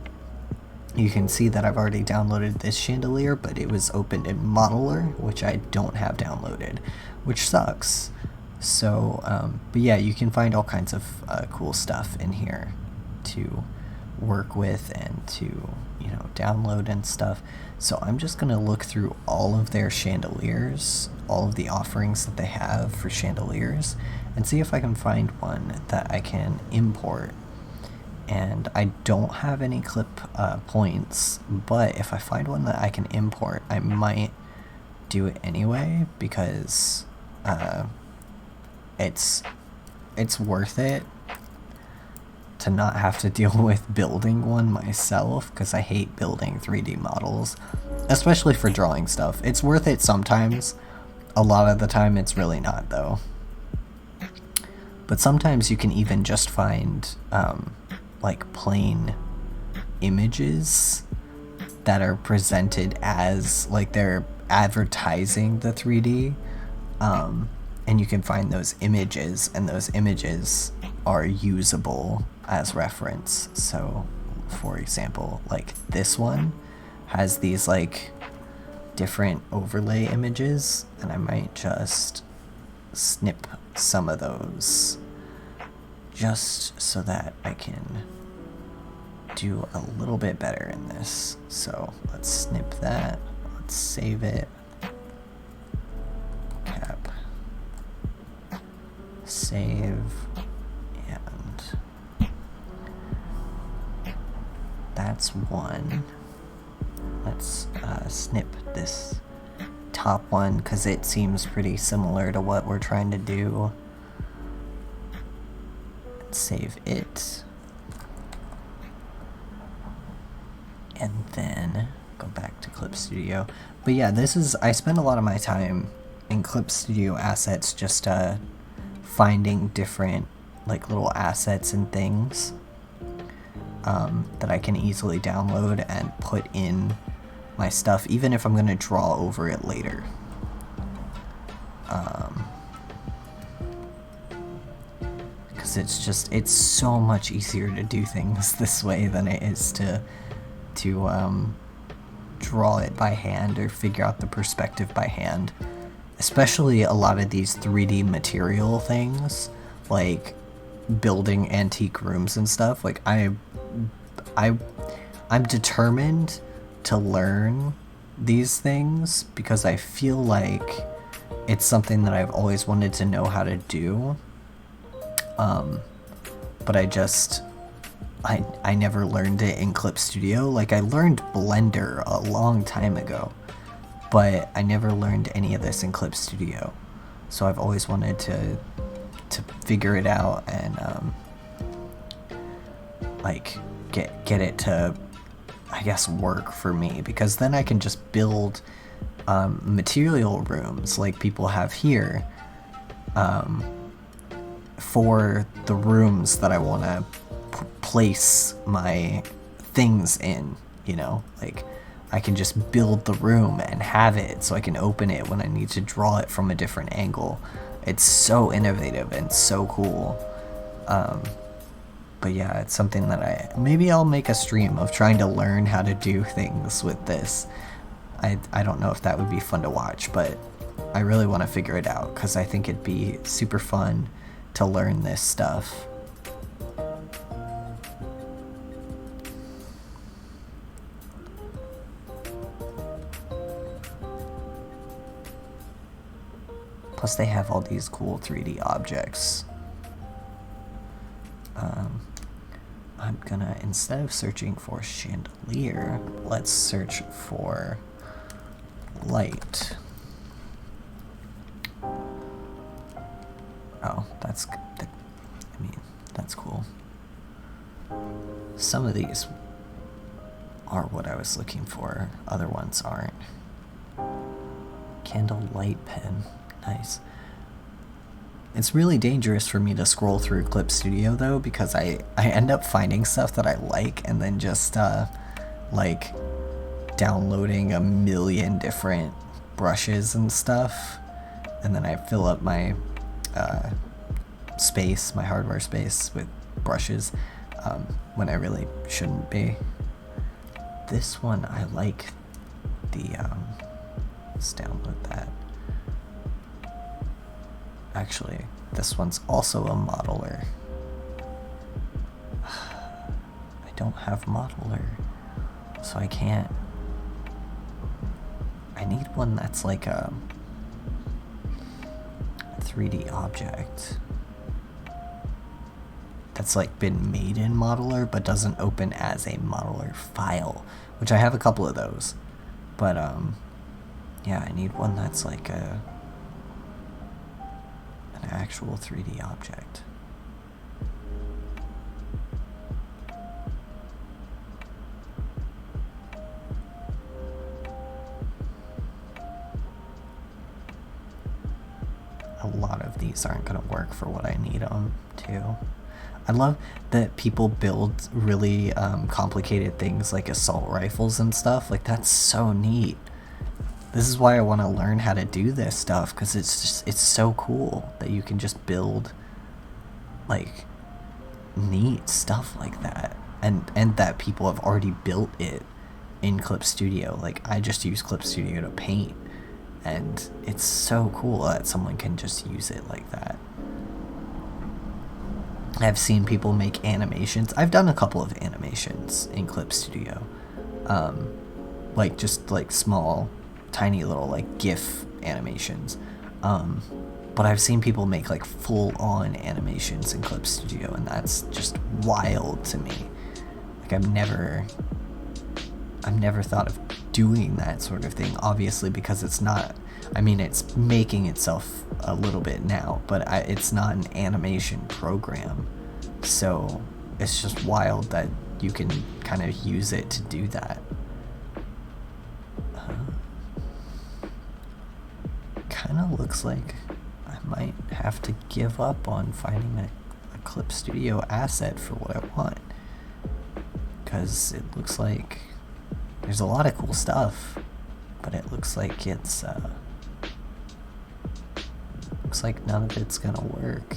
Speaker 1: You can see that I've already downloaded this chandelier, but it was opened in Modeler, which I don't have downloaded, which sucks. So, but yeah, you can find all kinds of cool stuff in here to work with and to, you know, download and stuff. So I'm just going to look through all of their chandeliers, all of the offerings that they have for chandeliers, and see if I can find one that I can import. And I don't have any clip points, but if I find one that I can import, I might do it anyway, because it's worth it to not have to deal with building one myself, because I hate building 3D models, especially for drawing stuff. It's worth it sometimes. A lot of the time it's really not, though. But sometimes you can even just find like plain images that are presented as like they're advertising the 3D, and you can find those images, and those images are usable as reference. So for example, like this one has these like different overlay images, and I might just snip some of those just so that I can do a little bit better in this. So let's snip that, let's save it, cap, save, and that's one. Let's snip this top one because it seems pretty similar to what we're trying to do. Let's save it. And then go back to Clip Studio. But yeah, I spend a lot of my time in Clip Studio Assets just finding different like little assets and things that I can easily download and put in my stuff, even if I'm going to draw over it later. Because it's so much easier to do things this way than it is to draw it by hand or figure out the perspective by hand. Especially a lot of these 3D material things, like building antique rooms and stuff. Like I'm determined to learn these things because I feel like it's something that I've always wanted to know how to do. But I never learned it in Clip Studio. Like I learned Blender a long time ago, but I never learned any of this in Clip Studio. So I've always wanted to figure it out and like get it to, I guess, work for me, because then I can just build material rooms like people have here for the rooms that I want to place my things in, you know, like I can just build the room and have it so I can open it when I need to draw it from a different angle. It's so innovative and so cool. But yeah, it's something that maybe I'll make a stream of trying to learn how to do things with this. I don't know if that would be fun to watch, but I really want to figure it out because I think it'd be super fun to learn this stuff. Plus they have all these cool 3D objects. I'm gonna, instead of searching for chandelier, let's search for light. Oh, that's cool. Some of these are what I was looking for, other ones aren't. Candle light pen, nice. It's really dangerous for me to scroll through Clip Studio though, because I end up finding stuff that I like and then just like downloading a million different brushes and stuff, and then I fill up my space, my hardware space, with brushes when I really shouldn't be. This one I like the let's download that. Actually, this one's also a modeler. I don't have modeler, so I can't. I need one that's like a 3D object that's like been made in modeler but doesn't open as a modeler file, which I have a couple of those. But yeah, I need one that's like an actual 3D object. A lot of these aren't going to work for what I need them to. I love that people build really complicated things like assault rifles and stuff. Like, that's so neat. This is why I want to learn how to do this stuff, because it's so cool that you can just build like neat stuff like that, and that people have already built it in Clip Studio. Like, I just use Clip Studio to paint, and it's so cool that someone can just use it like that. I've seen people make animations. I've done a couple of animations in Clip Studio, like just like small, tiny little like GIF animations, but I've seen people make like full-on animations in Clip Studio, and that's just wild to me. Like, I've never thought of doing that sort of thing, obviously, because it's not, I mean, it's making itself a little bit now, but it's not an animation program, so it's just wild that you can kind of use it to do that. Kind of looks like I might have to give up on finding a Clip Studio asset for what I want, because it looks like there's a lot of cool stuff, but it looks like it's looks like none of it's gonna work.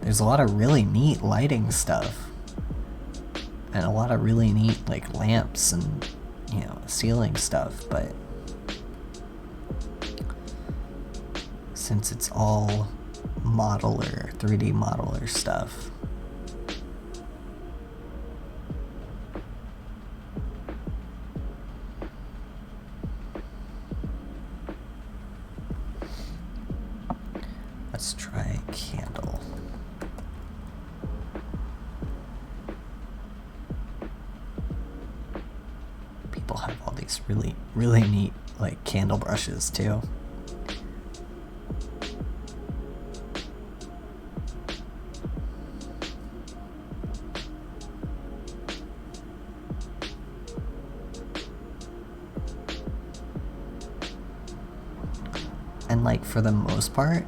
Speaker 1: There's a lot of really neat lighting stuff, and a lot of really neat like lamps and, you know, ceiling stuff, but since it's all modeler, 3D modeler stuff, let's try candle. People have all these really neat like candle brushes too. And like, for the most part,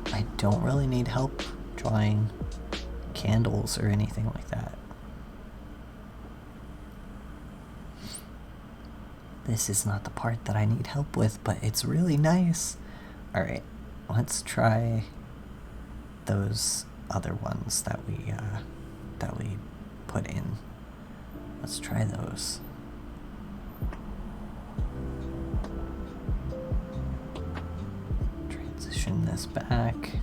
Speaker 1: I don't really need help drawing candles or anything like that. This is not the part that I need help with, but it's really nice. Alright, let's try those other ones that we put in. Let's try those. Transition this back.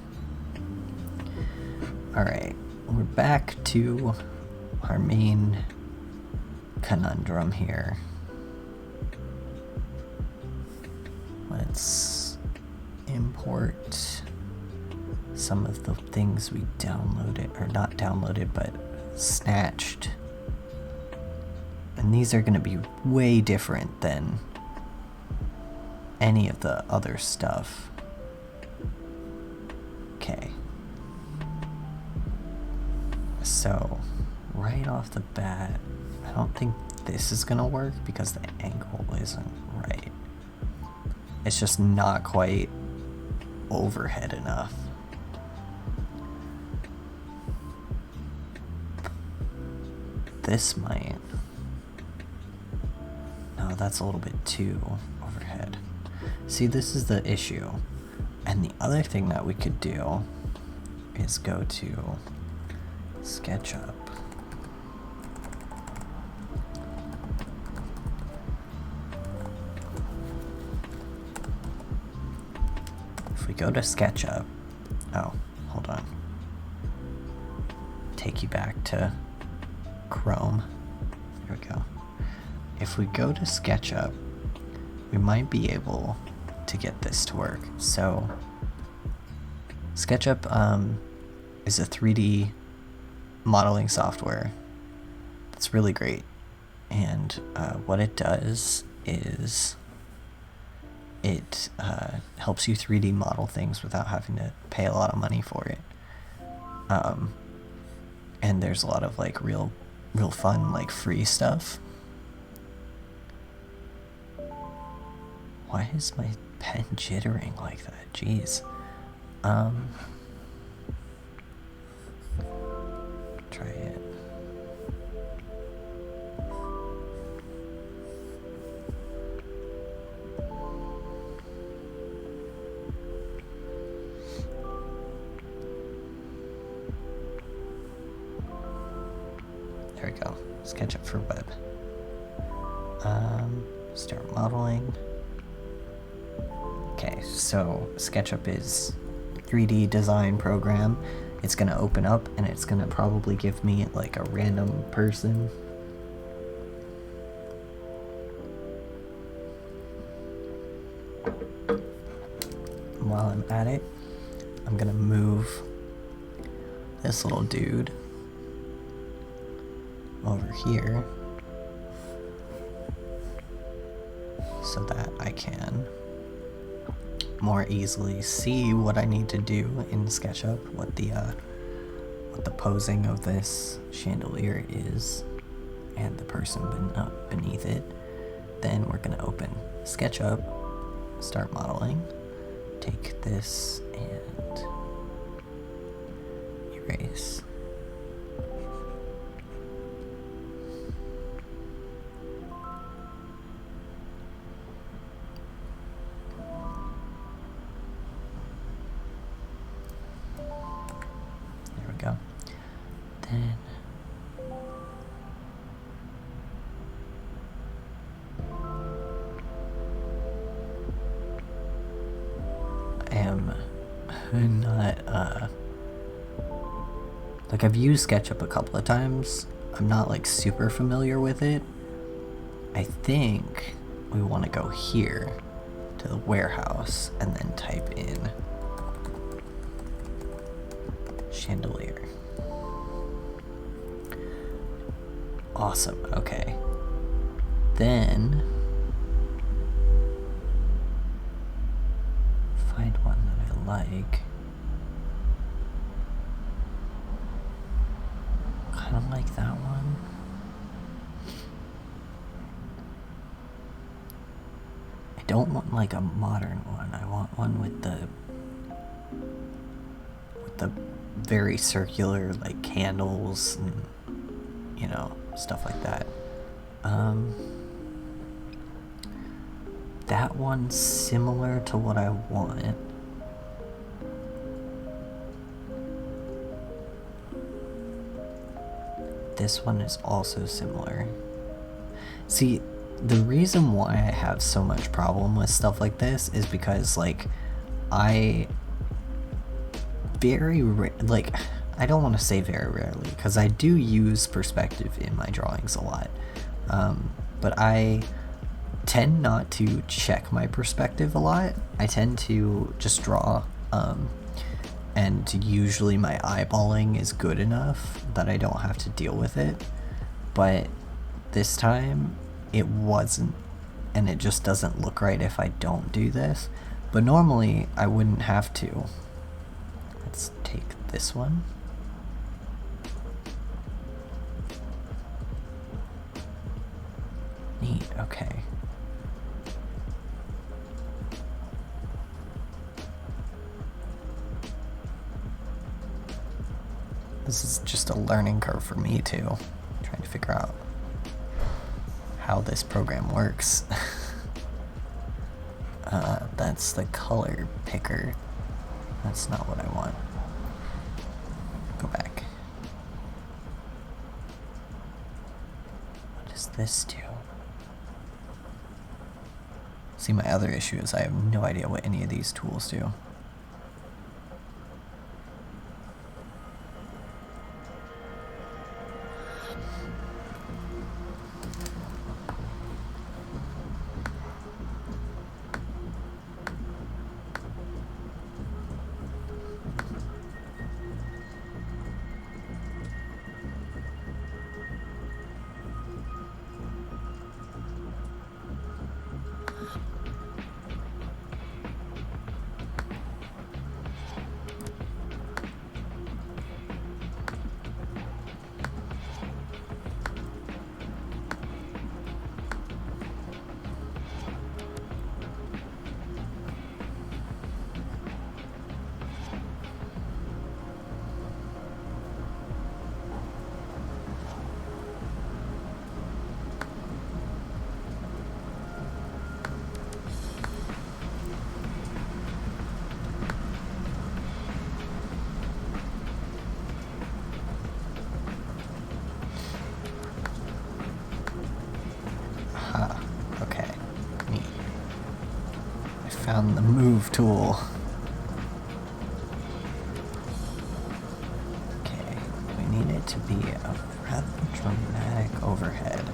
Speaker 1: Alright, we're back to our main conundrum here. Let's import some of the things we downloaded, or not downloaded, but snatched. And these are going to be way different than any of the other stuff. Okay. So, right off the bat, I don't think this is going to work because the angle isn't right. It's just not quite overhead enough. This might. No, that's a little bit too overhead. See, this is the issue. And the other thing that we could do is go to SketchUp. If we go to SketchUp, oh, hold on. Take you back to Chrome. There we go. If we go to SketchUp, we might be able to get this to work. So, SketchUp is a 3D modeling software. It's really great. And what it does is it helps you 3D model things without having to pay a lot of money for it. And there's a lot of like real fun, like free stuff. Why is my pen jittering like that? Jeez. Try it. There we go. SketchUp for web. Start modeling. Okay, so SketchUp is 3D design program. It's gonna open up and it's gonna probably give me like a random person. While I'm at it, I'm gonna move this little dude over here so that I can more easily see what I need to do in SketchUp, what the posing of this chandelier is, and the person beneath it. Then we're gonna open SketchUp, start modeling, take this and erase. Go. Then I am not like I've used SketchUp a couple of times. I'm not like super familiar with it. I think we want to go here to the warehouse and then type in chandelier. Awesome, okay. Then find one that I like. Kind of like that one. I don't want like a modern one. I want one with the very circular like candles and that one's similar to what I want. This one is also similar. See, the reason why I have so much problem with stuff like this is because, like, I I don't want to say very rarely, because I do use perspective in my drawings a lot, but I tend not to check my perspective a lot. I tend to just draw, and usually my eyeballing is good enough that I don't have to deal with it, but this time it wasn't, and it just doesn't look right if I don't do this, but normally I wouldn't have to. Let's take this one. Neat, okay. This is just a learning curve for me too, trying to figure out how this program works. That's the color picker. That's not what I want. Go back. What does this do? See, my other issue is I have no idea what any of these tools do. Okay, neat. I found the move tool. Okay, we need it to be a rather dramatic overhead.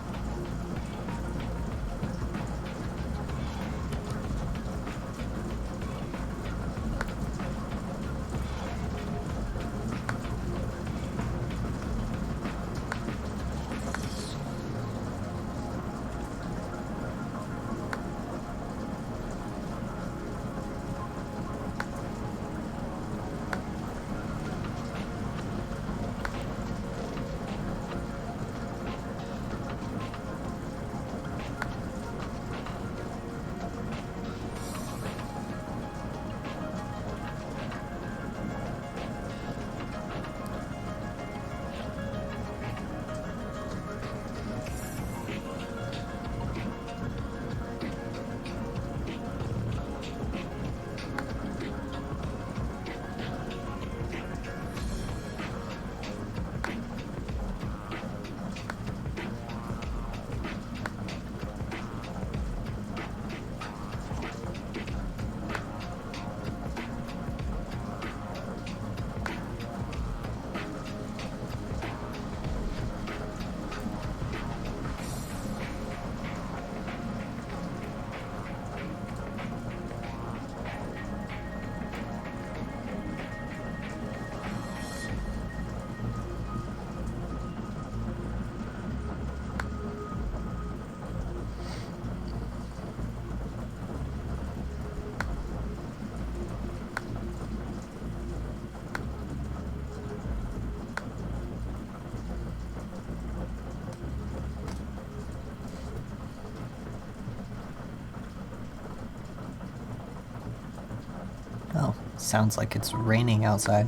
Speaker 1: Oh, sounds like it's raining outside.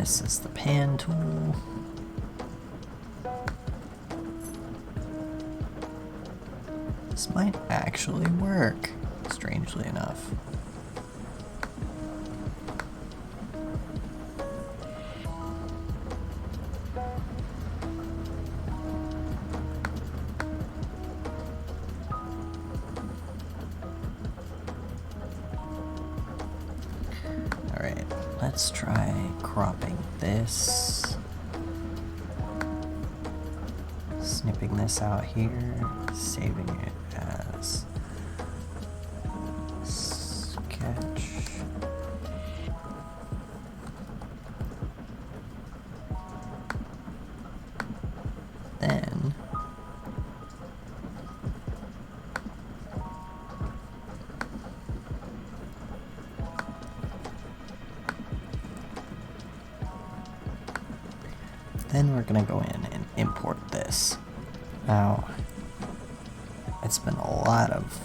Speaker 1: this is the pan tool. This might actually work, strangely enough. Alright, let's try cropping this. Snipping this out here, saving it as sketch. Then we're gonna go in and import this. Now, it's been a lot of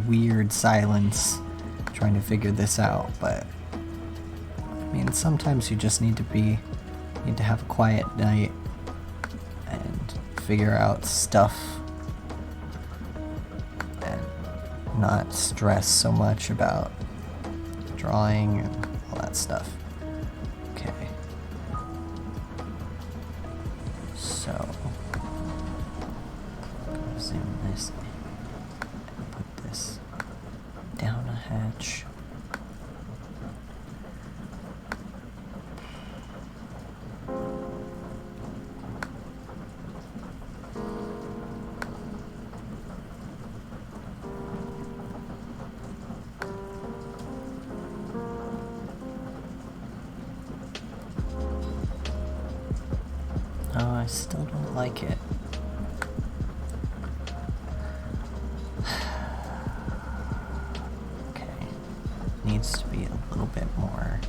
Speaker 1: weird silence trying to figure this out, but I mean, sometimes you just need to have a quiet night and figure out stuff and not stress so much about drawing and all that stuff. Okay. So, zoom this and put this down a hatch. Oh, I still don't like it. Okay. Needs to be a little bit more.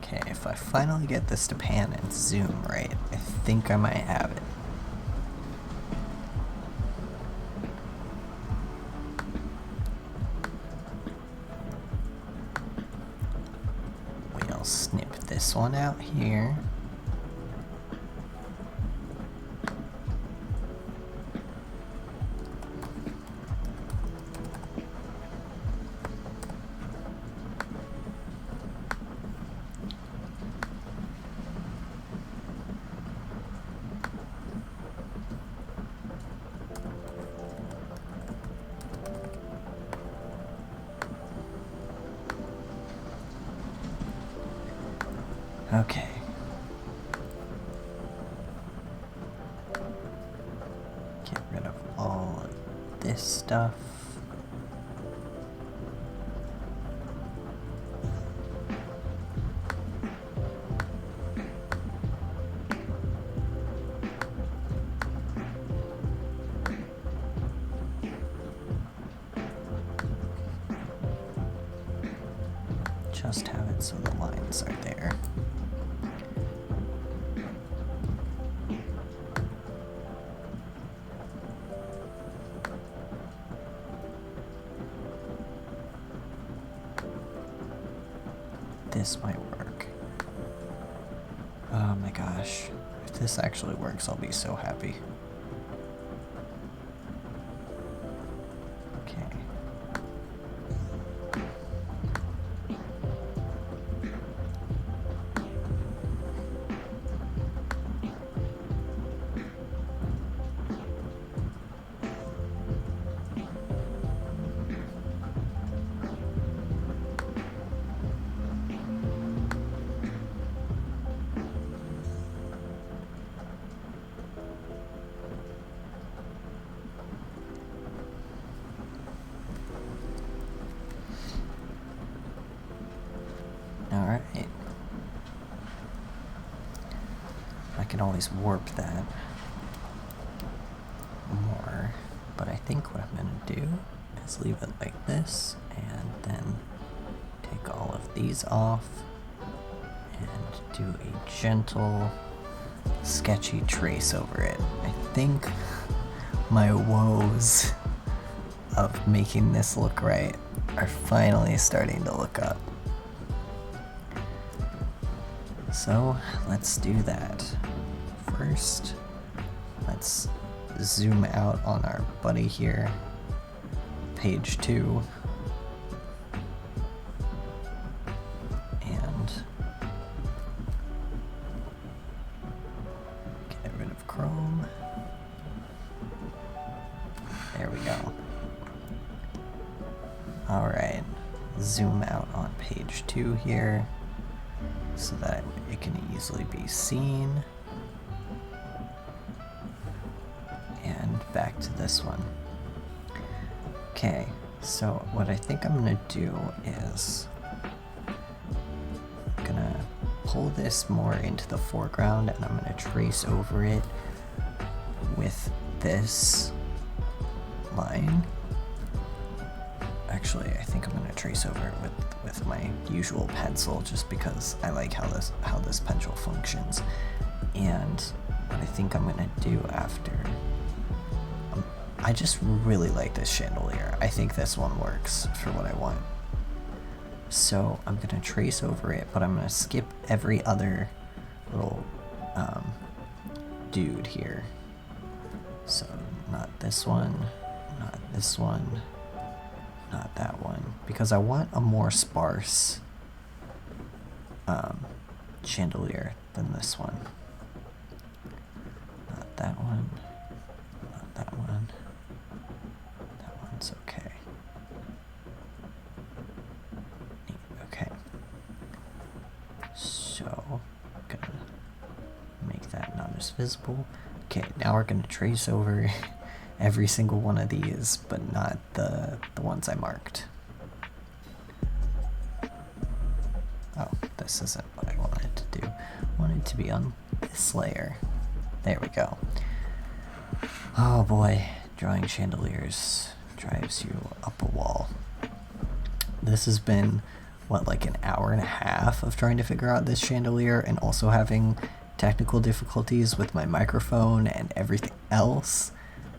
Speaker 1: Okay, if I finally get this to pan and zoom right, I think I might have it. snip this one out here. Okay. Get rid of all of this stuff. Just have it so the lines are there. This might work. Oh my gosh. If this actually works, I'll be so happy. Okay. Alright. I can always warp that more, but I think what I'm going to do is leave it like this and then take all of these off and do a gentle, sketchy trace over it. I think my woes of making this look right are finally starting to look up. So let's do that. First, let's zoom out on our buddy here, page 2, and get rid of Chrome. There we go. Alright, zoom out on page 2 here, so that it can easily be seen. And back to this one. Okay, so what I think I'm gonna do is I'm gonna pull this more into the foreground and I'm gonna trace over it with this line. Actually, I think I'm gonna trace over it with my usual pencil, just because I like how this pencil functions. And what I think I'm gonna do after, I just really like this chandelier. I think this one works for what I want. So I'm gonna trace over it, but I'm gonna skip every other little dude here. So not this one, not this one, not that one, because I want a more sparse chandelier than this one. Not that one, not that one. That one's okay. Neat. Okay. So I'm gonna make that not as visible. Okay, now we're gonna trace over every single one of these, but not the ones I marked. Oh, this isn't what I wanted to do. I wanted to be on this layer. There we go. Oh boy, drawing chandeliers drives you up a wall. This has been, what, like an hour and a half of trying to figure out this chandelier, and also having technical difficulties with my microphone and everything else,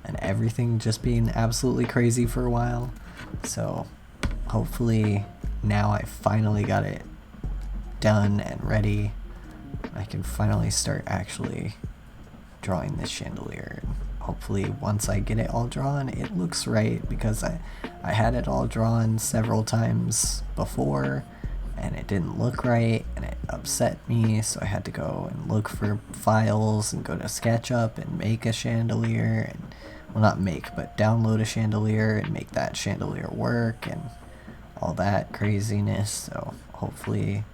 Speaker 1: and everything just being absolutely crazy for a while. So hopefully now I finally got it done and ready, I can finally start actually drawing this chandelier. Hopefully once I get it all drawn, it looks right, because I had it all drawn several times before and it didn't look right and it upset me, so I had to go and look for files and go to SketchUp and make a chandelier, and well, not make, but download a chandelier and make that chandelier work and all that craziness. So hopefully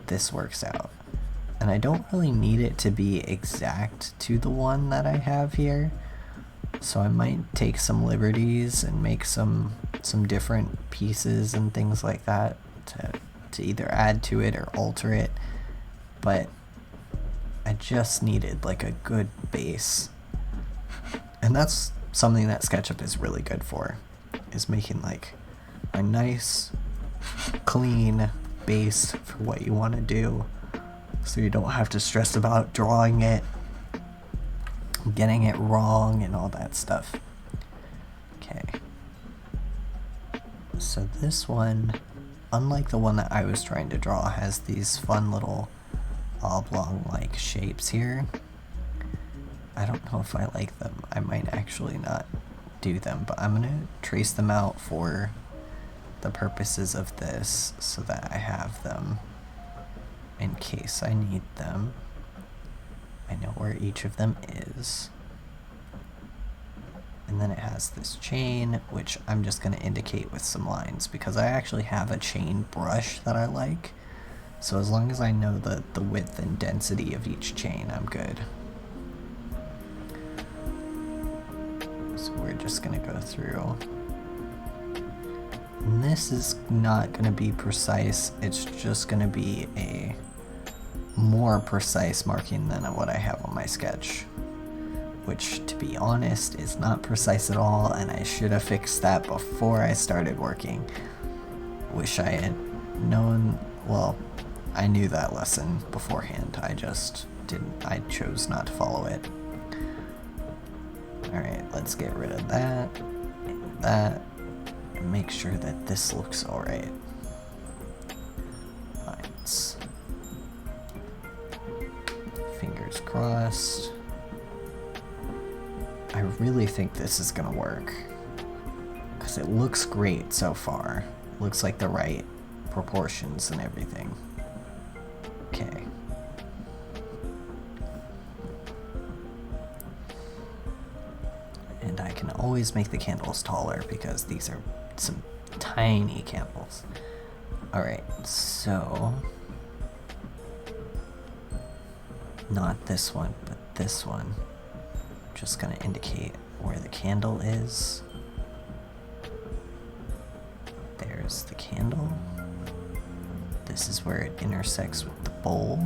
Speaker 1: this works out. And I don't really need it to be exact to the one that I have here, so I might take some liberties and make some different pieces and things like that to either add to it or alter it. But I just needed like a good base, and that's something that SketchUp is really good for, is making like a nice clean base for what you want to do, so you don't have to stress about drawing it, getting it wrong, and all that stuff. Okay. So this one, unlike the one that I was trying to draw, has these fun little oblong-like shapes here. I don't know if I like them. I might actually not do them, but I'm gonna trace them out for the purposes of this so that I have them in case I need them. I know where each of them is. And then it has this chain, which I'm just going to indicate with some lines, because I actually have a chain brush that I like. So as long as I know the width and density of each chain, I'm good. So we're just going to go through. And this is not going to be precise, it's just going to be a more precise marking than what I have on my sketch, which, to be honest, is not precise at all, and I should have fixed that before I started working. Wish I had known. Well, I knew that lesson beforehand, I just didn't. I chose not to follow it. Alright, let's get rid of that and that, and make sure that this looks alright. Lines. Fingers crossed. I really think this is gonna work, because it looks great so far. Looks like the right proportions and everything. Okay. And I can always make the candles taller, because these are some tiny candles. Alright, so not this one, but this one. Just gonna indicate where the candle is. There's the candle. This is where it intersects with the bowl.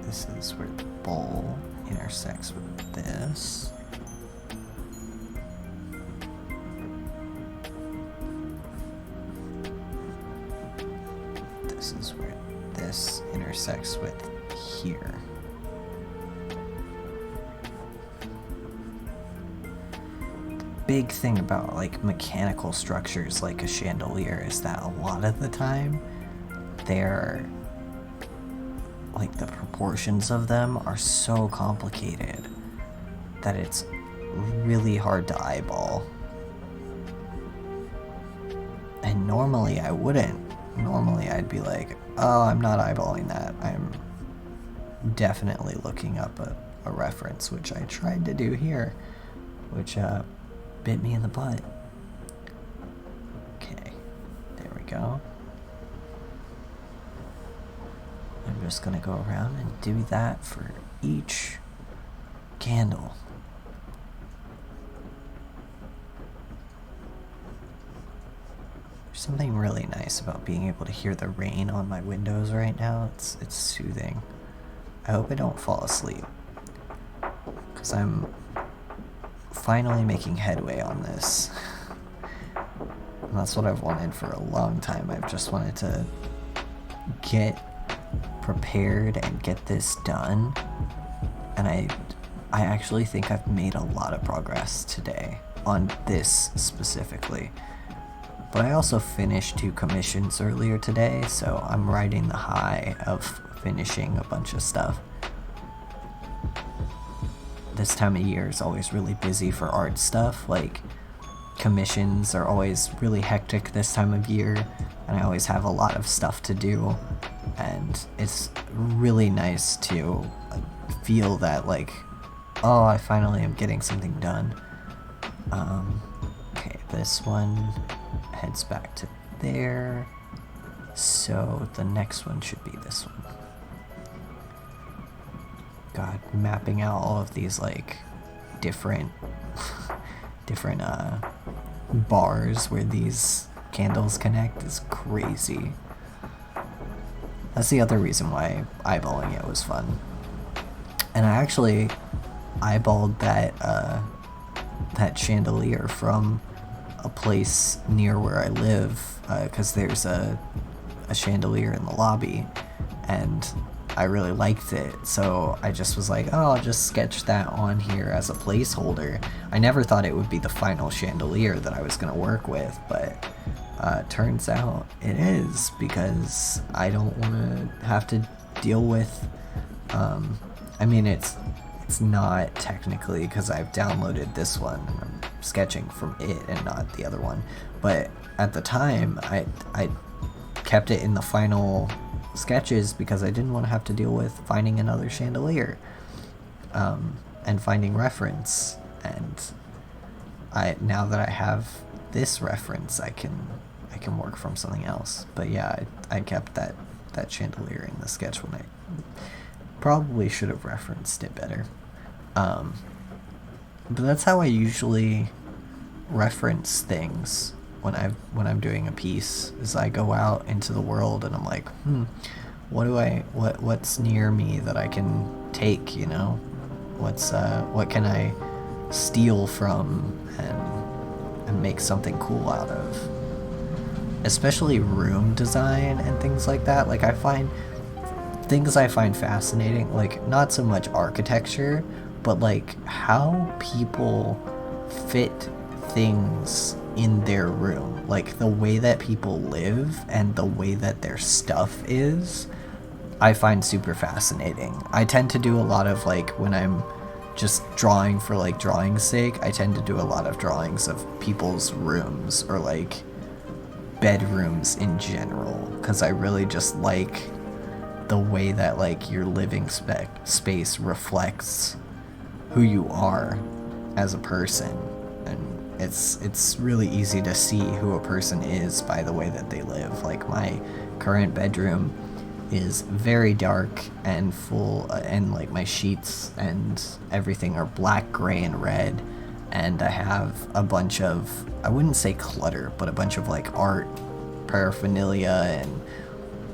Speaker 1: This is where the bowl intersects with this. This is where this intersects with here. The big thing about like mechanical structures like a chandelier is that a lot of the time they're like, the proportions of them are so complicated that it's really hard to eyeball. And normally I wouldn't. Normally I'd be like, oh, I'm not eyeballing that. I'm definitely looking up a reference, which I tried to do here, which bit me in the butt. Okay, there we go. I'm just gonna go around and do that for each candle. There's something really nice about being able to hear the rain on my windows right now. It's soothing. I hope I don't fall asleep, because I'm finally making headway on this. And that's what I've wanted for a long time. I've just wanted to get prepared and get this done. And I actually think I've made a lot of progress today on this specifically. But I also finished 2 commissions earlier today, so I'm riding the high of finishing a bunch of stuff. This time of year is always really busy for art stuff. Like, commissions are always really hectic this time of year, and I always have a lot of stuff to do. And it's really nice to feel that, like, oh, I finally am getting something done. Okay, this one heads back to there. So the next one should be this one. God, mapping out all of these, like, different bars where these candles connect is crazy. That's the other reason why eyeballing it was fun. And I actually eyeballed that chandelier from a place near where I live, because there's a chandelier in the lobby, and I really liked it, so I just was like, oh, I'll just sketch that on here as a placeholder. I never thought it would be the final chandelier that I was going to work with, but turns out it is, because I don't want to have to deal with, I mean, it's not technically, because I've downloaded this one and I'm sketching from it and not the other one, but at the time I kept it in the final sketches because I didn't want to have to deal with finding another chandelier and finding reference. And now that I have this reference, I can work from something else. But yeah, I kept that chandelier in the sketch when I probably should have referenced it better. But that's how I usually reference things when I'm doing a piece, is I go out into the world and I'm like, what's near me that I can take, you know? What can I steal from and make something cool out of? Especially room design and things like that. Like, I find fascinating, like, not so much architecture, but like how people fit things in their room, like the way that people live and the way that their stuff is, I find super fascinating. I tend to do a lot of, like, when I'm just drawing for, like, drawing's sake, I tend to do a lot of drawings of people's rooms, or like bedrooms in general, because I really just like the way that, like, your living space reflects who you are as a person. And it's really easy to see who a person is by the way that they live. Like, my current bedroom is very dark and full, and like my sheets and everything are black, gray, and red, and I have a bunch of, I wouldn't say clutter, but a bunch of, like, art paraphernalia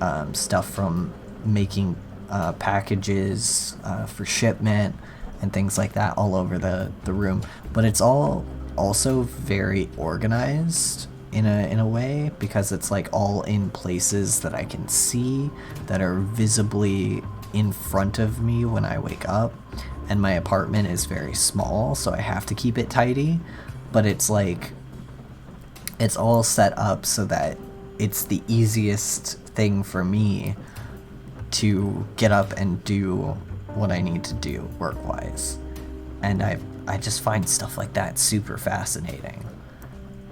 Speaker 1: and stuff from making packages for shipment and things like that all over the room. But it's all also very organized in a way, because it's, like, all in places that I can see, that are visibly in front of me when I wake up. And my apartment is very small, so I have to keep it tidy, but it's like, it's all set up so that it's the easiest thing for me to get up and do what I need to do work-wise. And I just find stuff like that super fascinating.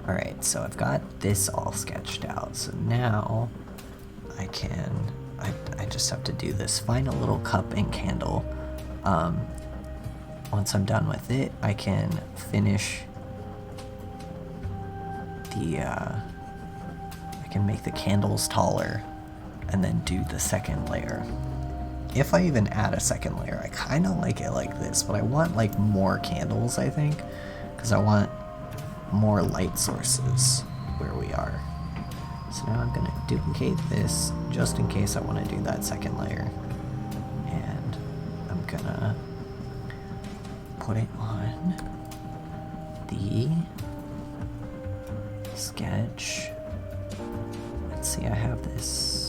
Speaker 1: Alright, so I've got this all sketched out, so now I just have to do this final little cup and candle. Once I'm done with it, I can finish I can make the candles taller and then do the second layer. If I even add a second layer, I kind of like it like this, but I want, like, more candles, I think, because I want more light sources where we are. So now I'm going to duplicate this just in case I want to do that second layer. And I'm going to put it on the sketch. Let's see, I have this.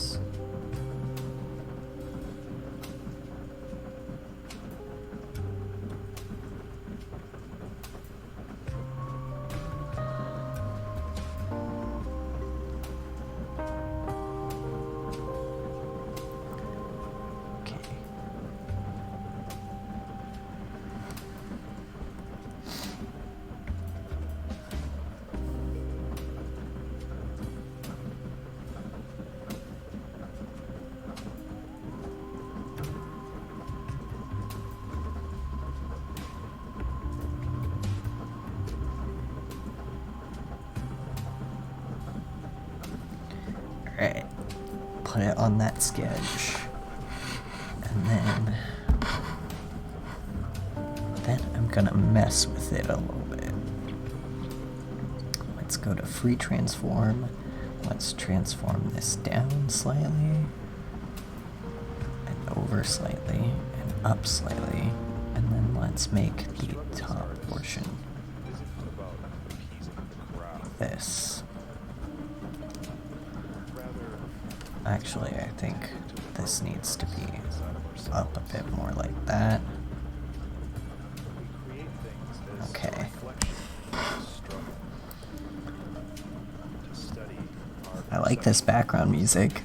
Speaker 1: Alright, put it on that sketch, and then I'm gonna mess with it a little bit. Let's go to free transform. Let's transform this down slightly, and over slightly, and up slightly, and then let's make the top portion this. Actually, I think this needs to be up a bit more like that. Okay. I like this background music.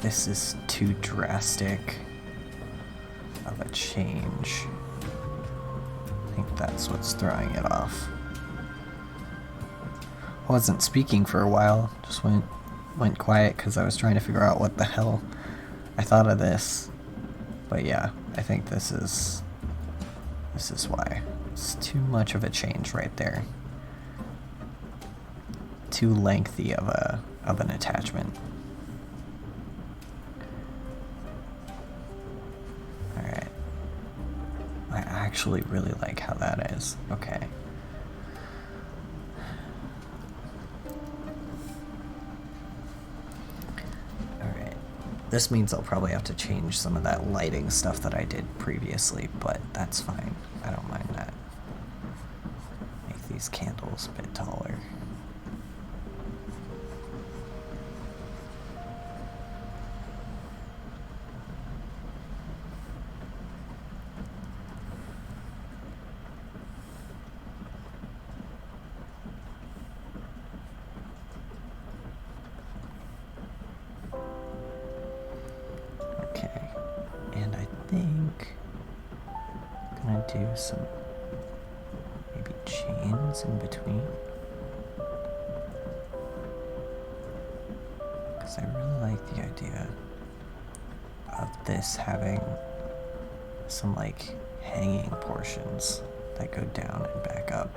Speaker 1: This is too drastic of a change. I think that's what's throwing it off. I wasn't speaking for a while, just went quiet because I was trying to figure out what the hell I thought of this. But yeah, I think this is why. It's too much of a change right there. Too lengthy of an attachment. Alright. I actually really like how that is. Okay. Alright. This means I'll probably have to change some of that lighting stuff that I did previously, but that's fine. I don't mind that. Make these candles a bit taller. Okay, and I think with some maybe chains in between. Because I really like the idea of this having some like hanging portions that go down and back up.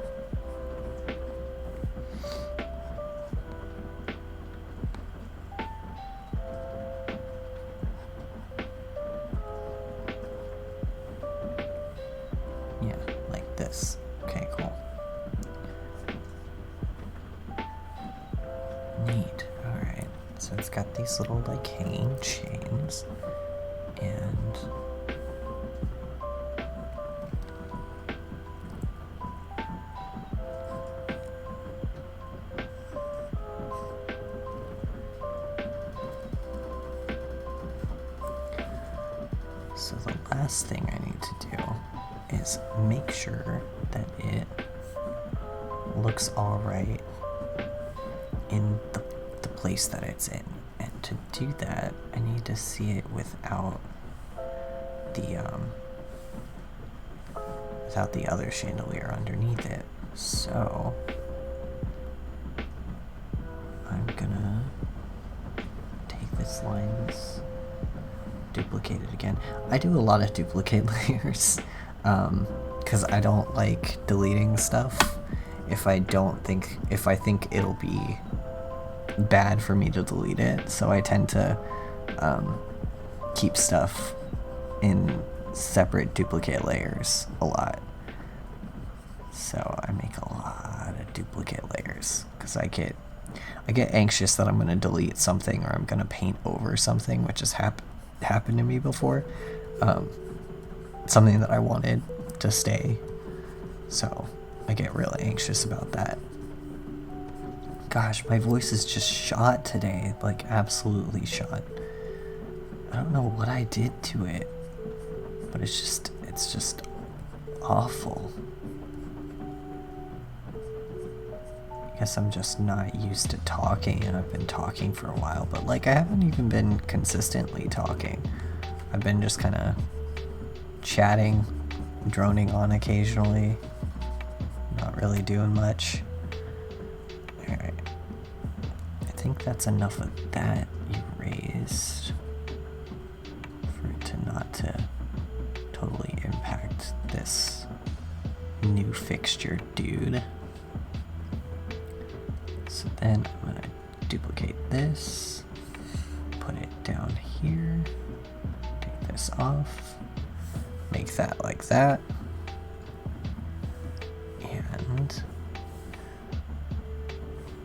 Speaker 1: Yeah, like this. Okay, cool. Neat. Alright. So it's got these little like hanging chains and so the last thing I need to do is make sure that it looks alright in the place that it's in. And to do that, I need to see it without the other chandelier underneath it. So I'm gonna take this line, duplicate it again. I do a lot of duplicate layers because I don't like deleting stuff if I think it'll be bad for me to delete it. So I tend to keep stuff in separate duplicate layers a lot. So I make a lot of duplicate layers because I get anxious that I'm going to delete something or I'm going to paint over something, which has happened to me before. Something that I wanted to stay. So I get really anxious about that. Gosh, my voice is just shot today, like absolutely shot. I don't know what I did to it, but it's just awful. I guess I'm just not used to talking, and I've been talking for a while, but like I haven't even been consistently talking. I've been just kind of chatting, droning on occasionally, not really doing much. Alright, I think that's enough of that erased for it to totally impact this new fixture dude. So then I'm gonna duplicate this, put it down here, take this off, make that like that, and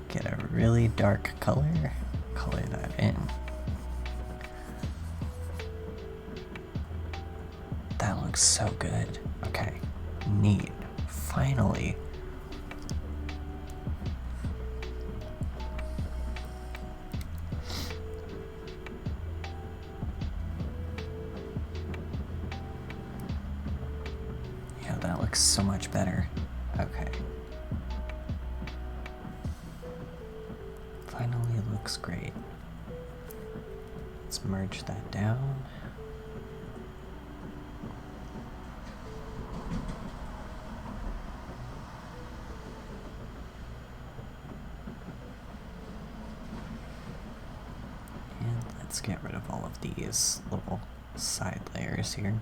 Speaker 1: get a really dark color, color that in. That looks so good. Okay, neat. Finally. Yeah, that looks so much better. Okay. Finally looks great. Let's merge that down. And let's get rid of all of these little side layers here.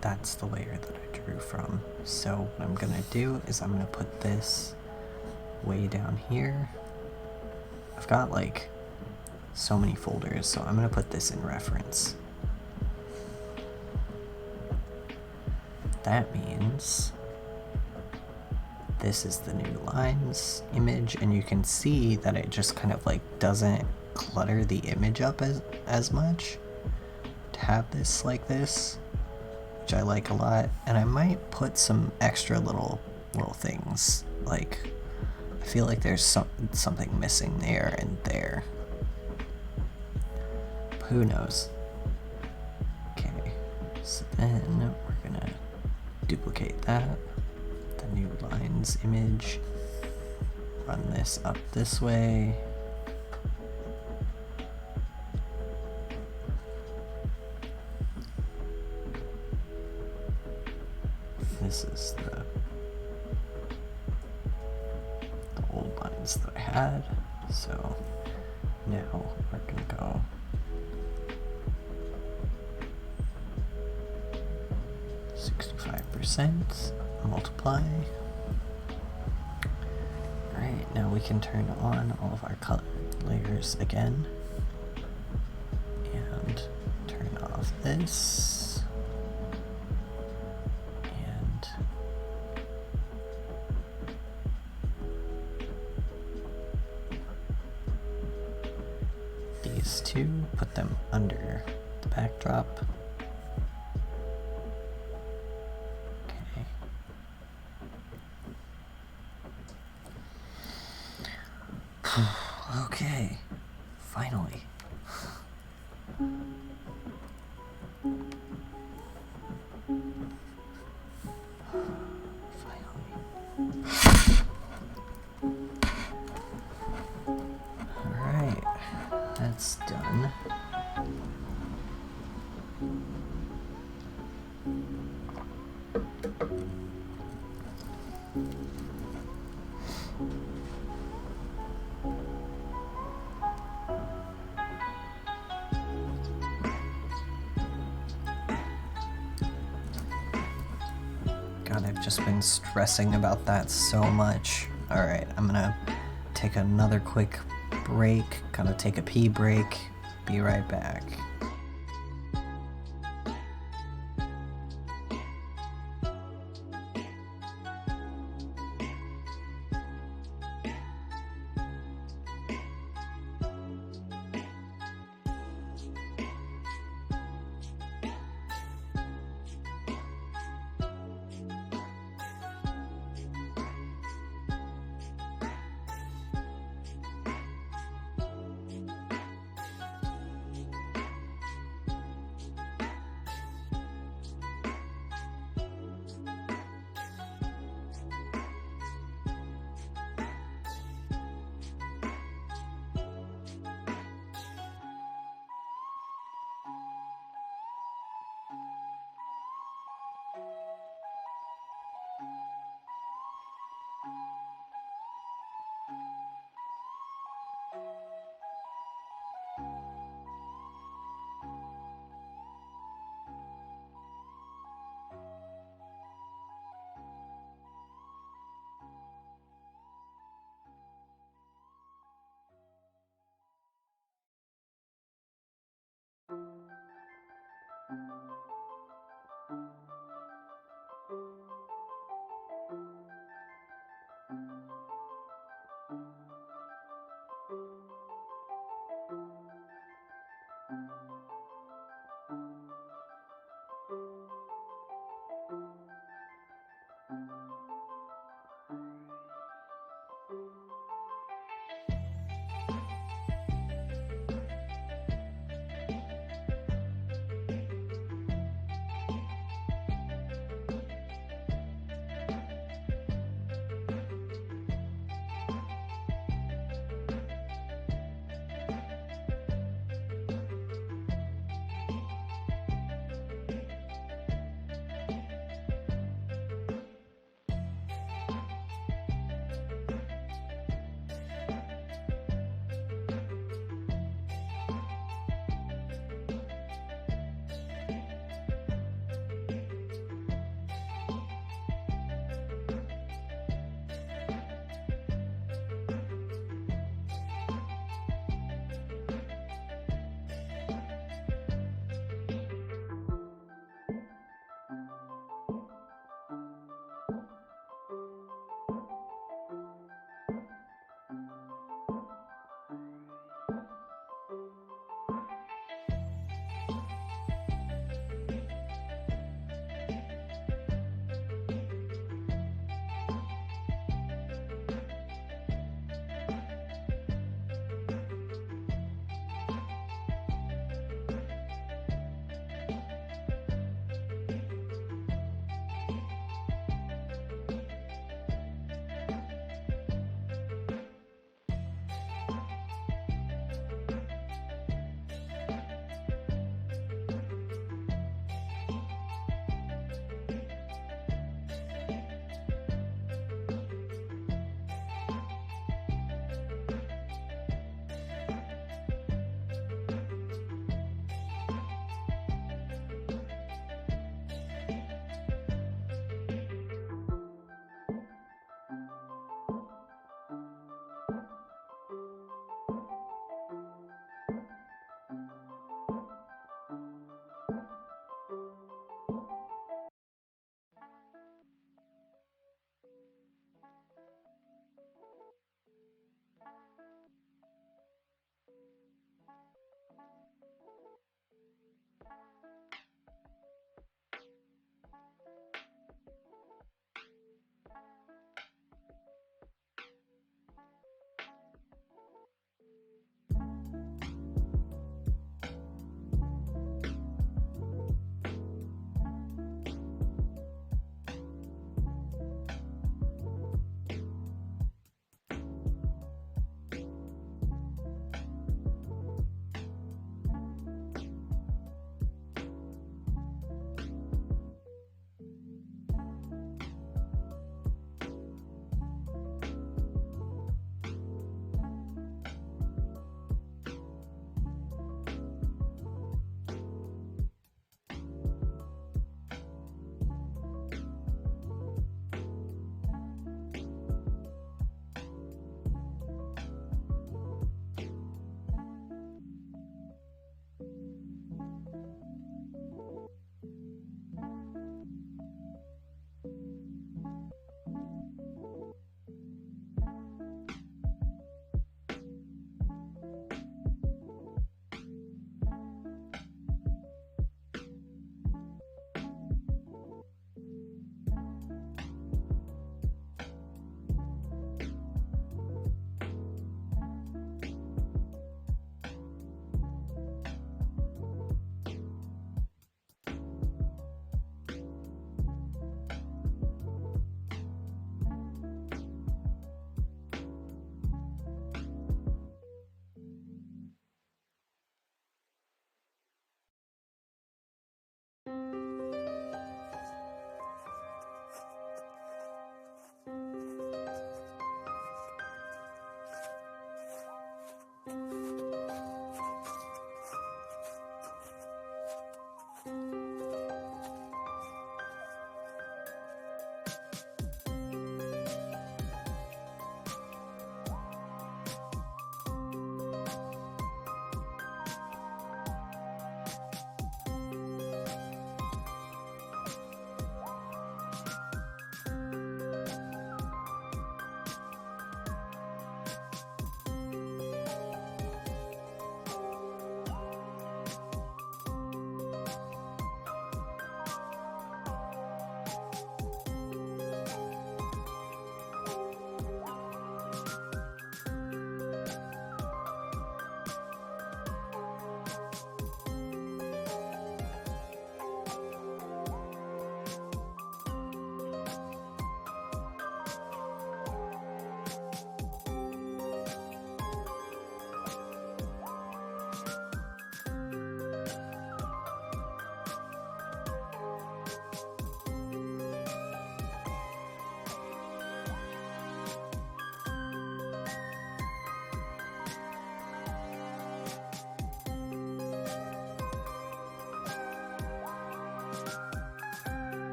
Speaker 1: That's the layer that I drew from. So what I'm gonna do is I'm gonna put this way down here. I've got like so many folders, so I'm gonna put this in reference. That means this is the new lines image, and you can see that it just kind of like doesn't clutter the image up as much to have this like this, which I like a lot. And I might put some extra little things, like I feel like there's something missing there and there. But who knows? Okay, so then we're gonna duplicate that, the new lines image, run this up this way. this is the old lines that I had. So now we're gonna go %, multiply. Alright, now we can turn on all of our color layers again and turn off this and these two, put them under the backdrop. Okay, finally. Alright, that's done. God, I've just been stressing about that so much. Alright, I'm gonna take another quick break. Gotta take a pee break. Be right back.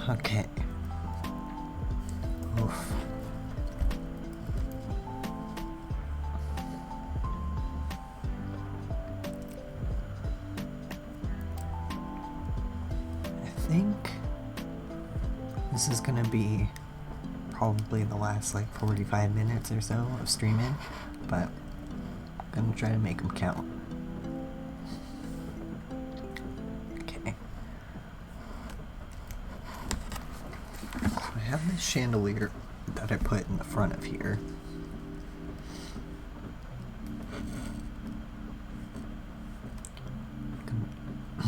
Speaker 1: Okay. Oof. I think this is gonna be probably the last like 45 minutes or so of streaming, but I'm gonna try to make them count. Okay. I have this chandelier that I put in the front of here. I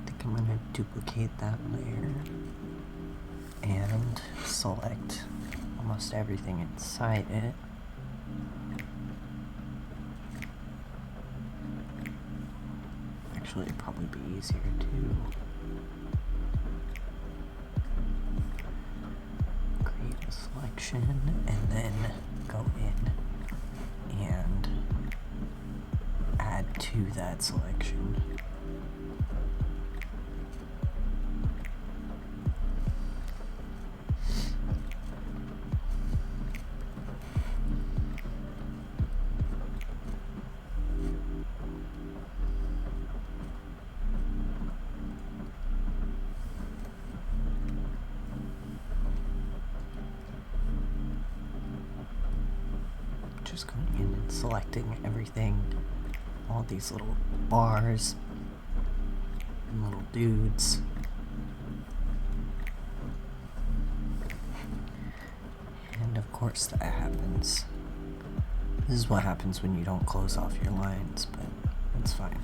Speaker 1: think I'm gonna duplicate that layer and select almost everything inside it. Actually, it'd probably be easier to create a selection and then go in and add to that selection. Just going in and selecting everything, all these little bars and little dudes. And of course that happens. This is what happens when you don't close off your lines, but it's fine.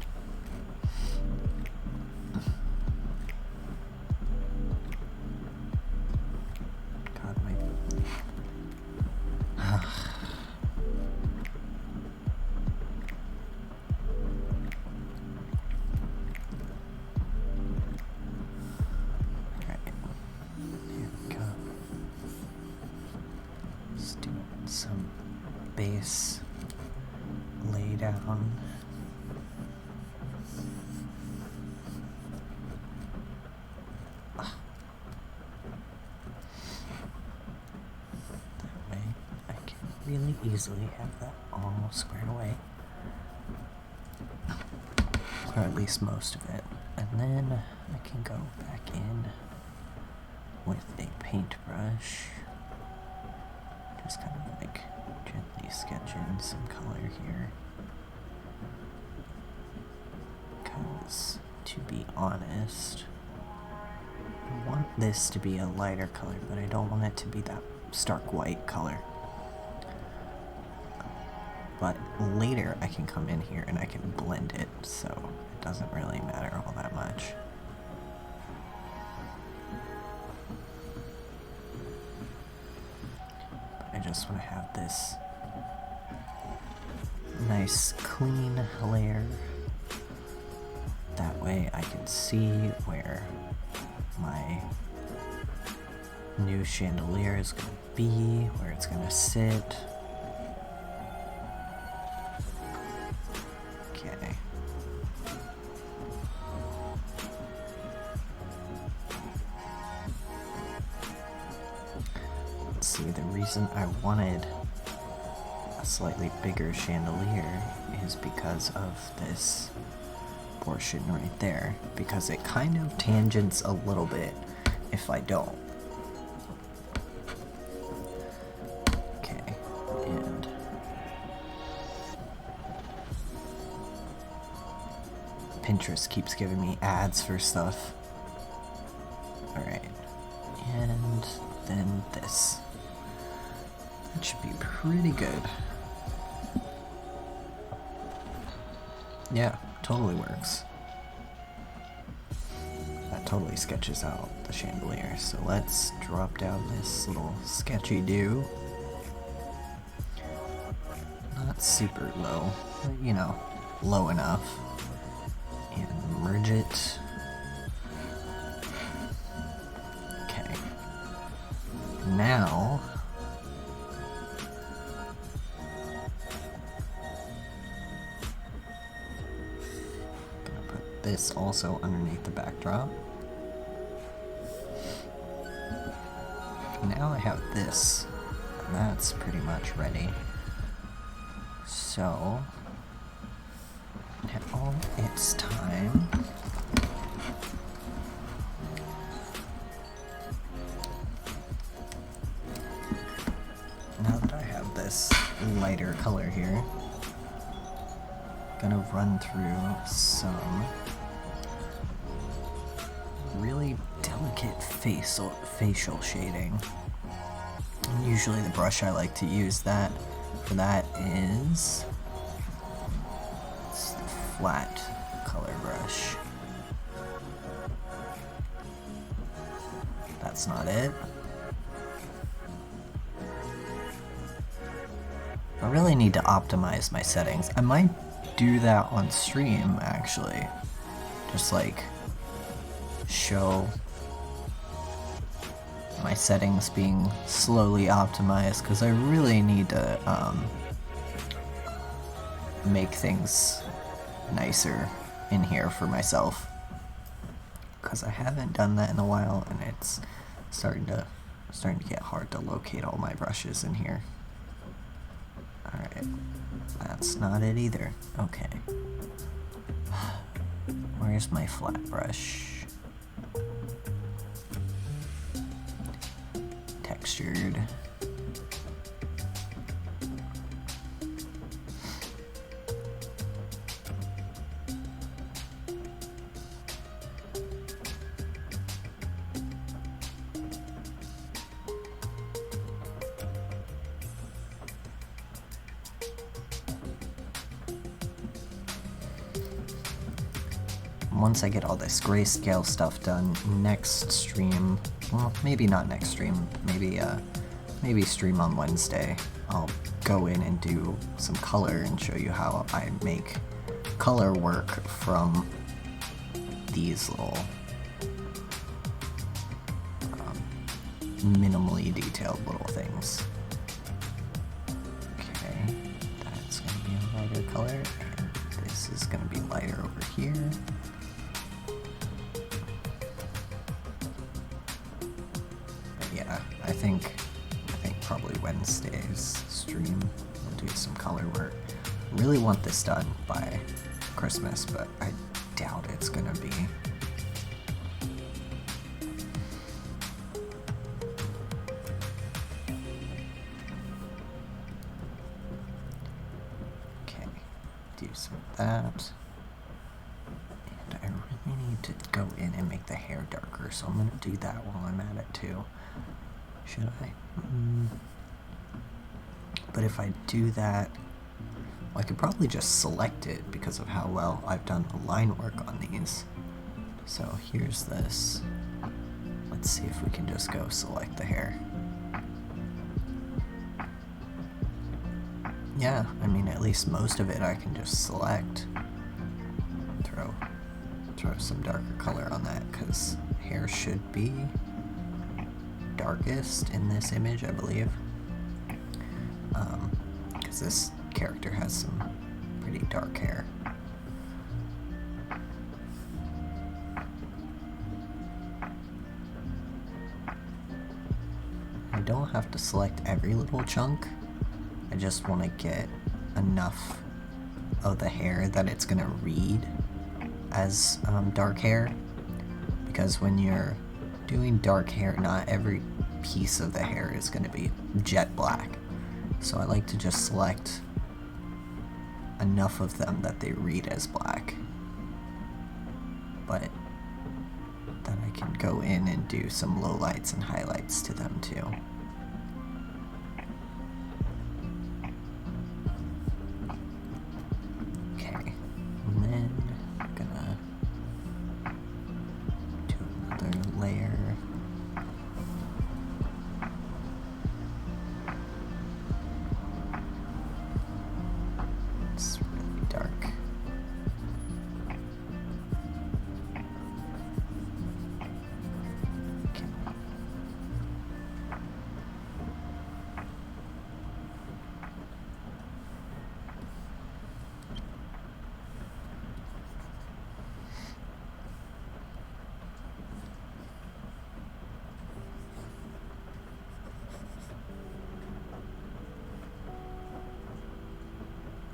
Speaker 1: God, my... some base lay down. That way I can really easily have that all squared away. Or at least most of it. And then I can go back in with a paintbrush. Just kind of like gently sketch in some color here. Because, to be honest, I want this to be a lighter color, but I don't want it to be that stark white color. But later I can come in here and I can blend it, so it doesn't really matter all that much. I just want to have this nice clean layer. That way I can see where my new chandelier is going to be, where it's going to sit. Okay. See, the reason I wanted a slightly bigger chandelier is because of this portion right there, because it kind of tangents a little bit if I don't. Okay, and Pinterest keeps giving me ads for stuff. Alright, and then this. That should be pretty good. Yeah, totally works. That totally sketches out the chandelier. So let's drop down this little sketchy do. Not super low, but you know, low enough. And merge it. Okay. Now this also underneath the backdrop. Now I have this, and that's pretty much ready. So, now it's time now that I have this lighter color here, gonna run through some really delicate facial shading. And usually the brush I like to use for that is the flat color brush. That's not it. I really need to optimize my settings. I might do that on stream, actually. Just like show my settings being slowly optimized, because I really need to make things nicer in here for myself, because I haven't done that in a while, and it's starting to get hard to locate all my brushes in here. Alright, that's not it either. Okay. Where's my flat brush? Textured. Once I get all this grayscale stuff done, next stream, well, maybe not next stream, maybe stream on Wednesday, I'll go in and do some color and show you how I make color work from these little minimally detailed little things. Okay, that's going to be a lighter color, and this is going to be lighter over here. I think probably Wednesday's stream will do some color work. I really want this done by Christmas, but I doubt it's gonna be. Okay, do some of that. And I really need to go in and make the hair darker, so I'm gonna do that while I'm at it too. Should I? But if I do that, well, I could probably just select it because of how well I've done the line work on these. So here's this. Let's see if we can just go select the hair. Yeah, I mean, at least most of it I can just select. Throw some darker color on that, because hair should be darkest in this image, I believe, because this character has some pretty dark hair. I don't have to select every little chunk, I just want to get enough of the hair that it's going to read as dark hair, because when you're doing dark hair, not every piece of the hair is going to be jet black. So I like to just select enough of them that they read as black, but then I can go in and do some lowlights and highlights to them too. Okay, and then I'm gonna do another layer. It's really dark. Okay.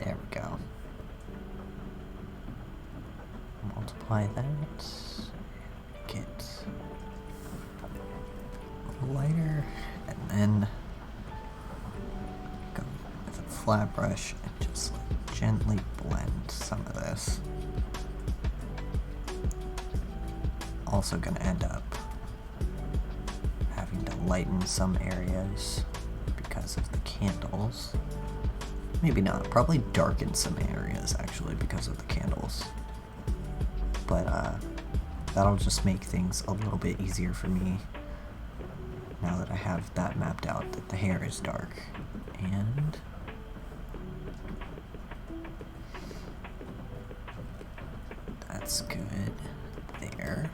Speaker 1: There we go. Multiply that. Get a lighter, and then go with a flat brush and just like gently blend some of this. Also gonna end up having to lighten some areas because of the candles. Maybe not, probably darken some areas actually because of the candles. But that'll just make things a little bit easier for me now that I have that mapped out, that the hair is dark. And that's good there.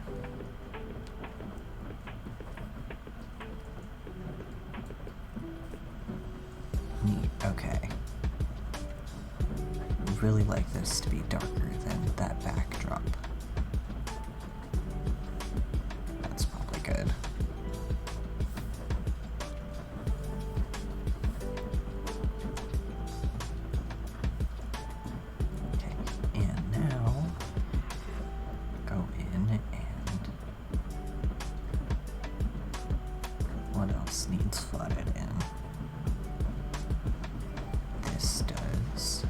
Speaker 1: Neat, okay. I really like this to be darker than that backdrop. That's probably good. Okay, and now go in and what else needs flooded in? This does.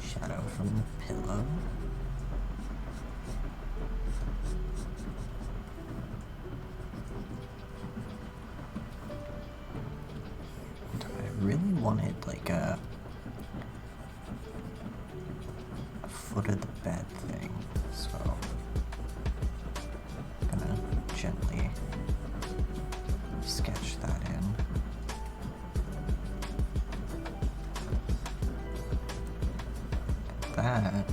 Speaker 1: Shadow from the pillow. And I really wanted like a foot of the bed thing, so I'm gonna gently sketch that in. That,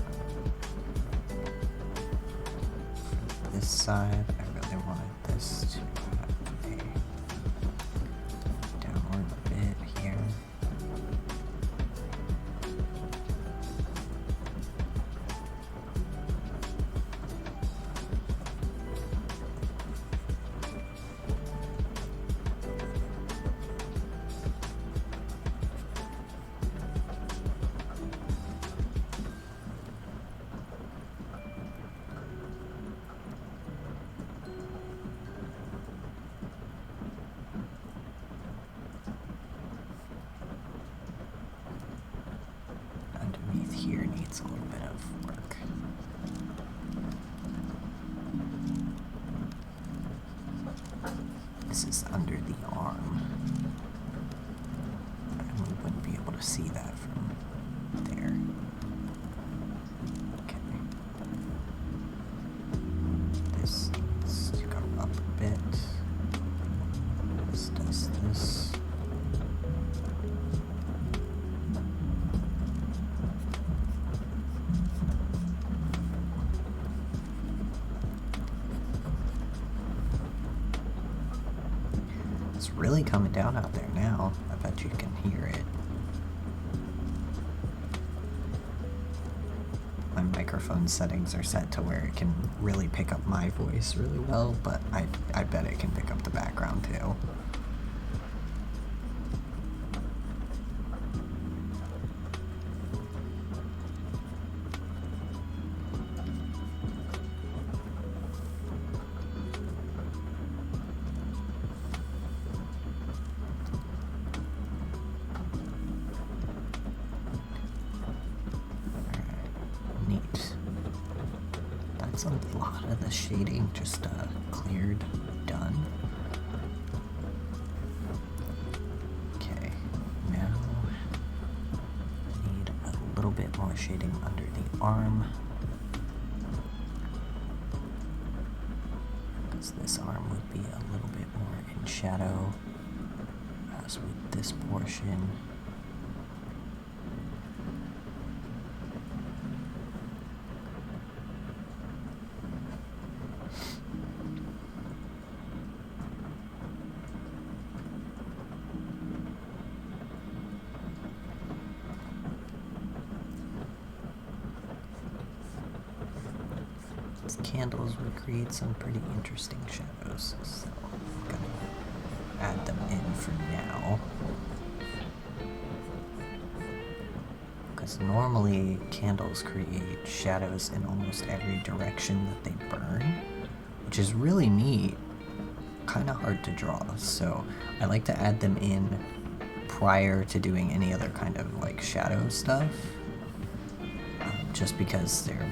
Speaker 1: for this side, I really wanted this to have a downward bit here. Underneath here needs a little bit of work. This is under the arm. And we wouldn't be able to see that from there. Okay. This needs to go up a bit. This does this. It's really coming down out there now. I bet you can hear it. My microphone settings are set to where it can really pick up my voice really well, but I bet it can pick up the background too. That's a lot of the shading just cleared, done. Okay, now I need a little bit more shading under the arm, because this arm would be a little bit more in shadow, as with this portion. these candles would create some pretty interesting shadows, so I'm gonna add them in for now. Because normally candles create shadows in almost every direction that they burn, which is really neat, kind of hard to draw, so I like to add them in prior to doing any other kind of like shadow stuff, just because they're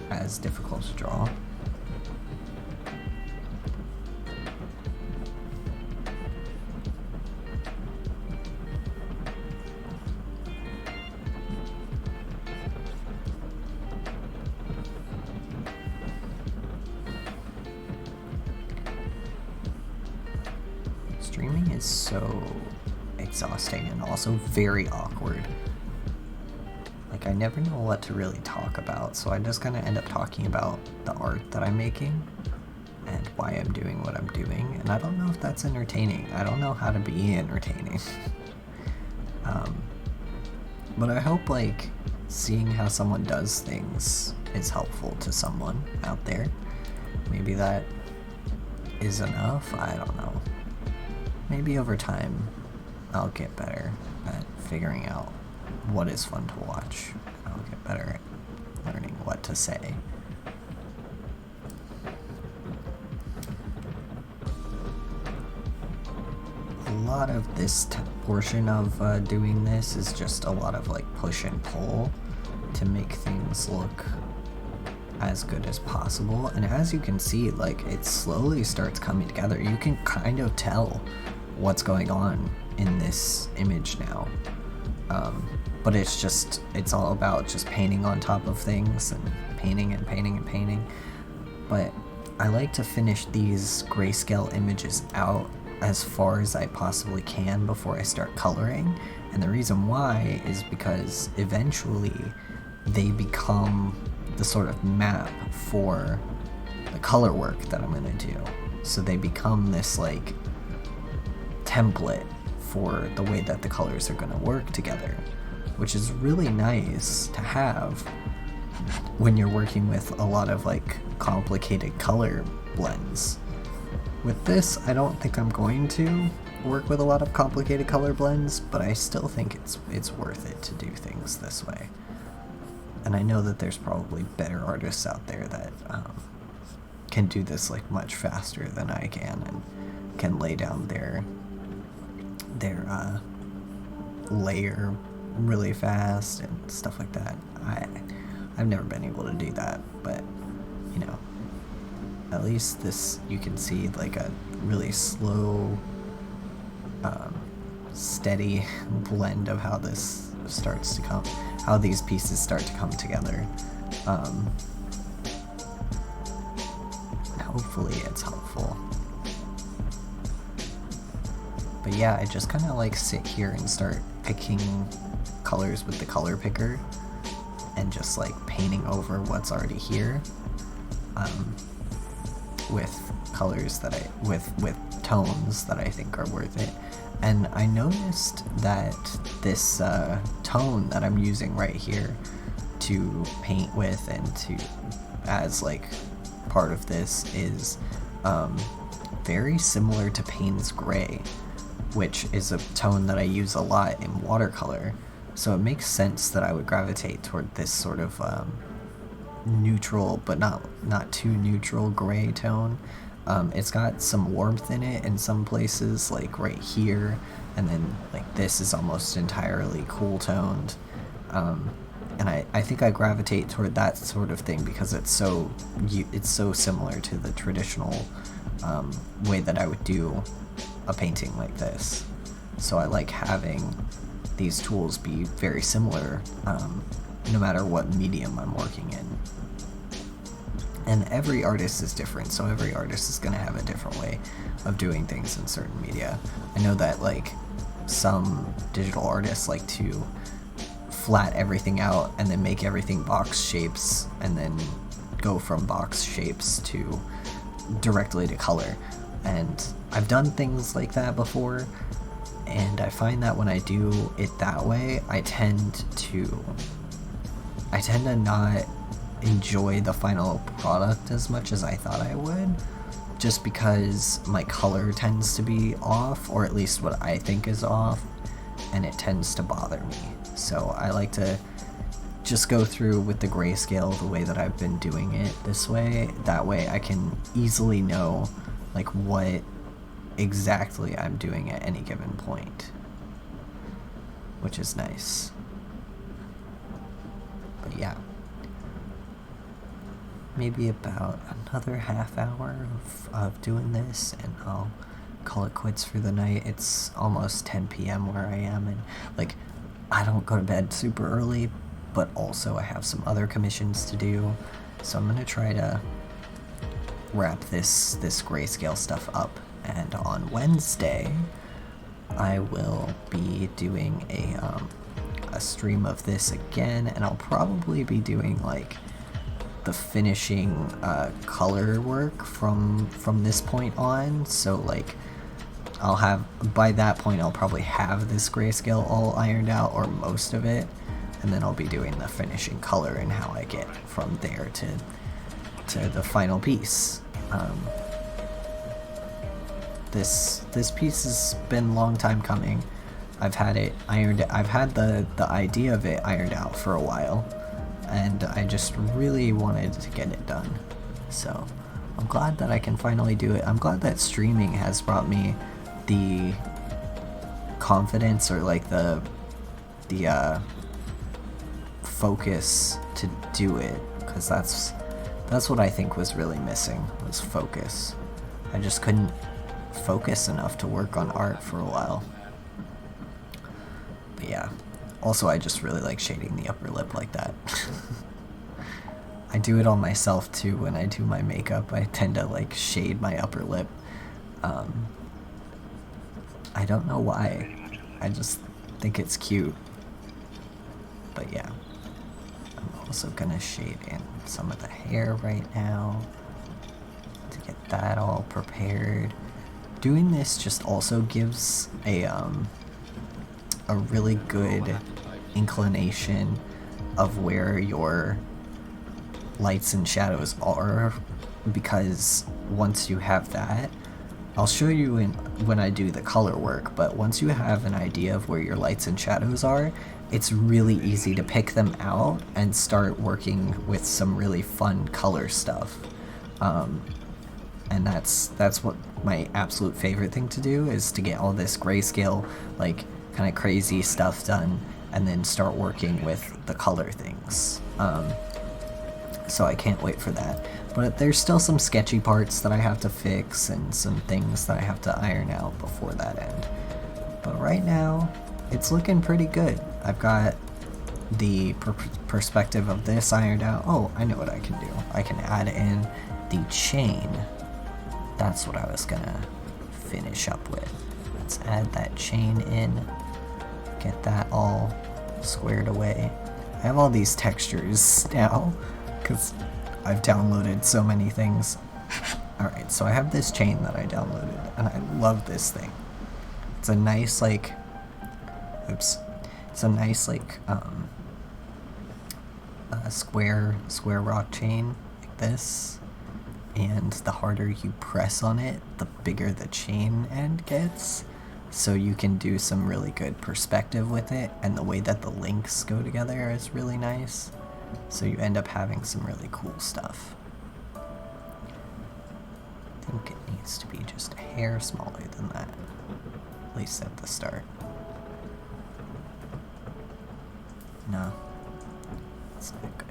Speaker 1: as difficult to draw. Streaming is so exhausting and also very awkward. Like, I never know what to really talk about, so I just kind of end up talking about the art that I'm making and why I'm doing what I'm doing, and I don't know if that's entertaining. I don't know how to be entertaining. But I hope, like, seeing how someone does things is helpful to someone out there. Maybe that is enough, I don't know. Maybe over time I'll get better at figuring out what is fun to watch. I'll get better at learning what to say. A lot of this portion of doing this is just a lot of like push and pull to make things look as good as possible, and as you can see, like, it slowly starts coming together. You can kind of tell what's going on in this image now, but it's all about just painting on top of things and painting and painting and painting. But I like to finish these grayscale images out as far as I possibly can before I start coloring, and the reason why is because eventually they become the sort of map for the color work that I'm gonna do. So they become this like template for the way that the colors are gonna work together, which is really nice to have when you're working with a lot of like complicated color blends. With this, I don't think I'm going to work with a lot of complicated color blends, but I still think it's worth it to do things this way. And I know that there's probably better artists out there that can do this like much faster than I can, and can lay down their layer really fast and stuff like that. I've never been able to do that, but you know, at least this, you can see like a really slow, steady blend of how this starts to come, how these pieces start to come together. Hopefully it's helpful. But yeah, I just kind of like sit here and start picking colors with the color picker and just like painting over what's already here, with colors that with tones that I think are worth it. And I noticed that this tone that I'm using right here to paint with and to as like part of this is very similar to Payne's Gray, which is a tone that I use a lot in watercolor. So it makes sense that I would gravitate toward this sort of neutral, but not too neutral gray tone. It's got some warmth in it in some places, like right here, and then like this is almost entirely cool toned. And I think I gravitate toward that sort of thing because it's so similar to the traditional way that I would do a painting like this. So I like having these tools be very similar, no matter what medium I'm working in. And every artist is different, so every artist is going to have a different way of doing things in certain media. I know that like some digital artists like to flat everything out and then make everything box shapes and then go from box shapes to directly to color. And I've done things like that before, and I find that when I do it that way, I tend to not enjoy the final product as much as I thought I would, just because my color tends to be off, or at least what I think is off, and it tends to bother me. So I like to just go through with the grayscale the way that I've been doing it this way. That way I can easily know like what exactly I'm doing at any given point, which is nice. But yeah, maybe about another half hour of doing this and I'll call it quits for the night. It's almost 10 p.m. where I am, and like I don't go to bed super early, but also I have some other commissions to do, so I'm gonna try to wrap this grayscale stuff up. And on Wednesday I will be doing a stream of this again, and I'll probably be doing like the finishing color work from this point on. So like I'll have, by that point I'll probably have this grayscale all ironed out, or most of it, and then I'll be doing the finishing color and how I get from there to the final piece. This piece has been a long time coming. I've had it ironed. I've had the idea of it ironed out for a while, and I just really wanted to get it done. So I'm glad that I can finally do it. I'm glad that streaming has brought me the confidence, or like the focus to do it, because that's what I think was really missing, was focus. I just couldn't focus enough to work on art for a while. But yeah, also I just really like shading the upper lip like that. I do it on myself too. When I do my makeup, I tend to like shade my upper lip. I don't know why, I just think it's cute. But yeah, I'm also gonna shade in some of the hair right now to get that all prepared. Doing this just also gives a really good inclination of where your lights and shadows are, because once you have that, I'll show you when I do the color work, but once you have an idea of where your lights and shadows are, it's really easy to pick them out and start working with some really fun color stuff. And that's what my absolute favorite thing to do, is to get all this grayscale, like kind of crazy stuff done, and then start working with the color things. So I can't wait for that. But there's still some sketchy parts that I have to fix, and some things that I have to iron out before that end. But right now, it's looking pretty good. I've got the perspective of this ironed out. Oh, I know what I can do. I can add in the chain. That's what I was gonna finish up with. Let's add that chain in, get that all squared away. I have all these textures now, because I've downloaded so many things. Alright, so I have this chain that I downloaded, and I love this thing. It's a nice, like, it's a nice, like, square rock chain, like this. And the harder you press on it, the bigger the chain end gets. So you can do some really good perspective with it, and the way that the links go together is really nice. So you end up having some really cool stuff. I think it needs to be just a hair smaller than that, at least at the start. No, that's not good.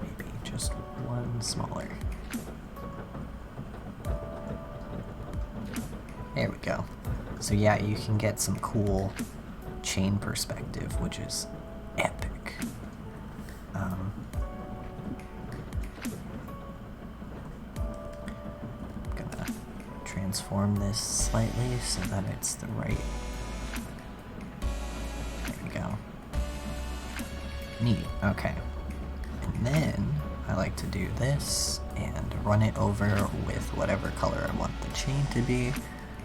Speaker 1: Maybe just one smaller. There we go. So yeah, you can get some cool chain perspective, which is epic. I'm gonna transform this slightly so that it's the right. There we go. Neat, okay. And then I like to do this and run it over with whatever color I want the chain to be,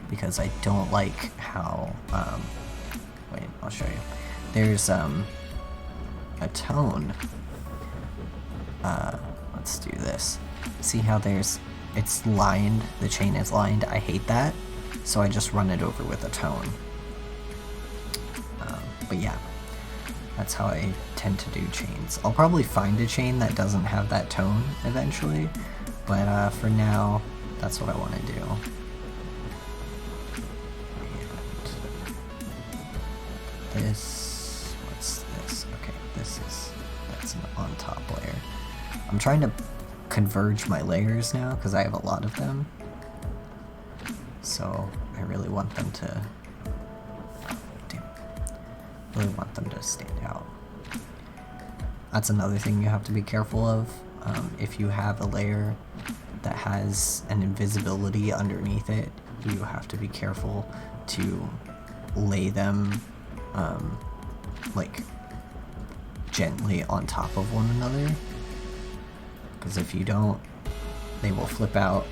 Speaker 1: because I don't like how, wait, I'll show you. There's a tone. Let's do this. See how it's lined, the chain is lined? I hate that, so I just run it over with a tone. But yeah, that's how I tend to do chains. I'll probably find a chain that doesn't have that tone eventually, but for now, that's what I want to do. And this, what's this? Okay, that's an on top layer. I'm trying to converge my layers now because I have a lot of them. So I really want them to, really want them to stand out. That's another thing you have to be careful of. If you have a layer that has an invisibility underneath it, you have to be careful to lay them like gently on top of one another, because if you don't, they will flip out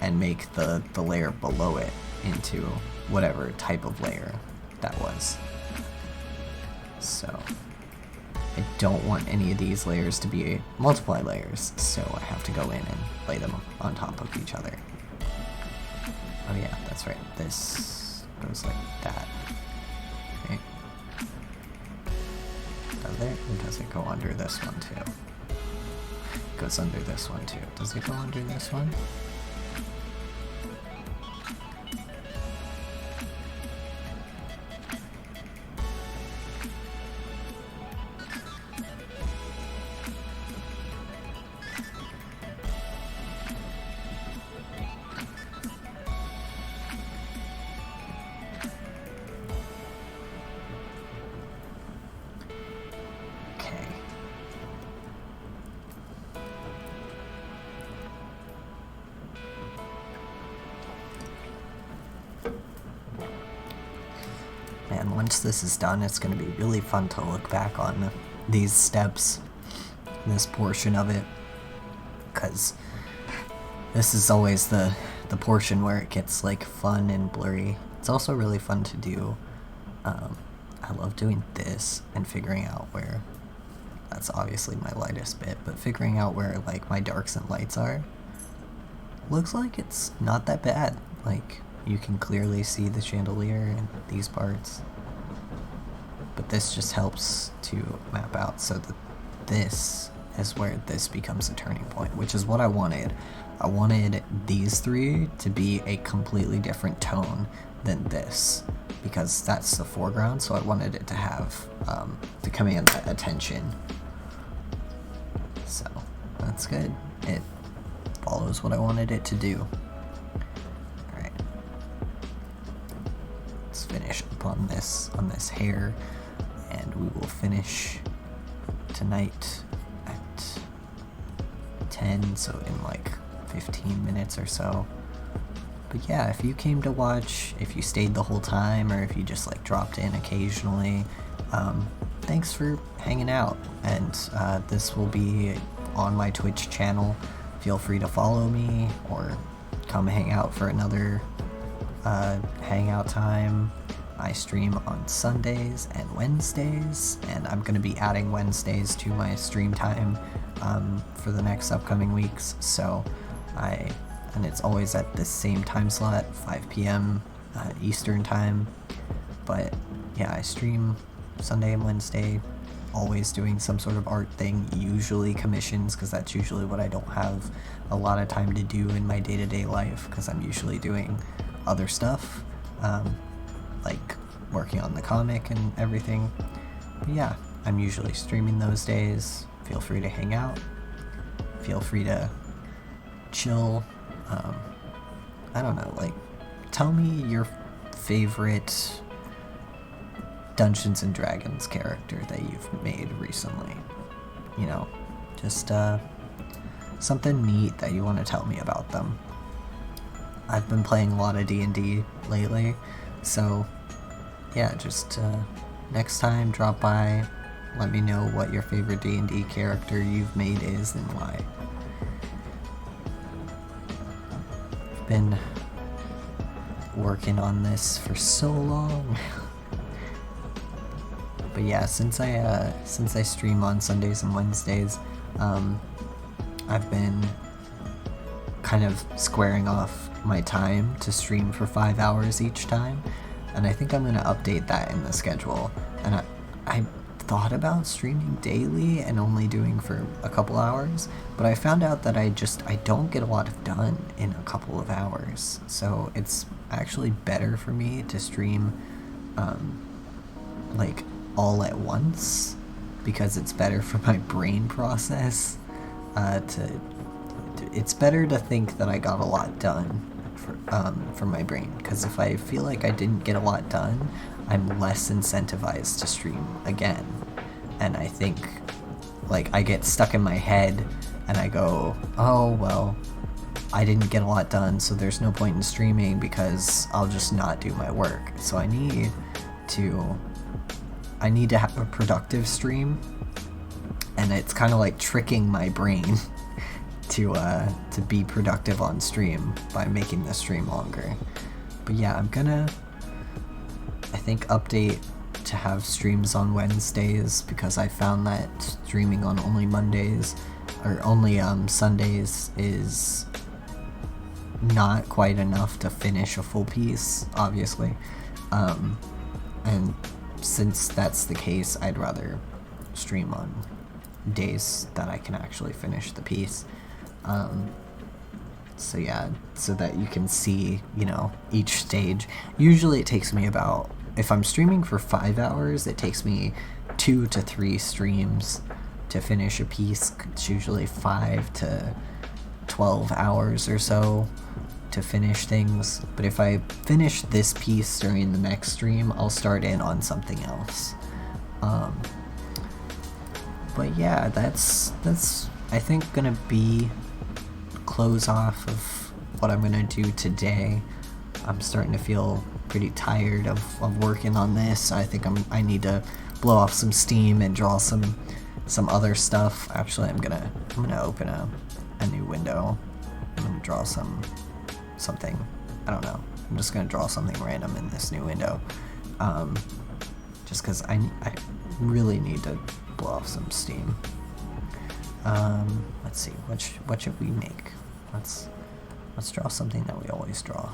Speaker 1: and make the layer below it into whatever type of layer that was. So I don't want any of these layers to be multiply layers, so I have to go in and lay them on top of each other. Oh yeah, that's right, this goes like that. Okay. Does it? Or does it go under this one too? It goes under this one too. Does it go under this one? And once this is done, it's going to be really fun to look back on these steps, this portion of it, because this is always the portion where it gets like fun and blurry. It's also really fun to do. I love doing this and figuring out where, that's obviously my lightest bit, but figuring out where like my darks and lights are. Looks like it's not that bad. Like, you can clearly see the chandelier in these parts, but this just helps to map out so that this is where this becomes a turning point, which is what I wanted. I wanted these three to be a completely different tone than this, because that's the foreground, so I wanted it to have, to command that attention. So, that's good. It follows what I wanted it to do. Alright. Let's finish up on this hair, and we will finish tonight at 10, so in like 15 minutes or so. But yeah, if you came to watch, if you stayed the whole time, or if you just like dropped in occasionally, thanks for hanging out. And this will be on my Twitch channel. Feel free to follow me or come hang out for another hangout time. I stream on Sundays and Wednesdays, and I'm going to be adding Wednesdays to my stream time for the next upcoming weeks. So and it's always at the same time slot, 5 p.m. Eastern time. But yeah, I stream Sunday and Wednesday, always doing some sort of art thing, usually commissions, because that's usually what I don't have a lot of time to do in my day-to-day life, because I'm usually doing other stuff, like working on the comic and everything. But yeah, I'm usually streaming those days. Feel free to hang out. Feel free to chill. I don't know, like, tell me your favorite Dungeons and Dragons character that you've made recently. You know, just something neat that you want to tell me about them. I've been playing a lot of D&D lately, so yeah, just next time drop by, let me know what your favorite D&D character you've made is and why. been working on this for so long. But yeah, since I stream on Sundays and Wednesdays, I've been kind of squaring off my time to stream for 5 hours each time, and I think I'm gonna update that in the schedule. And I thought about streaming daily and only doing for a couple hours, but I found out that I don't get a lot of done in a couple of hours. So it's actually better for me to stream like all at once, because it's better for my brain process. It's better to think that I got a lot done for my brain, because if I feel like I didn't get a lot done, I'm less incentivized to stream again. And I think, like, I get stuck in my head and I go, oh well, I didn't get a lot done, so there's no point in streaming because I'll just not do my work. So I need to have a productive stream, and it's kind of like tricking my brain to be productive on stream by making the stream longer. But yeah, I'm gonna, I think, update to have streams on Wednesdays, because I found that streaming on only Mondays or only Sundays is not quite enough to finish a full piece, obviously. And since that's the case, I'd rather stream on days that I can actually finish the piece. So yeah, so that you can see, you know, each stage. Usually it takes me about, if I'm streaming for 5 hours, it takes me 2 to 3 streams to finish a piece. It's usually 5 to 12 hours or so to finish things. But if I finish this piece during the next stream, I'll start in on something else. But yeah, that's I think gonna be close off of what I'm gonna do today. I'm starting to feel pretty tired of working on this. I think I need to blow off some steam and draw some other stuff. Actually, I'm gonna open a new window. I'm gonna draw something. I don't know. I'm just gonna draw something random in this new window. Just because I really need to blow off some steam. Let's see. What should we make? Let's draw something that we always draw.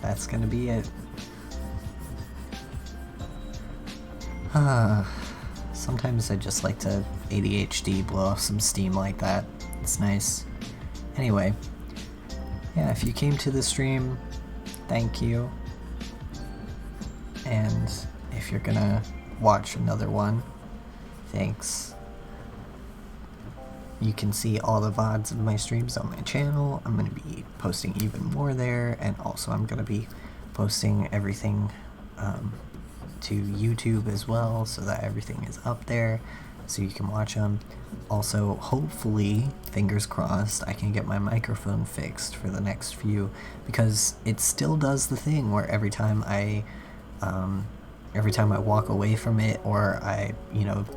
Speaker 1: that's gonna be it. Sometimes I just like to ADHD blow off some steam like that. It's nice. Anyway, yeah, if you came to the stream, thank you. And if you're gonna watch another one, thanks. You can see all the VODs of my streams on my channel. I'm going to be posting even more there, and also I'm going to be posting everything to YouTube as well, so that everything is up there so you can watch them. Also, hopefully, fingers crossed, I can get my microphone fixed for the next few, because it still does the thing where every time I walk away from it, or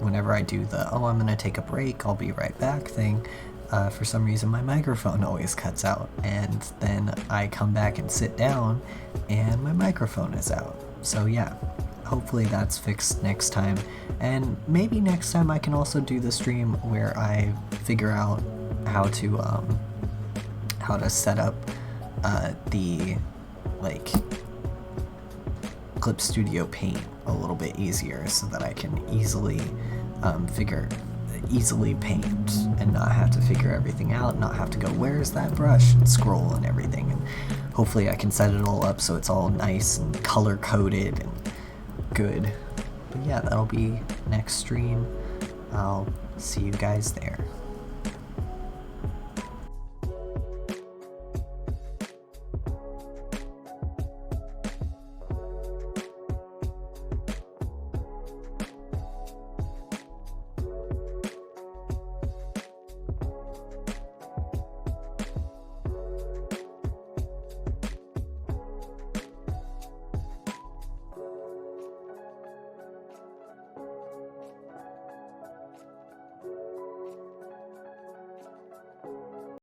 Speaker 1: whenever I do the, oh, I'm gonna take a break, I'll be right back thing, for some reason my microphone always cuts out, and then I come back and sit down, and my microphone is out. So yeah, hopefully that's fixed next time, and maybe next time I can also do the stream where I figure out how to set up the, like, Clip Studio Paint a little bit easier, so that I can easily paint and not have to figure everything out, not have to go, where's that brush, and scroll and everything, and hopefully I can set it all up so it's all nice and color coded and good. But yeah, that'll be next stream. I'll see you guys there.